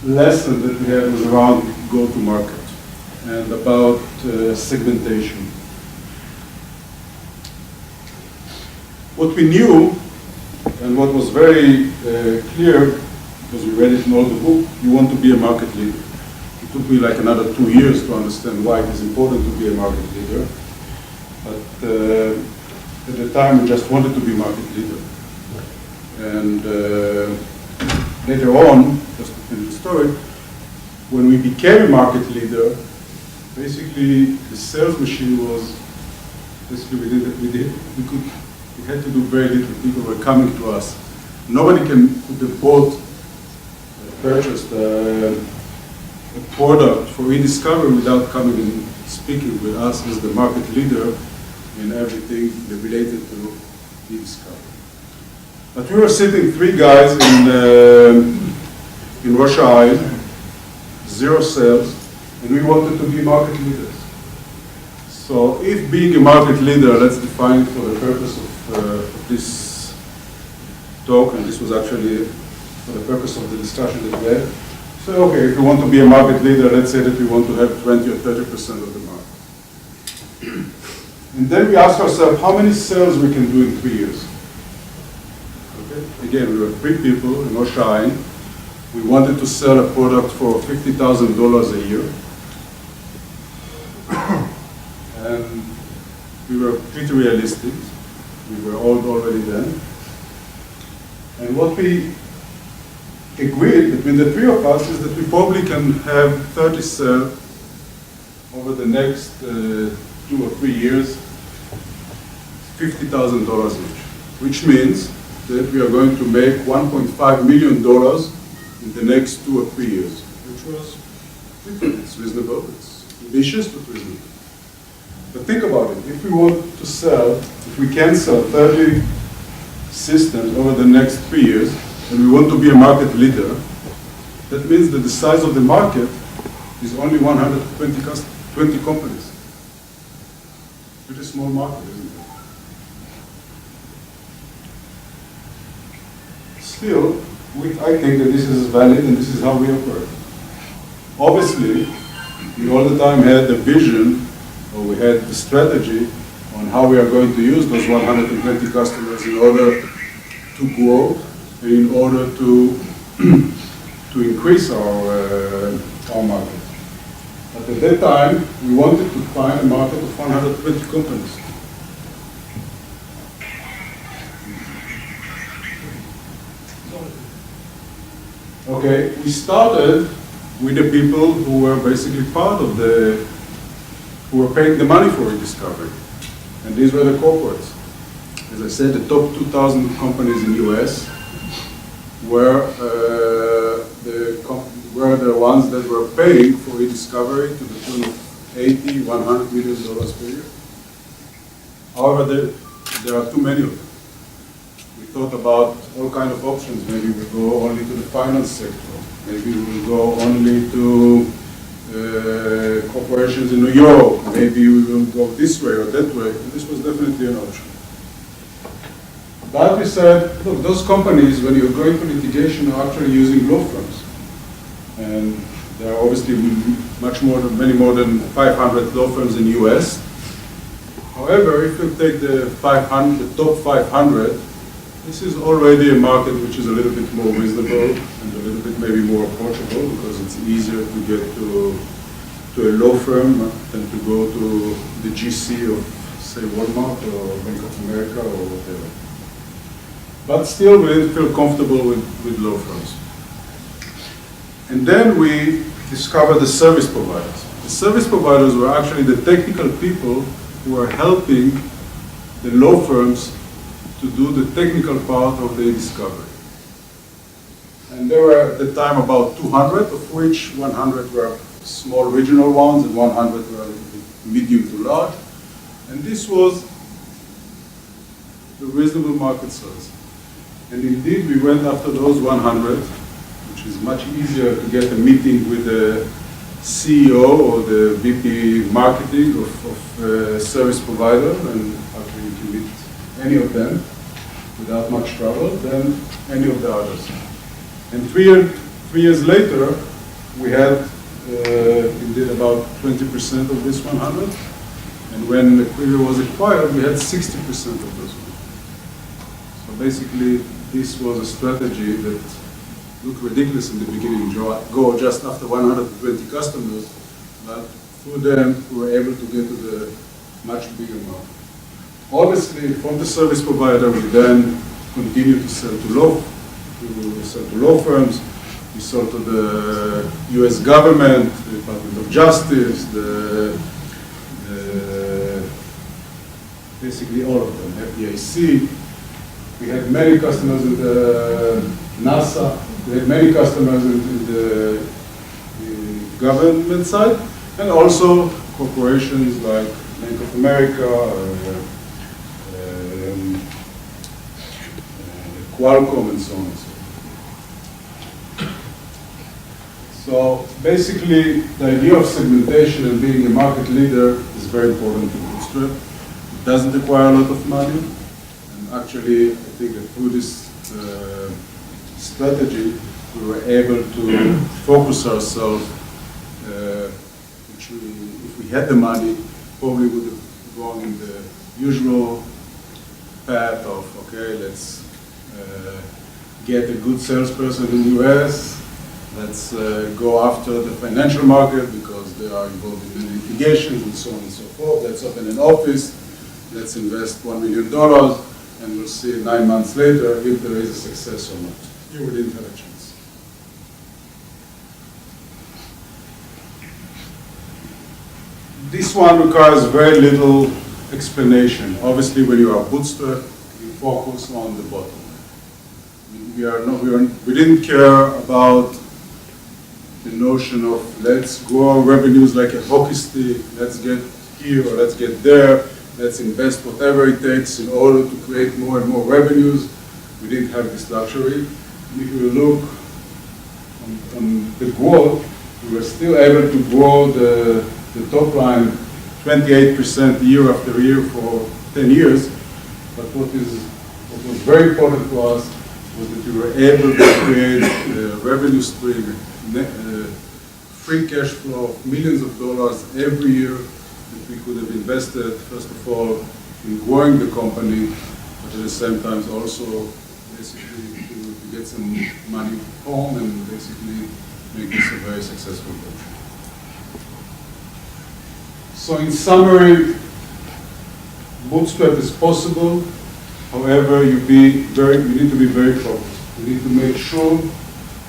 lesson that we had was around go-to-market and about segmentation. What we knew, and what was very clear, because we read it in all the book, you want to be a market leader. It took me like another 2 years to understand why it is important to be a market leader. But at the time, we just wanted to be market leader. And later on, just to finish the story, when we became a market leader, basically the sales machine was, basically we had to do very little. People were coming to us. Nobody could have bought, purchased a product for e-discovery without coming and speaking with us as the market leader in everything related to e-discovery. But we were sitting 3 guys in Rosh Hashanah, 0 sales, and we wanted to be market leaders. So if being a market leader, let's define it for the purpose of this talk, and this was actually for the purpose of the discussion that we had. So okay, if we want to be a market leader, let's say that we want to have 20 or 30% of the market. And then we ask ourselves how many sales we can do in 3 years. Okay? Again, we were 3 people in Rosh Hashanah. We wanted to sell a product for $50,000 a year. And we were pretty realistic. We were old already then. And what we agreed between the 3 of us is that we probably can have 30 sales over the next 2 or 3 years, $50,000 each, which means that we are going to make $1.5 million in the next 2 or 3 years, which was, it's reasonable, it's ambitious, but reasonable. But think about it, if we want to sell, if we can sell 30 systems over the next 3 years, and we want to be a market leader, that means that the size of the market is only 120 companies. Pretty small market, isn't it? Still, I think that this is valid and this is how we operate. Obviously, we all the time had the vision, or we had the strategy on how we are going to use those 120 customers in order to grow, and in order to increase our market. But at that time, we wanted to find a market of 120 companies. Okay, we started with the people who were basically part of who were paying the money for e-discovery. And these were the corporates. as I said, the top 2,000 companies in US were the ones that were paying for e-discovery to the tune of $80, $100 million per year. However, there are too many of them. We thought about all kinds of options. Maybe we go only to the finance sector. Maybe we will go only to corporations in New York. Maybe we will go this way or that way. And this was definitely an option. But we said, look, those companies, when you're going to litigation, are actually using law firms. And there are obviously many more than 500 law firms in the US. However, if you take the top 500, this is already a market which is a little bit more reasonable and a little bit maybe more approachable because it's easier to get to a law firm than to go to the GC of, say, Walmart or Bank of America or whatever. But still, we didn't feel comfortable with law firms. And then we discovered the service providers. The service providers were actually the technical people who were helping the law firms to do the technical part of the discovery. And there were at the time about 200, of which 100 were small regional ones and 100 were medium to large. And this was the reasonable market size. And indeed, we went after those 100, which is much easier to get a meeting with the CEO or the VP marketing of a service provider, and actually you can meet any of them without much trouble than any of the others. And 3 years later, we had indeed about 20% of this 100. And when Quiver was acquired, we had 60% of those 100. So basically, this was a strategy that looked ridiculous in the beginning, go just after 120 customers, but through them, we were able to get to the much bigger market. Obviously, from the service provider, we then continued to sell to law firms. We sold to the U.S. government, the Department of Justice, basically all of them, FDIC. We had many customers in the NASA. We had many customers in the government side, and also corporations like Bank of America, Qualcomm, and so on and so forth. So basically, the idea of segmentation and being a market leader is very important to Bootstrap. It doesn't require a lot of money. And actually, I think that through this strategy, we were able to focus ourselves, which if we had the money, probably would have gone in the usual path of, okay, let's get a good salesperson in the US, let's go after the financial market because they are involved in litigations and so on and so forth. Let's open an office, let's invest $1 million, and we'll see 9 months later if there is a success or not. Here we didn't have a chance. This one requires very little explanation. Obviously, when you are bootstrap, you focus on the bottom. We didn't care about the notion of let's grow revenues like a hockey stick, let's get here or let's get there, let's invest whatever it takes in order to create more and more revenues. We didn't have this luxury. And if you look on the growth, we were still able to grow the top line 28% year after year for 10 years. But what was very important to us was that we were able to create a revenue stream, free cash flow of millions of dollars every year that we could have invested, first of all, in growing the company, but at the same time also basically to get some money home and basically make this a very successful venture. So in summary, bootstrap is possible. However, you need to be very focused. You need to make sure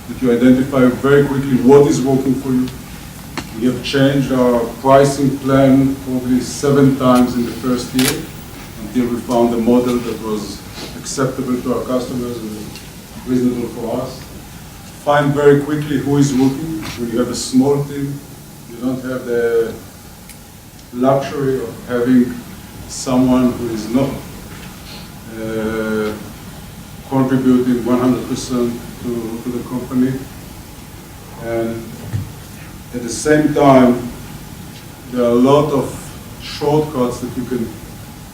that you identify very quickly what is working for you. We have changed our pricing plan probably 7 times in the first year until we found a model that was acceptable to our customers and reasonable for us. Find very quickly who is working. When you have a small team, you don't have the luxury of having someone who is not contributing 100% to the company. And at the same time, there are a lot of shortcuts that you can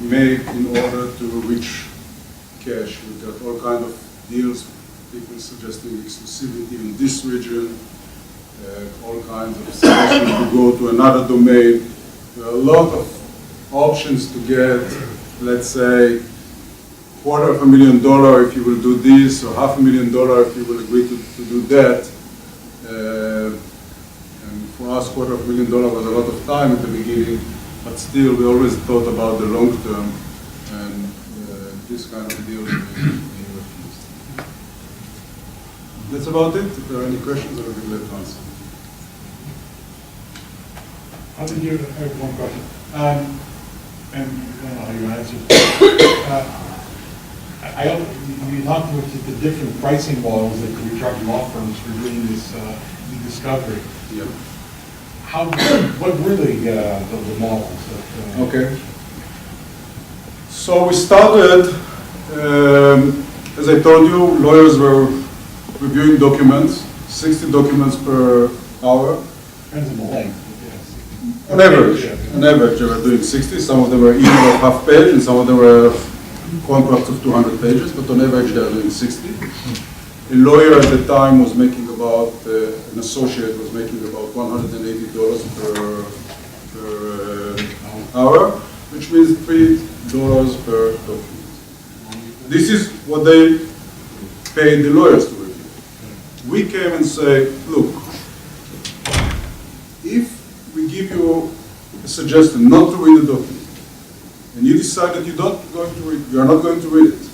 make in order to reach cash. We've got all kinds of deals, people suggesting exclusivity in this region, all kinds of suggestions to go to another domain. There are a lot of options to get, let's say, $250,000 if you will do this, or $500,000 if you will agree to do that. And for us, $250,000 was a lot of time at the beginning, but still we always thought about the long term, and this kind of deal we refused. That's about it. If there are any questions, I will be glad to answer. How did you, I have one question, and I don't know how you answered. You talked about the different pricing models that you're charging law firms for doing this e-discovery. Yeah. What were the models? Okay. So we started, as I told you, lawyers were reviewing documents, 60 documents per hour. Depends on the length. On average, they were doing 60. Some of them were even of half page, and some of them were contracts of 200 pages, but on average they are doing 60. A lawyer at the time was making about, an associate was making about $180 per hour, which means $3 per document. This is what they paid the lawyers to review. We came and say, look, if we give you a suggestion not to read the document, and you decide that you are not going to read it,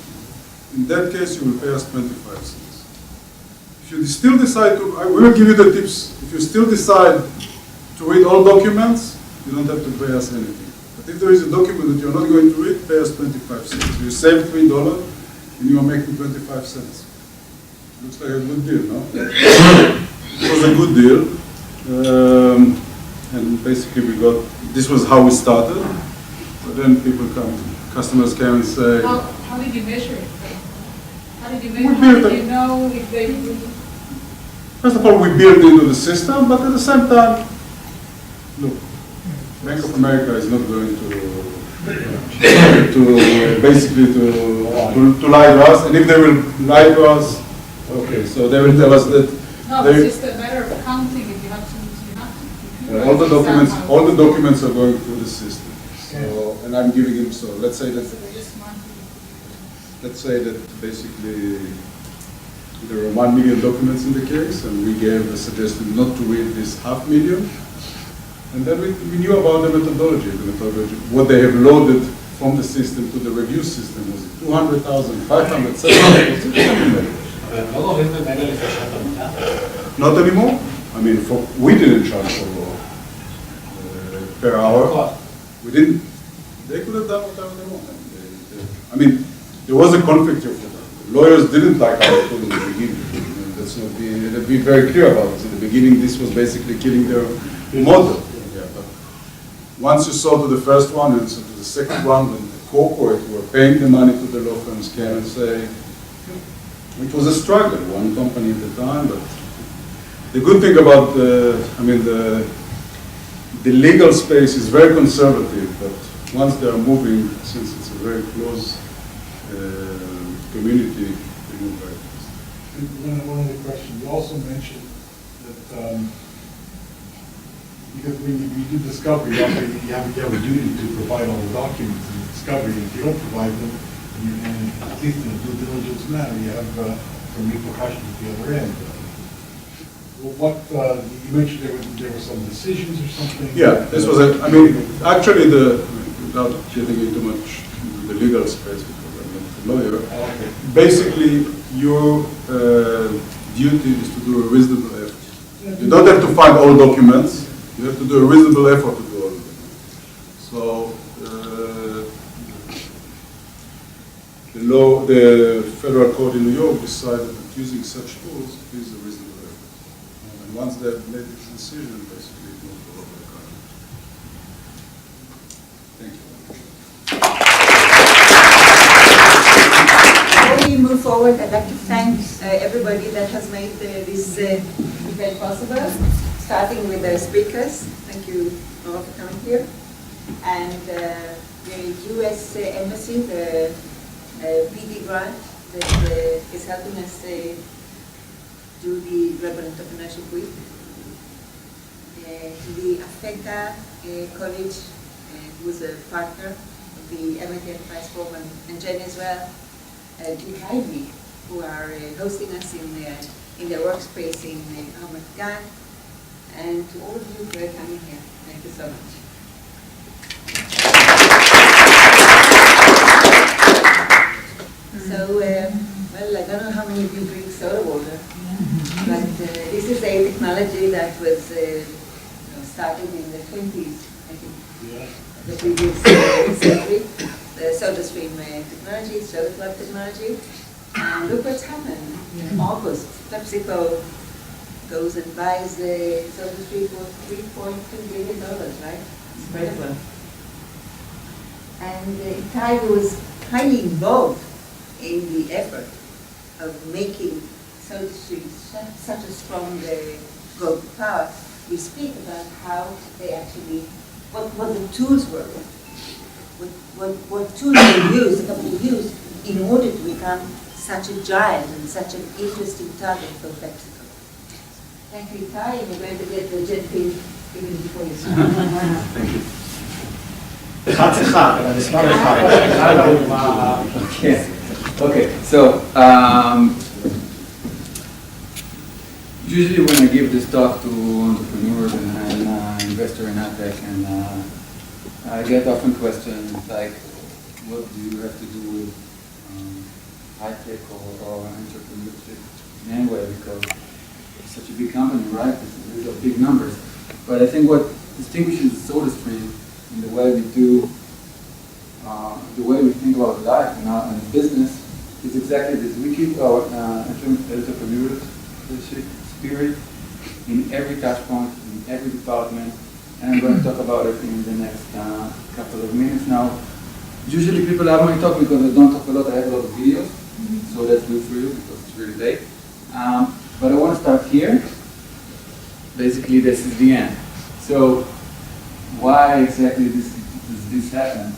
in that case you will pay us 25 cents. If you still decide to, we will give you the tips. If you still decide to read all documents, you don't have to pay us anything. But if there is a document that you're not going to read, pay us 25 cents. You save $3 and you are making 25 cents. Looks like a good deal, no? It was a good deal. And basically this was how we started. But then customers came and say, How did you measure it? How did you We measure it? built How did it. you know if they would? first of all, we built into the system, but at the same time, look, Bank of America is not going to basically to lie to us, and if they will lie to us, okay, so they will tell us that No, they, it's just a matter of counting. If you have to, you have to. all the documents are going through the system. So, and I'm giving him, so let's say that basically there were 1 million documents in the case, and we gave a suggestion not to read this 500,000. And then we knew about the methodology, what they have loaded from the system to the review system. Was it 200,000, 500, 700? Not anymore. I mean, we didn't charge for per hour. We didn't. They could have done whatever they want. I mean, there was a conflict here for them. Lawyers didn't like how it was in the beginning. Let's be very clear about this. In the beginning, this was basically killing their model. Yeah, but once you saw to the first one and so to the second one, then the corporate who were paying the money to the law firms came and say, it was a struggle, one company at a time, but the good thing about the legal space is very conservative, but once they are moving, since it's a very close community, they move very fast. One other question. You also mentioned that because when you do discovery, you have a duty to provide all the documents in the discovery. If you don't provide them, and at least in a due diligence manner, you have some repercussions at the other end. What you mentioned there were some decisions or something. Yeah, this was actually without getting into much into the legal space because I'm not a lawyer. Okay. Basically, your duty is to do a reasonable effort. You don't have to find all documents. You have to do a reasonable effort to do all of them. So the federal court in New York decided that using such tools is a reasonable effort. And once they've made this decision, basically it moves all over the country. Thank you. Before we move forward, I'd like to thank everybody that has made this event possible, starting with the speakers. Thank you all for coming here. And the U.S. Embassy, the PD grant that is helping us do the Global Entrepreneurship Week. The AFETA College, who's a partner of the MIT Enterprise Forum, and Jen as well, Distillery, who are hosting us in their workspace in Ramat Gan, and to all of you for coming here. Thank you so much. So, well, I don't know how many of you drink soda water, but this is a technology that was started in the 20s, I think, the previous century. The soda stream technology, soda club technology. And look what's happened. In August, PepsiCo goes and buys the soda stream for $3.2 billion, right? It's incredible. And Tiger was highly involved in the effort of making soda stream such a strong global power. We speak about how they actually, what the tools were. What tools they used, the company used, in order to become such a giant and such an interesting target for PepsiCo. Thank you, Ty, and we're going to get the jet pin even before you start. Thank you. Okay, so usually when I give this talk to entrepreneurs and investors in AgTech, and I get often questions like, what do you have to do with high-tech or entrepreneurship in any way, because it's such a big company, right? These are big numbers. But I think what distinguishes SodaStream in the way we do, the way we think about life and business is exactly this. We keep our entrepreneurship spirit in every touch point, in every department, and I'm going to talk about it in the next couple of minutes now. Usually people have my talk because I don't talk a lot, I have a lot of videos, so that's good for you because it's really late. But I want to start here. Basically, this is the end. So why exactly does this happen?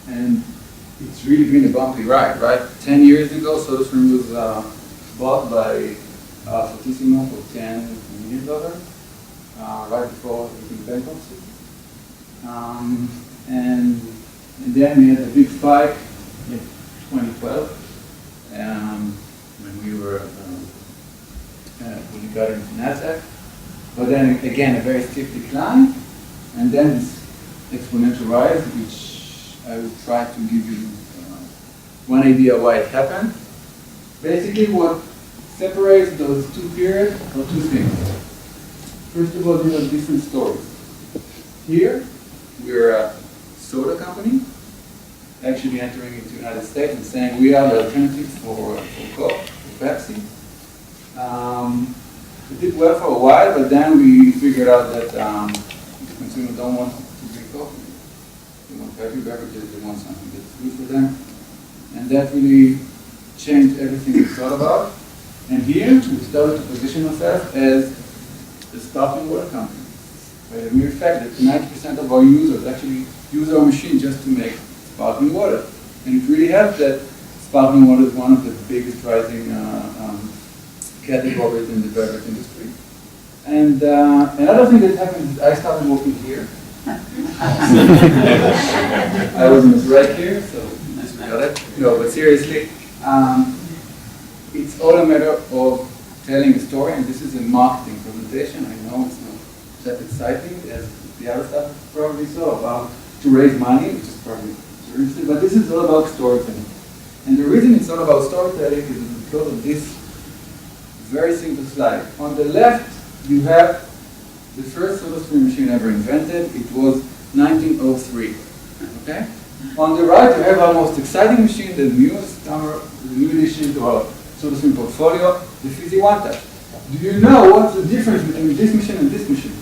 And it's really been a bumpy ride, right? 10 years ago, SodaStream was bought by Fortissimo for $10 million, right before the bankruptcy. And then we had a big spike in 2012 when we were when we got into NASDAQ. But then again, a very steep decline, and then this exponential rise, which I will try to give you one idea why it happened. Basically, what separates those two periods are two things. First of all, these are different stories. Here, we're a soda company, actually entering into the United States and saying we are the alternative for Coke, for Pepsi. We did well for a while, but then we figured out that consumers don't want to drink coffee. They want healthy beverages, they want something that's good for them. And that really changed everything we thought about. And here, we started to position ourselves as a sparkling water company. By the mere fact that 90% of our users actually use our machine just to make sparkling water. And it really helps that sparkling water is one of the biggest rising categories in the beverage industry. And another thing that happened is I started working here. I was in the break here, so disregard it. No, but seriously, it's all a matter of telling a story, and this is a marketing presentation. I know it's not that exciting as the other stuff you probably saw about to raise money, which is probably interesting, but this is all about storytelling. And the reason it's all about storytelling is because of this very simple slide. On the left, you have the first SodaStream machine ever invented. It was 1903, okay? On the right, you have our most exciting machine, the newest number, the new addition to our SodaStream portfolio, the Fizzy One Touch. Do you know what's the difference between this machine and this machine?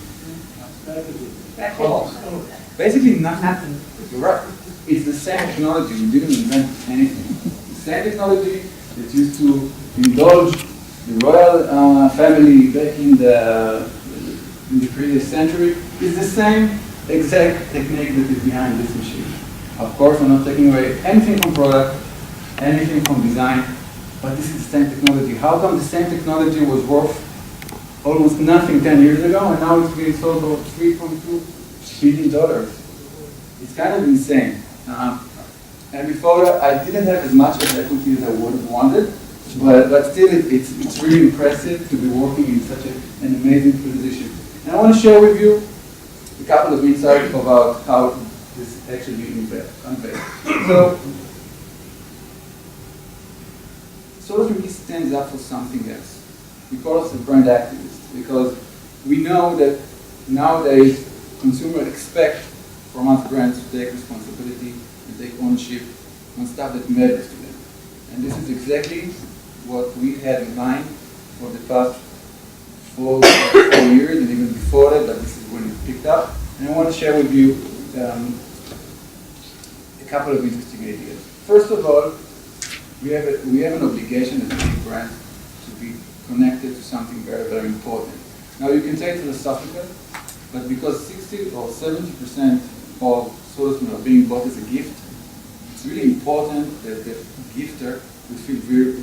Basically nothing. You're right. It's the same technology. We didn't invent anything. The same technology that's used to indulge the royal family back in the previous century is the same exact technique that is behind this machine. Of course, I'm not taking away anything from product, anything from design, but this is the same technology. How come the same technology was worth almost nothing 10 years ago, and now it's being sold for $3.2 billion? It's kind of insane. And before that, I didn't have as much of equity as I would have wanted, but still, it's really impressive to be working in such an amazing position. And I want to share with you a couple of insights about how this actually unveiled. So, SodaStream stands up for something else. We call us a brand activist because we know that nowadays consumers expect from us brands to take responsibility and take ownership on stuff that matters to them. And this is exactly what we had in mind for the past 4 years and even before that, but this is when it picked up. And I want to share with you a couple of interesting ideas. First of all, we have an obligation as a big brand to be connected to something very, very important. Now you can say it's philosophical, but because 60 or 70% of SodaStream are being bought as a gift, it's really important that the gifter would feel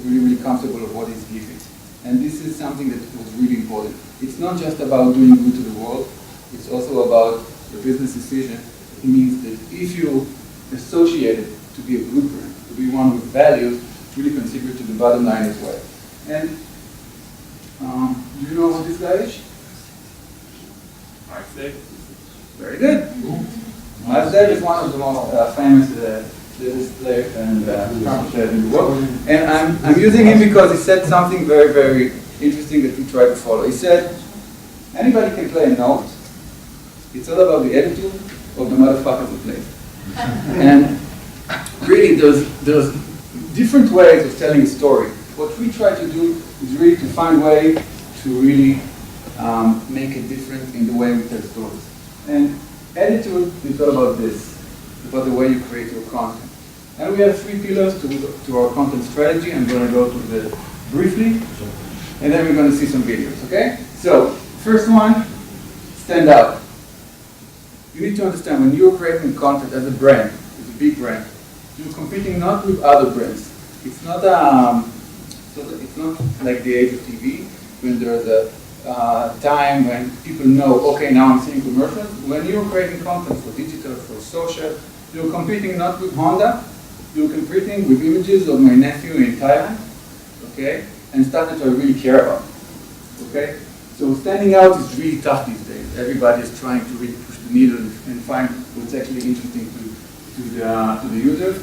really comfortable with what he's giving. And this is something that was really important. It's not just about doing good to the world, it's also about the business decision. It means that if you associate it to be a good brand, to be one with values, really contribute to the bottom line as well. And do you know what this guy is? Mark's Day. Very good. Mark's Day is one of the most famous display and in the world. And I'm using him because he said something very, very interesting that we try to follow. He said, anybody can play a note. It's all about the attitude of the motherfuckers who play. And really, there's different ways of telling a story. What we try to do is really to find ways to really make a difference in the way we tell stories. And attitude is all about this, about the way you create your content. And we have 3 pillars to our content strategy. I'm going to go through this briefly, and then we're going to see some videos, okay? So, first one, stand out. You need to understand when you're creating content as a brand, as a big brand, you're competing not with other brands. It's not like the age of TV, when there's a time when people know, okay, now I'm seeing commercials. When you're creating content for digital, for social, you're competing not with Honda, you're competing with images of my nephew in Thailand, okay, and stuff that I really care about, okay? So standing out is really tough these days. Everybody is trying to really push the needle and find what's actually interesting to the users.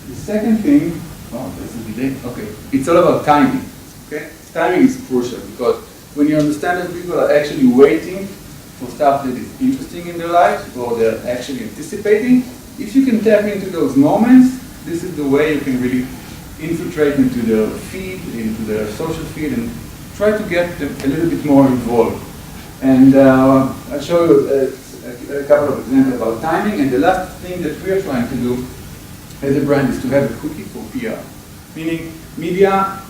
The second thing, there's a delay. Okay, it's all about timing. Okay, timing is crucial because when you understand that people are actually waiting for stuff that is interesting in their lives or they're actually anticipating, if you can tap into those moments, this is the way you can really infiltrate into their feed, into their social feed, and try to get them a little bit more involved. And I'll show you a couple of examples about timing. And the last thing that we're trying to do as a brand is to have a cookie for PR. Meaning, media,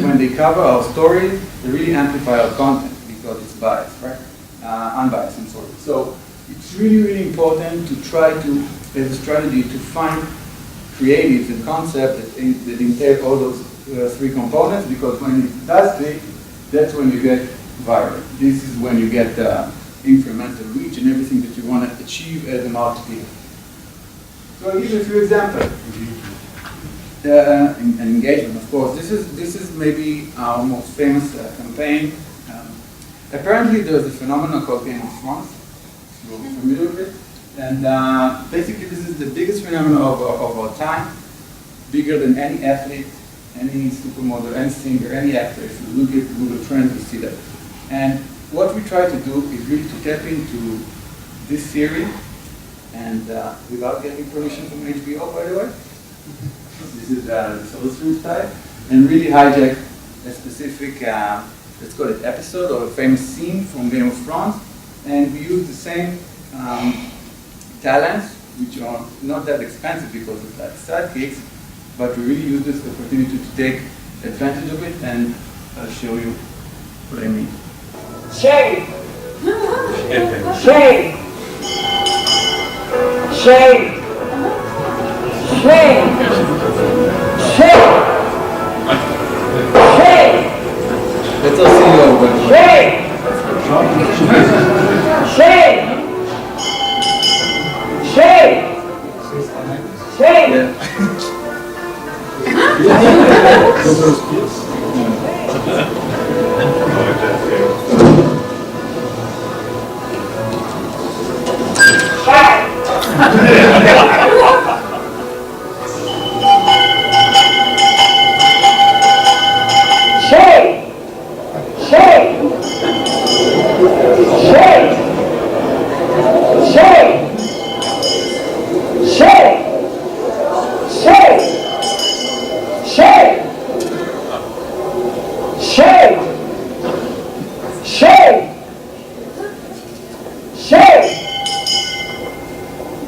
when they cover our stories, they really amplify our content because it's biased, right? Unbiased, I'm sorry. So it's really, really important to try to, as a strategy, to find creatives and concepts that entail all those 3 components, because when it does click, that's when you get viral. This is when you get incremental reach and everything that you want to achieve as a marketer. So I'll give you a few examples. An engagement, of course. This is maybe our most famous campaign. Apparently, there's a phenomenon called Game of Thrones. You're familiar with it, and basically, this is the biggest phenomenon of our time, bigger than any athlete, any supermodel, any singer, any actor. If you look at Google Trends, you see that. And what we try to do is really to tap into this theory and without getting permission from HBO, by the way. This is the Solstice type, and really hijack a specific, let's call it episode or a famous scene from Game of Thrones, and we use the same talents, which are not that expensive because of that sidekicks, but we really use this opportunity to take advantage of it, and I'll show you what I mean. Shade! Shade! Shade! Shade! Shade! Shade! Let's all see your web. Shade! Shade! Shade! Shade! Shade! Shade! Shade! Shade! Shade! Shade! Shade! Shade! Shade! Shade!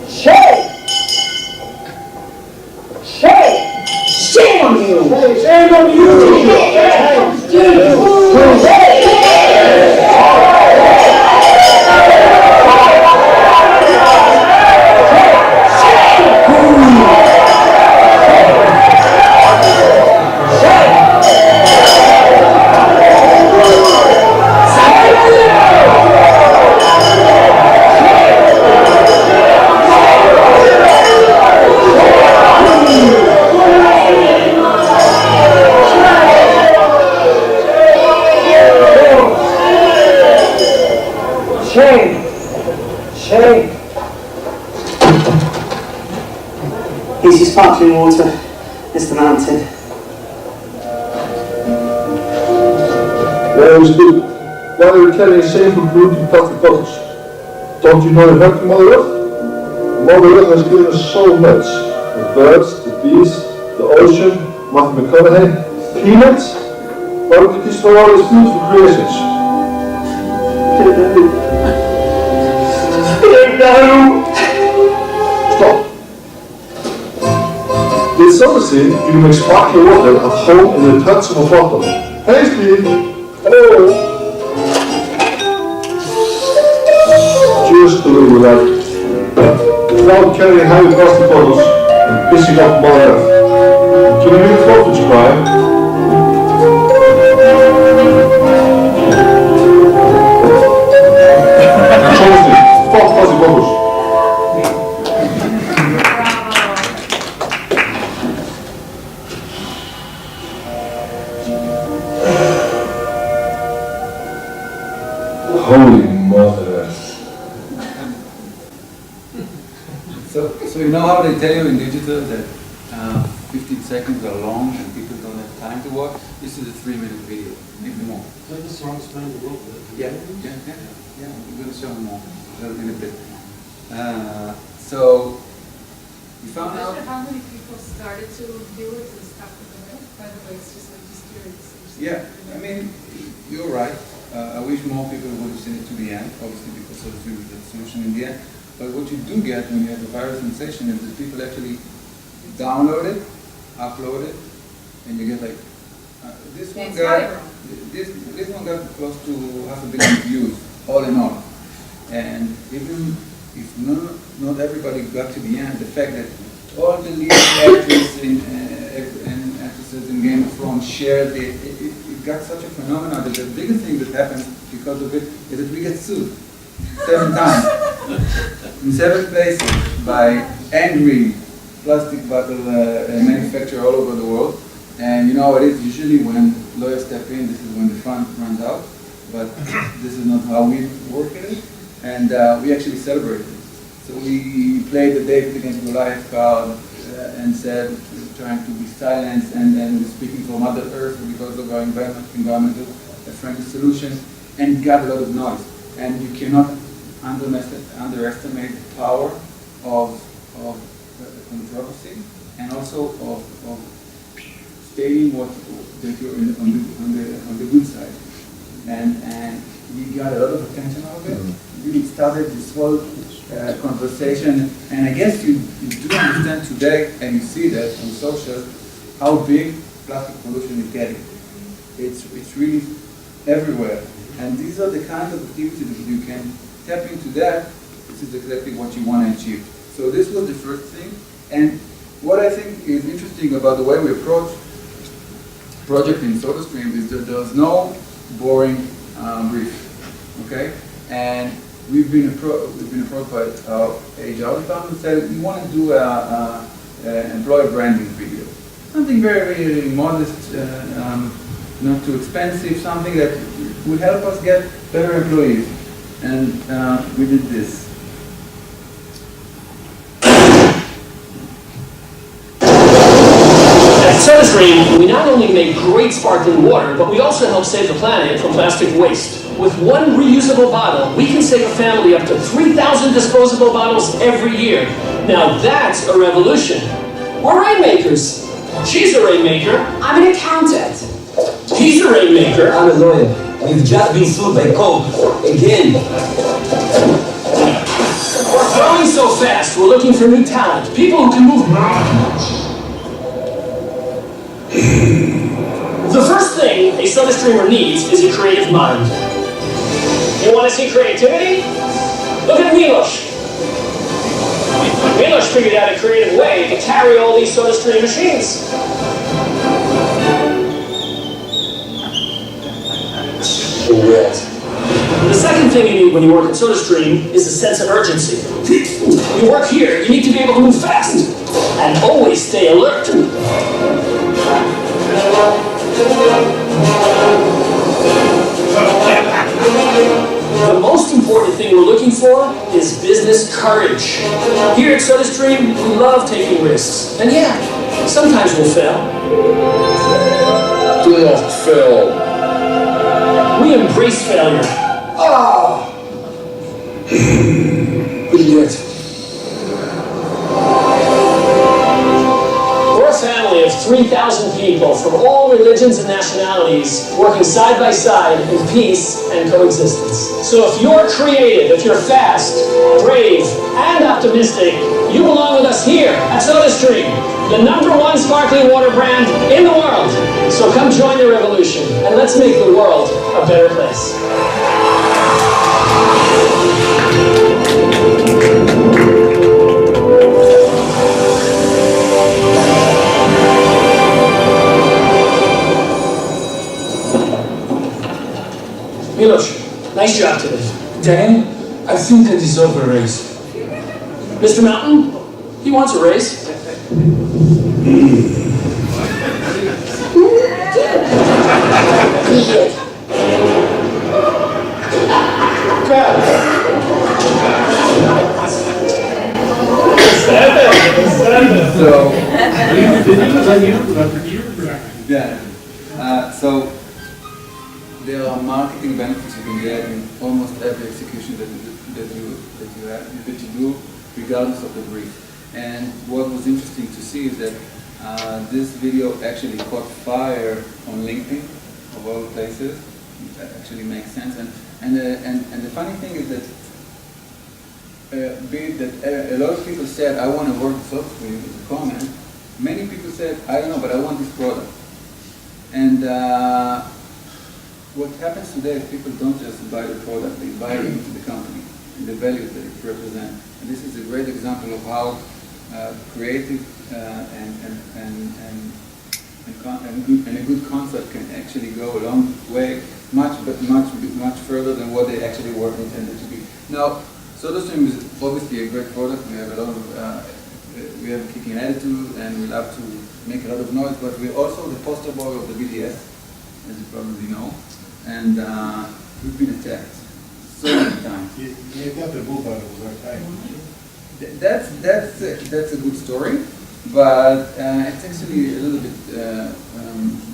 Shade! Shade! Shame on you! Shame on you! Shame! Shame! Easy sparkling water, Mr. Mountain. Why are you carrying shameful fruit in plastic bottles? Don't you know you hurt the Mother Earth? Mother Earth has given us so much. The birds, the bees, the ocean, Matthew McConaughey, peanuts. Why would you destroy all these beautiful creations? Stop. This summer scene, you can make sparkling water at home in the touch of a bottle. Hey Steve! Hello! Just the way we like it. Without carrying heavy plastic bottles and pissing off Mother Earth. Can you hear the dolphins cry? Stop plastic bottles. Holy Mother Earth. So you know how they tell you in digital that 15 seconds are long and people don't have time to watch? This is a 3-minute video, maybe more. Is that the strongest man in the world? Yeah, we're going to show more in a bit. So, we found out... How many people started to do it and stuff with the way? By the way, it's just like just curious. Yeah, I mean, you're right. I wish more people would have seen it to the end, obviously because of the solution in the end. But what you do get when you have a viral sensation is that people actually download it, upload it, and you get like, this one got close to 500 million views, all in all. And even if not everybody got to the end, the fact that all the lead actors and actresses in Game of Thrones shared it got such a phenomenon that the biggest thing that happens because of it is that we get sued 7 times in 7 places by angry plastic bottle manufacturer all over the world. And you know what it is, usually when lawyers step in, this is when the fund runs out, but this is not how we work in it, and we actually celebrated it. So we played the David against Goliath card and said, trying to be silenced, and then we're speaking for Mother Earth because of our environmental friendly solutions, and got a lot of noise. And you cannot underestimate the power of controversy and also of stating what that you're on the good side. And we got a lot of attention out of it. We started this whole conversation, and I guess you do understand today, and you see that on social, how big plastic pollution is getting. It's really everywhere. And these are the kind of activities that you can tap into that. This is exactly what you want to achieve. So this was the first thing. And what I think is interesting about the way we approach project in SodaStream is that there's no boring brief, okay? And we've been approached by our HR department who said we want to do an employer branding video, something very, very modest, not too expensive, something that would help us get better employees. And we did this. At SodaStream, we not only make great sparkling water, but we also help save the planet from plastic waste. With one reusable bottle, we can save a family up to 3,000 disposable bottles every year. Now that's a revolution. We're rainmakers. She's a rainmaker. I'm an accountant. He's a rainmaker. I'm a lawyer. We've just been sued by Coke again. We're growing so fast, we're looking for new talent. People who can move mountains. The first thing a SodaStreamer needs is a creative mind. You want to see creativity? Look at Milos. Milos figured out a creative way to carry all these SodaStream machines. Congrats. The second thing you need when you work at SodaStream is a sense of urgency. You work here, you need to be able to move fast and always stay alert. The most important thing we're looking for is business courage. Here at SodaStream, we love taking risks. And yeah, sometimes we'll fail. Do not fail. We embrace failure. Ah! Idiot. We're a family of 3,000 people from all religions and nationalities working side by side in peace and coexistence. So if you're creative, if you're fast, brave, and optimistic, you belong with us here at SodaStream, the #1 sparkling water brand in the world. So come join the revolution and let's make the world a better place. Milos, nice job today. Dan, I think I deserve a raise. Mr. Mountain, he wants a raise. So there are marketing benefits you can get in almost every execution that you do, regardless of the brief. And what was interesting to see is that this video actually caught fire on LinkedIn, of all places. That actually makes sense. And the funny thing is that a lot of people said, I want to work with SodaStream as a comment. Many people said, I don't know, but I want this product. And what happens today is people don't just buy the product, they buy into the company and the values that it represents. And this is a great example of how creative and a good concept can actually go a long way, much further than what they actually were intended to be. Now, SodaStream is obviously a great product. We have a lot of, we have a kicking attitude, and we love to make a lot of noise. But we're also the poster boy of the BDS, as you probably know, and we've been attacked so many times. You got the bull battle, right? That's a good story, but it's actually a little bit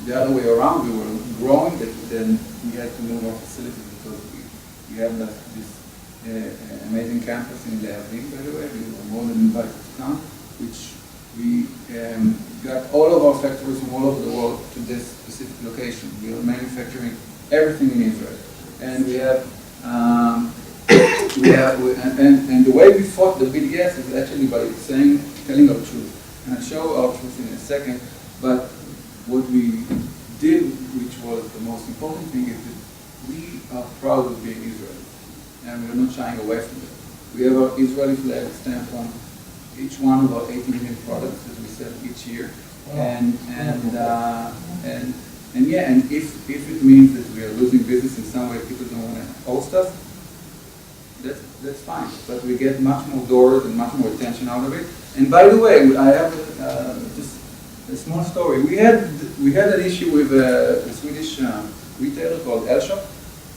the other way around. We were growing, then we had to move our facilities because we have this amazing campus in Lehavim, by the way. We were more than invited to come, which we got all of our factories from all over the world to this specific location. We are manufacturing everything in Israel, and we have and the way we fought the BDS is actually by telling our truth. And I'll show our truth in a second. But what we did, which was the most important thing, is that we are proud of being Israeli, and we're not shying away from it. We have our Israeli flag stamped on each one of our 80 million products, as we said, each year. And if it means that we are losing business in some way, people don't want to host us, that's fine. But we get much more doors and much more attention out of it. And by the way, I have just a small story. We had an issue with a Swedish retailer called Elshop,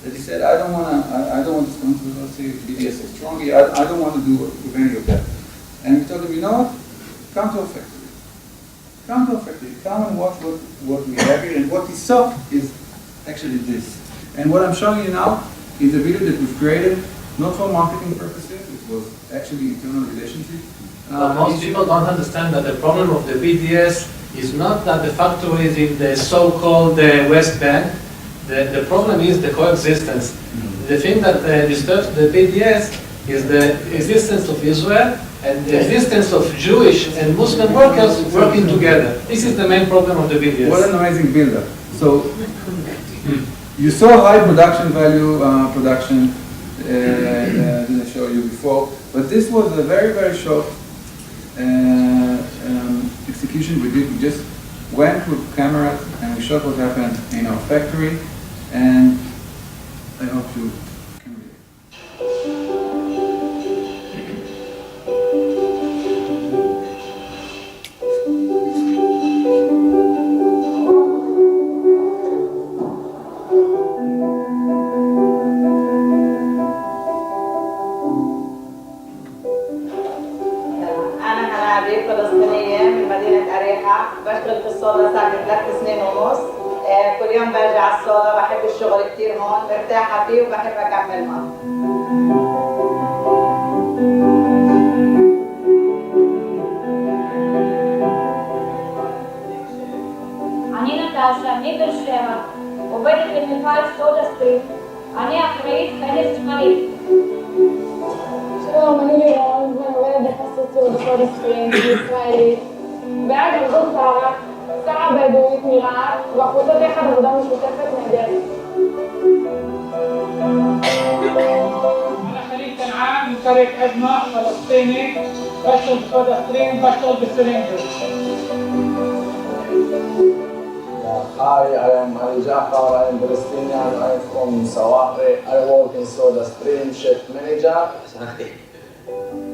that he said, I don't want to sponsor BDS strongly. I don't want to do with any of that. And we told him, you know what? Come to our factory. Come to our factory. Come and watch what we have here. And what he saw is actually this. And what I'm showing you now is a video that was created not for marketing purposes. It was actually internal relationship. But most people don't understand that the problem of the BDS is not that the factory is in the so-called West Bank. The problem is the coexistence. The thing that disturbs the BDS is the existence of Israel and the existence of Jewish and Muslim workers working together. This is the main problem of the BDS. What an amazing build-up. So you saw high production value production that I showed you before, but this was a very, very short execution we did. We just went with cameras and we shot what happened in our factory, and I hope you can read it. بشتغل في الصودا صار لي 3 سنين ونص. كل يوم برجع على الصودا، بحب الشغل كثير هون، مرتاحة فيه وبحب أكمل معه. אני נטשה, מבאר שבע, עובדת במפעל סודה סטרים. אני אחראית חינוך שמרית. שלום, אני לירון, ואני עובדת בחסות סודה סטרים, ישראלית. בעד עבדות פארה, שרה בדואית מרהט, והקבוצות יחד עבודה משותפת נהדרת. أنا خليل كنعان من قرية حزمة فلسطيني، بشتغل بسودا ستريم، بشتغل بالسرنجر. Hi, I am Ali Jafar. I am Palestinian. I am from Sawaqi. I work in Soda Stream, shift manager.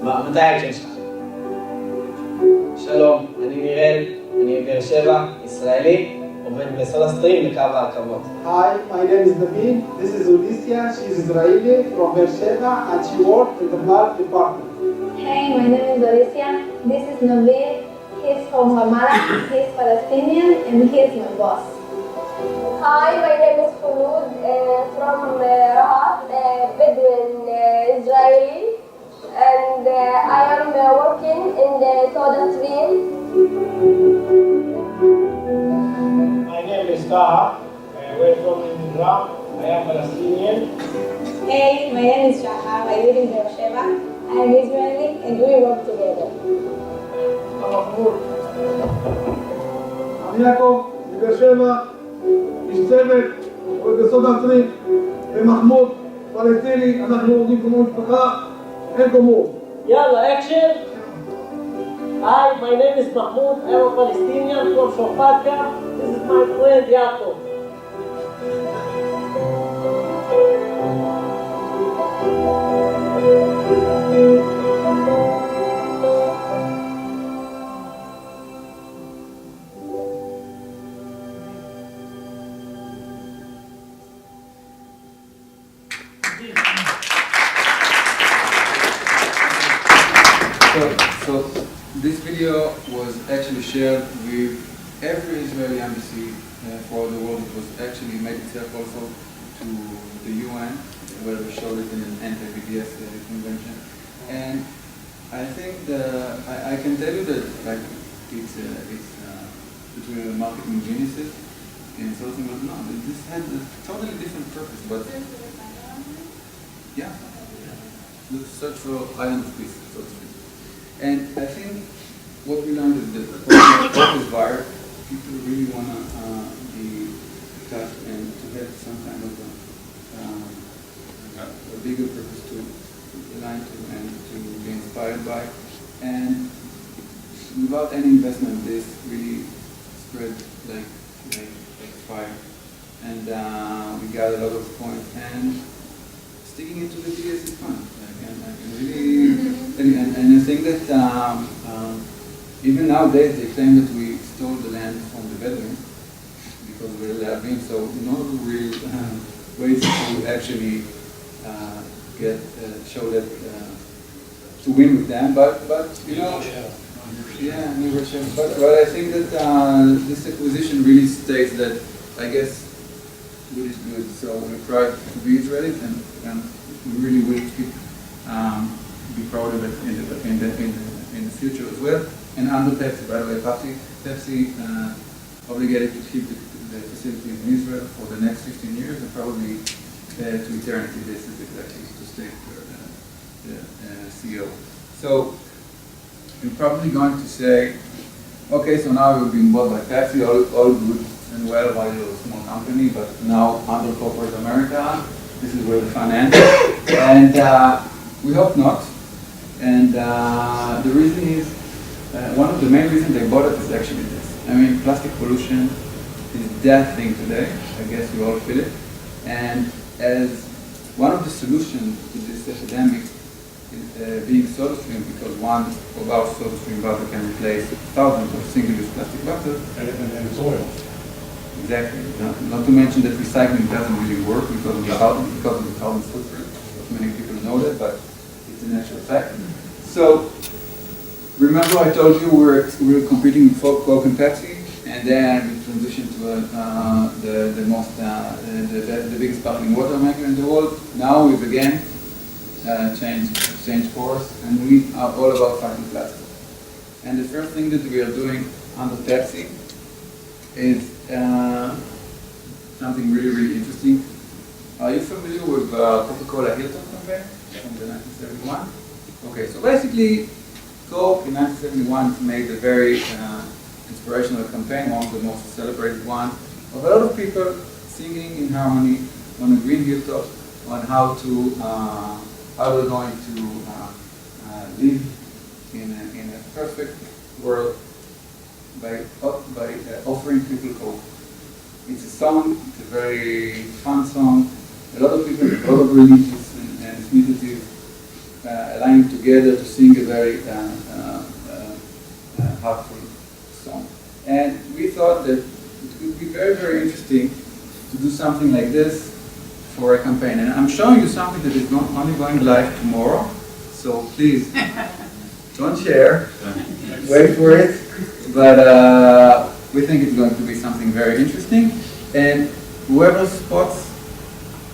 מתי האקשן שלך? שלום, אני מירל, אני מבאר שבע, ישראלי, עובד בסודה סטרים בקו הרכבות. Hi, my name is Nabil. This is Odyssia. She is Israeli from Beersheba and she works in the plant department. Hey, my name is Alicia. This is Nabil. He's from Ramallah. He's Palestinian and he's my boss. Hi, my name is Khulud from Rahat, Bedouin Israeli. And I am working in the soda stream. My name is Taha. We're from Iraq. I am Palestinian. Hey, my name is Shahar. I live in Beersheba. I am Israeli and we work together. אני יעקב, מבאר שבע, איש צוות, עובד בסודה סטרים, ומחמוד, פלסטיני, אנחנו עובדים כמו משפחה, אין כמו. יאללה, אקשן! Hi, my name is Mahmoud. I am a Palestinian from Shofatka. This is my friend Yaakov. So this video was actually shared with every Israeli embassy for the world. It was actually made itself also to the UN. where we showed it in an anti-BDS convention. And I think I can tell you that like it's between marketing geniuses and something like no, this has a totally different purpose. But yeah, the search for island of peace, so to speak. And I think what we learned is that the is viral. People really want to be touched and to have some kind of a bigger purpose to align to and to be inspired by. And without any investment, this really spread like fire. And we got a lot of points. And sticking into the BDS is fun. And I think that even nowadays they claim that we stole the land from the Bedouins because we're Leavim, so no real ways to actually show that to win with them. But you know, yeah, never show. But I think that this acquisition really states that I guess good is good. So we're proud to be Israeli, and we really will keep be proud of it in the future as well. And under Pepsi, by the way, Pepsi obligated to keep the facility in Israel for the next 15 years and probably to eternity. This is exactly to state the CEO. So you're probably going to say, okay, so now you're being bought by Pepsi, all good and well while you're a small company, but now under corporate America, this is where the fun ends. And we hope not. And the reason is, one of the main reasons they bought it is actually this. I mean, plastic pollution is that thing today. I guess we all feel it. And as one of the solutions to this epidemic is being SodaStream, because one of our SodaStream bottles can replace thousands of single-use plastic bottles. And it's oil. Exactly. Not to mention that recycling doesn't really work because of the carbon footprint. Many people know that, but it's an actual fact. So remember I told you we were competing with Coke and Pepsi, and then we transitioned to the biggest sparkling water maker in the world. Now we've again changed course, and we are all about fighting plastic. And the first thing that we are doing under Pepsi is something really, really interesting. Are you familiar with Coca-Cola Hilton campaign from the 1971? Okay, so basically, Coke in 1971 made a very inspirational campaign, one of the most celebrated ones, of a lot of people singing in harmony on a green hilltop on how they're going to live in a perfect world by offering people hope. It's a song, it's a very fun song. A lot of people, a lot of religions and ethnicities aligning together to sing a very heartful song. And we thought that it would be very, very interesting to do something like this for a campaign. And I'm showing you something that is only going live tomorrow, so please don't share, wait for it. But we think it's going to be something very interesting. And whoever spots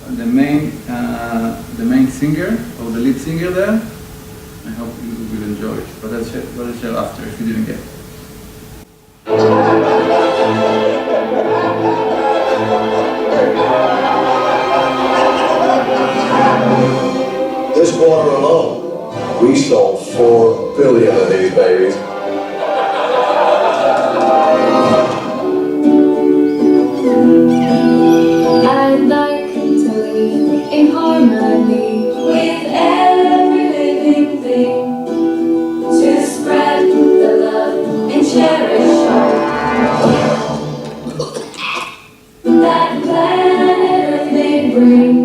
the main singer or the lead singer there, I hope you will enjoy it. But I'll share after if you didn't get it. This quarter alone, we sold 4 billion of these babies. I'd like to live in harmony with every living thing, to spread the love and cherish that planet Earth may bring.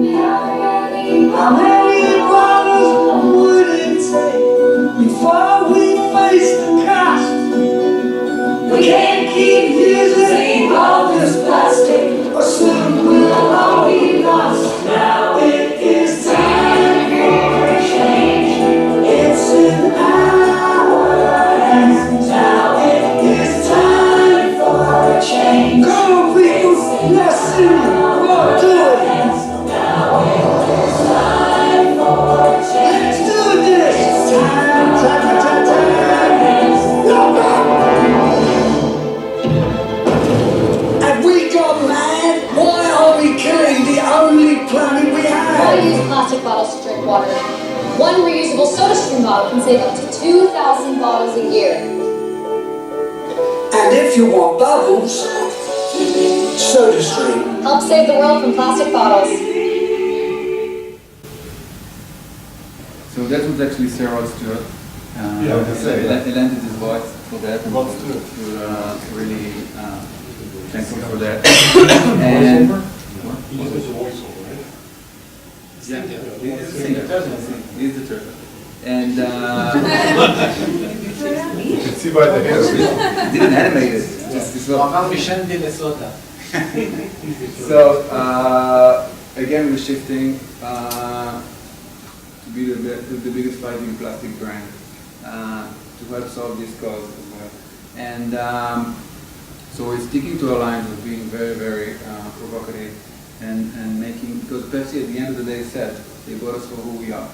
How many bottles would it take before we face the cost? We can't keep using all this plastic, or soon we'll all be lost. Now it is time for a change. It's in our hands. Now it is time for a change. Come on, people, let's sing. Come on, do it. Now it is time. water. One reusable SodaStream bottle can save up to 2,000 bottles a year. And if you want bubbles, SodaStream. Help save the world from plastic bottles. So that was actually Sarah Stewart. Yeah, I can say that. He lended his voice for that. And What's to it? Really thankful for that. And He was a voiceover, right? yeah, he's the singer. He's the turtle. And You can see by the hair. he didn't animate it. Just Minnesota. So again, we're shifting to be the biggest fighting plastic brand to help solve this cause as well. And so we're sticking to our lines of being very, very provocative and making, because Pepsi at the end of the day said they bought us for who we are.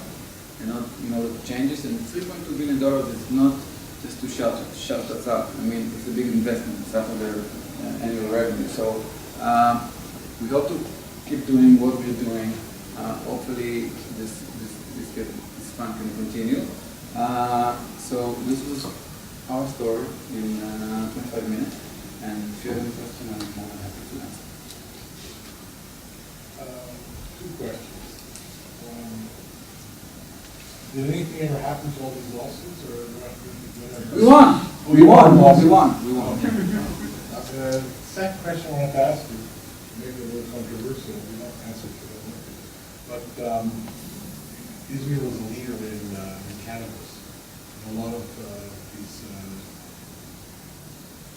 And not, the changes, and $3.2 billion is not just to shut us up. I mean, it's a big investment. It's half of their annual revenue. So we hope to keep doing what we're doing. Hopefully, this fun can continue. So this was our story in 25 minutes. And if you have any questions, I'm more than happy to answer. Two questions. Did anything ever happen to all these lawsuits, or whatever? We won. Second question I want to ask you, maybe a little controversial, we don't answer to that, but Israel is a leader in cannabis. And a lot of these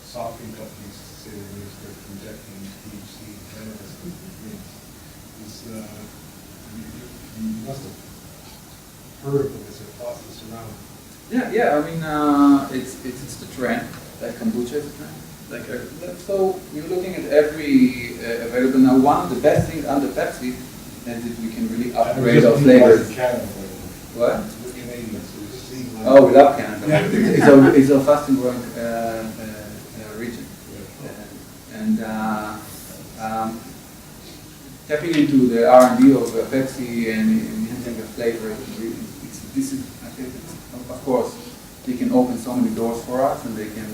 soft drink companies say they're going to start injecting THC in cannabis into the drinks. You must have heard of this or thought this around. Yeah. I mean, it's the trend. Like kombucha is a trend. So we're looking at every available now. One of the best things under Pepsi is that we can really upgrade our flavors. What? Oh, we love Canada. It's a fast and growing region, and tapping into the R&D of Pepsi and enhancing the flavor. I think of course, they can open so many doors for us, and they can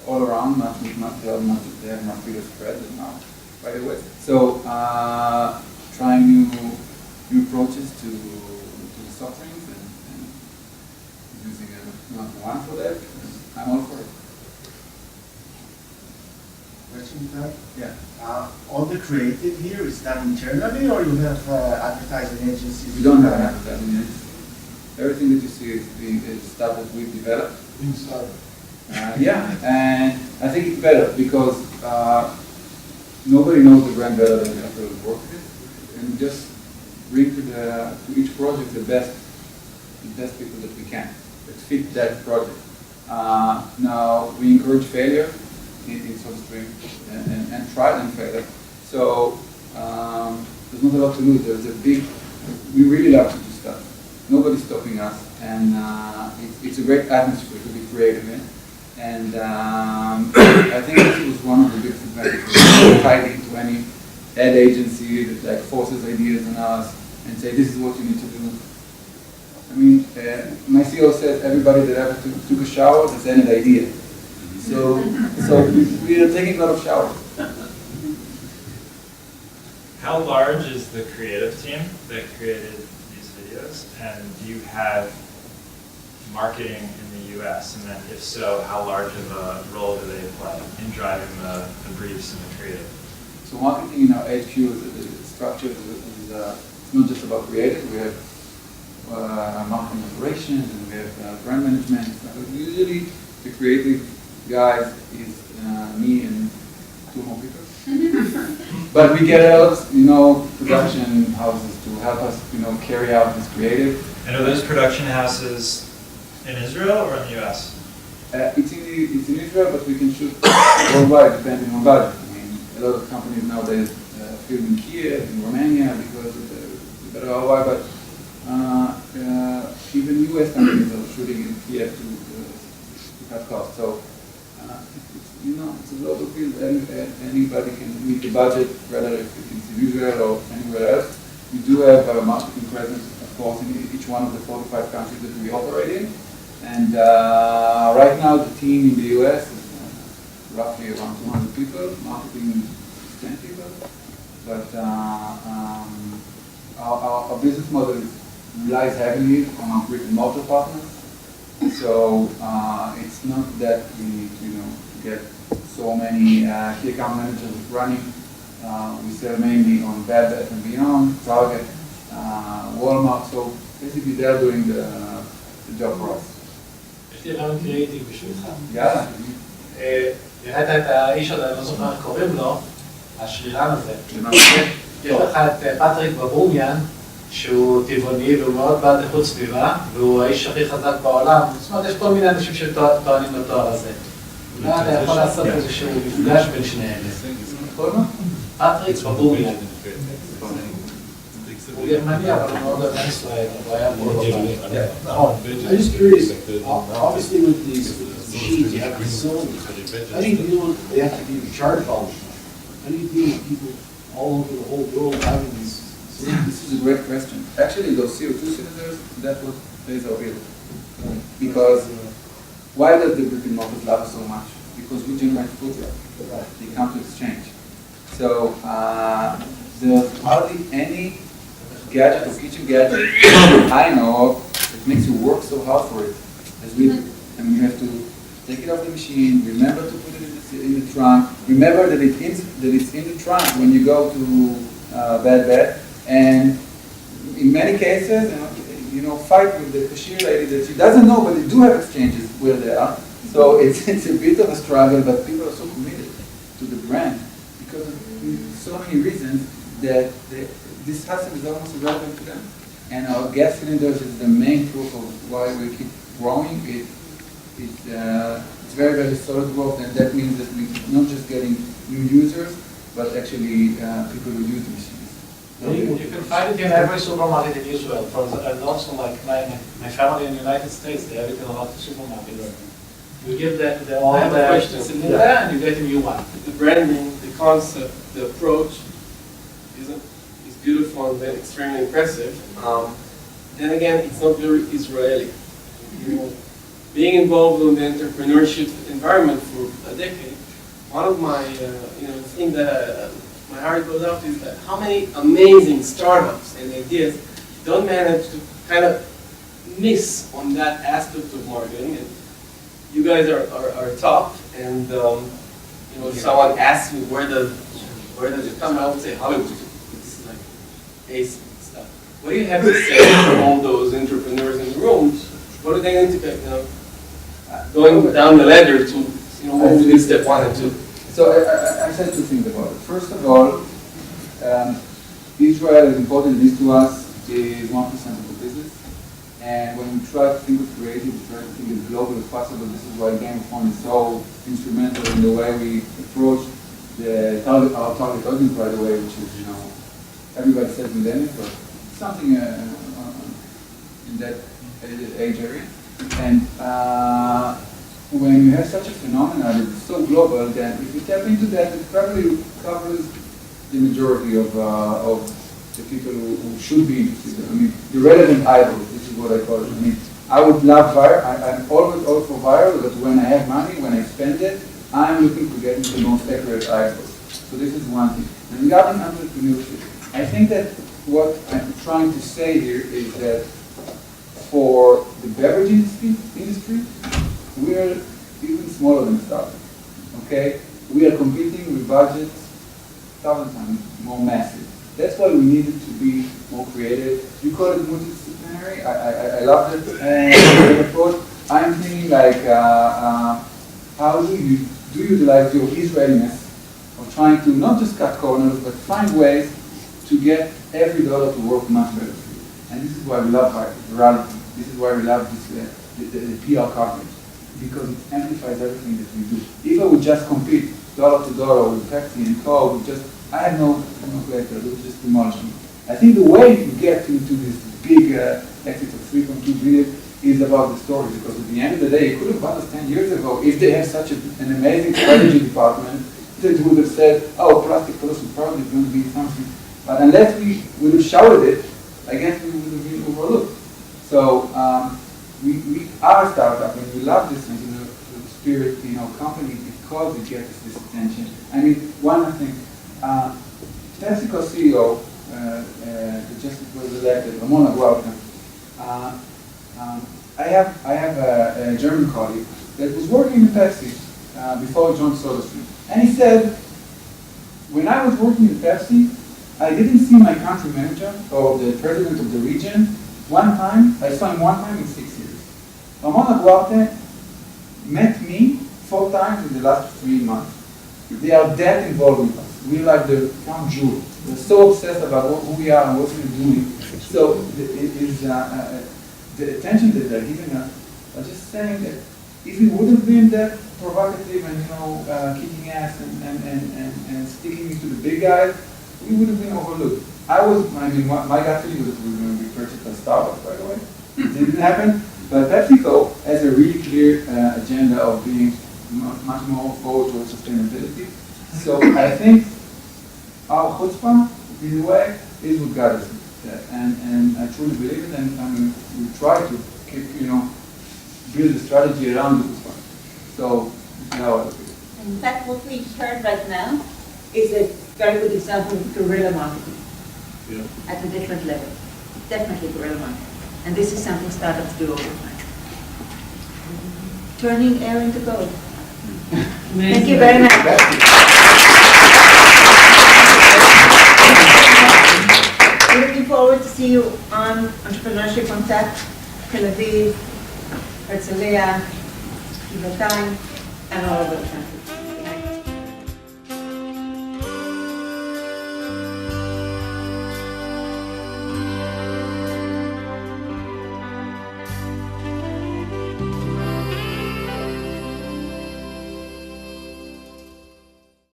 all around, they have much bigger spread than now, by the way. So trying new approaches to the soft drinks and using one for that. I'm all for it. Question with that? Yeah. All the creative here is done internally, or you have advertising agencies? We don't have an advertising agency. Everything that you see is stuff that we've developed. Yeah, and I think it's better because nobody knows the brand better than the people who work with it, and just bring to each project the best people that we can that fit that project. Now we encourage failure in SodaStream and trial and failure. So there's not a lot to lose. We really love to do stuff. Nobody's stopping us, and it's a great atmosphere to be creative in. And I think this was one of the biggest advantages. We're tied into any ad agency that forces ideas on us and say, this is what you need to do. I mean, my CEO said everybody that ever took a shower has had an idea. So we are taking a lot of showers. How large is the creative team that created these videos? And do you have marketing in the US? And then if so, how large of a role do they play in driving the briefs and the creative? So marketing in our HQ is structured is not just about creative. We have marketing operations and we have brand management. Usually the creative guys is me and two more people. But we get a lot, production houses to help us, carry out this creative. And are those production houses in Israel or in the US? It's in Israel, but we can shoot worldwide depending on budget. I mean, a lot of companies nowadays film in Kiev, in Romania, because of the better ROI. But even US companies are shooting in Kiev to cut costs. So it's a global field. Anybody can meet the budget, whether it's in Israel or anywhere else. We do have a marketing presence, of course, in each one of the 45 countries that we operate in. And right now, the team in the US is roughly around 200 people, marketing 10 people. But our business model relies heavily on brick and mortar partners. So it's not that we need to get so many key account managers running. We sell mainly on Bed Bath & Beyond, Target, Walmart. So basically they're doing the job for us. יש לי רעיון קריאיטיב בשבילך. יאללה. ראית את האיש הזה, אני לא זוכר איך קוראים לו, השרירן הזה. יש לך את פטריק בבומיאן, שהוא טבעוני והוא מאוד בעד איכות סביבה, והוא האיש הכי חזק בעולם. זאת אומרת, יש כל מיני אנשים שטוענים לתואר הזה. אולי אתה יכול לעשות איזשהו מפגש בין שניהם. פטריק בבומיאן. הוא גרמני, אבל הוא מאוד אוהב ישראל, הוא היה פה בבית. I'm just curious, obviously with these machines, you have facilities. How do you deal with, they have to be recharged all the time? How do you deal with people all over the whole world having these? This is a great question. Actually, those CO2 cylinders, that's what pays our bill. Because why does the brick and mortar love us so much? Because we generate food. They come to exchange. So there's hardly any gadget or kitchen gadget I know of that makes you work so hard for it as we do. I mean, you have to take it off the machine, remember to put it in the trunk, remember that it's in the trunk when you go to Bed Bath, and in many cases, fight with the cashier lady that she doesn't know, but they do have exchanges where they are. So it's a bit of a struggle, but people are so committed to the brand because of so many reasons that this hustle is almost irrelevant to them. And our gas cylinders is the main proof of why we keep growing. It's very, very solid growth, and that means that we're not just getting new users, but actually people who use the machines. You can find it in every supermarket in Israel, and also like my family in the United States, they have it in a lot of supermarkets. You give the all the cylinder and you get a new one. The branding, the concept, the approach is beautiful and then extremely impressive. Then again, it's not very Israeli. Being involved in the entrepreneurship environment for a decade, one of my things that my heart goes out is that how many amazing startups and ideas don't manage to kind of miss on that aspect of marketing. And you guys are top, and if someone asks me where does it come, I would say Hollywood. It's like ace stuff. What do you have to say to all those entrepreneurs in the room? What do they need to going down the ladder to move to step 1 and 2? So I said two things about it. First of all, Israel, as important as it is to us, is 1% of the business. And when we try to think of creative, we try to think as global as possible. This is why Game of Thrones is so instrumental in the way we approach our target audience, by the way, which is, everybody says millennials, but something in that age area. And when you have such a phenomenon that is so global, then if you tap into that, it probably covers the majority of the people who should be interested. I mean, the relevant idols, this is what I call it. I mean, I would love viral. I'm always all for viral, but when I have money, when I spend it, I'm looking to get into the most accurate idols. So this is one thing. And regarding entrepreneurship, I think that what I'm trying to say here is that for the beverage industry, we are even smaller than a startup. Okay, we are competing with budgets 1,000 times more massive. That's why we needed to be more creative. You call it multidisciplinary. I love it. Approach. I'm thinking like, how do you utilize your Israeliness of trying to not just cut corners, but find ways to get every dollar to work much better for you. And this is why we love virality. This is why we love this, the PR coverage, because it amplifies everything that we do. If I would just compete dollar to dollar with Pepsi and Coke, I have no place to just demolish them. I think the way to get into this big exit of 3.2 billion is about the story, because at the end of the day, you could have bought us 10 years ago if they had such an amazing strategy department that would have said, oh, plastic pollution probably is going to be something But unless we would have shouted it, I guess we would have been overlooked. So we are a startup, and we love this spirit, company because it gets this attention. I mean, one thing, PepsiCo CEO that just was elected, Ramona Guarda. I have a German colleague that was working in Pepsi before he joined SodaStream, and he said, when I was working in Pepsi, I didn't see my country manager or the president of the region one time. I saw him one time in 6 years. Ramona Guarte met me 4 times in the last 3 months. They are that involved with us. We're like the crown jewel. We're so obsessed about who we are and what we're doing. So the attention that they're giving us, I'm just saying that if it would have been that provocative and kicking ass and sticking it to the big guys, we would have been overlooked. My gut feeling was we were going to be purchased by Starbucks, by the way. It didn't happen. But PepsiCo has a really clear agenda of being much more forward towards sustainability. So I think our chutzpah, in a way, is what got us there. And I truly believe it, and we try to keep, build a strategy around the chutzpah. So this is how I look at it. In fact, what we heard right now is a very good example of guerrilla marketing at a different level. Definitely guerrilla marketing. And this is something startups do all the time. Turning air into gold. Thank you very much. We're looking forward to see you on Entrepreneurship on Tap, Tel Aviv, Herzliya, Givatayim, and all over the country.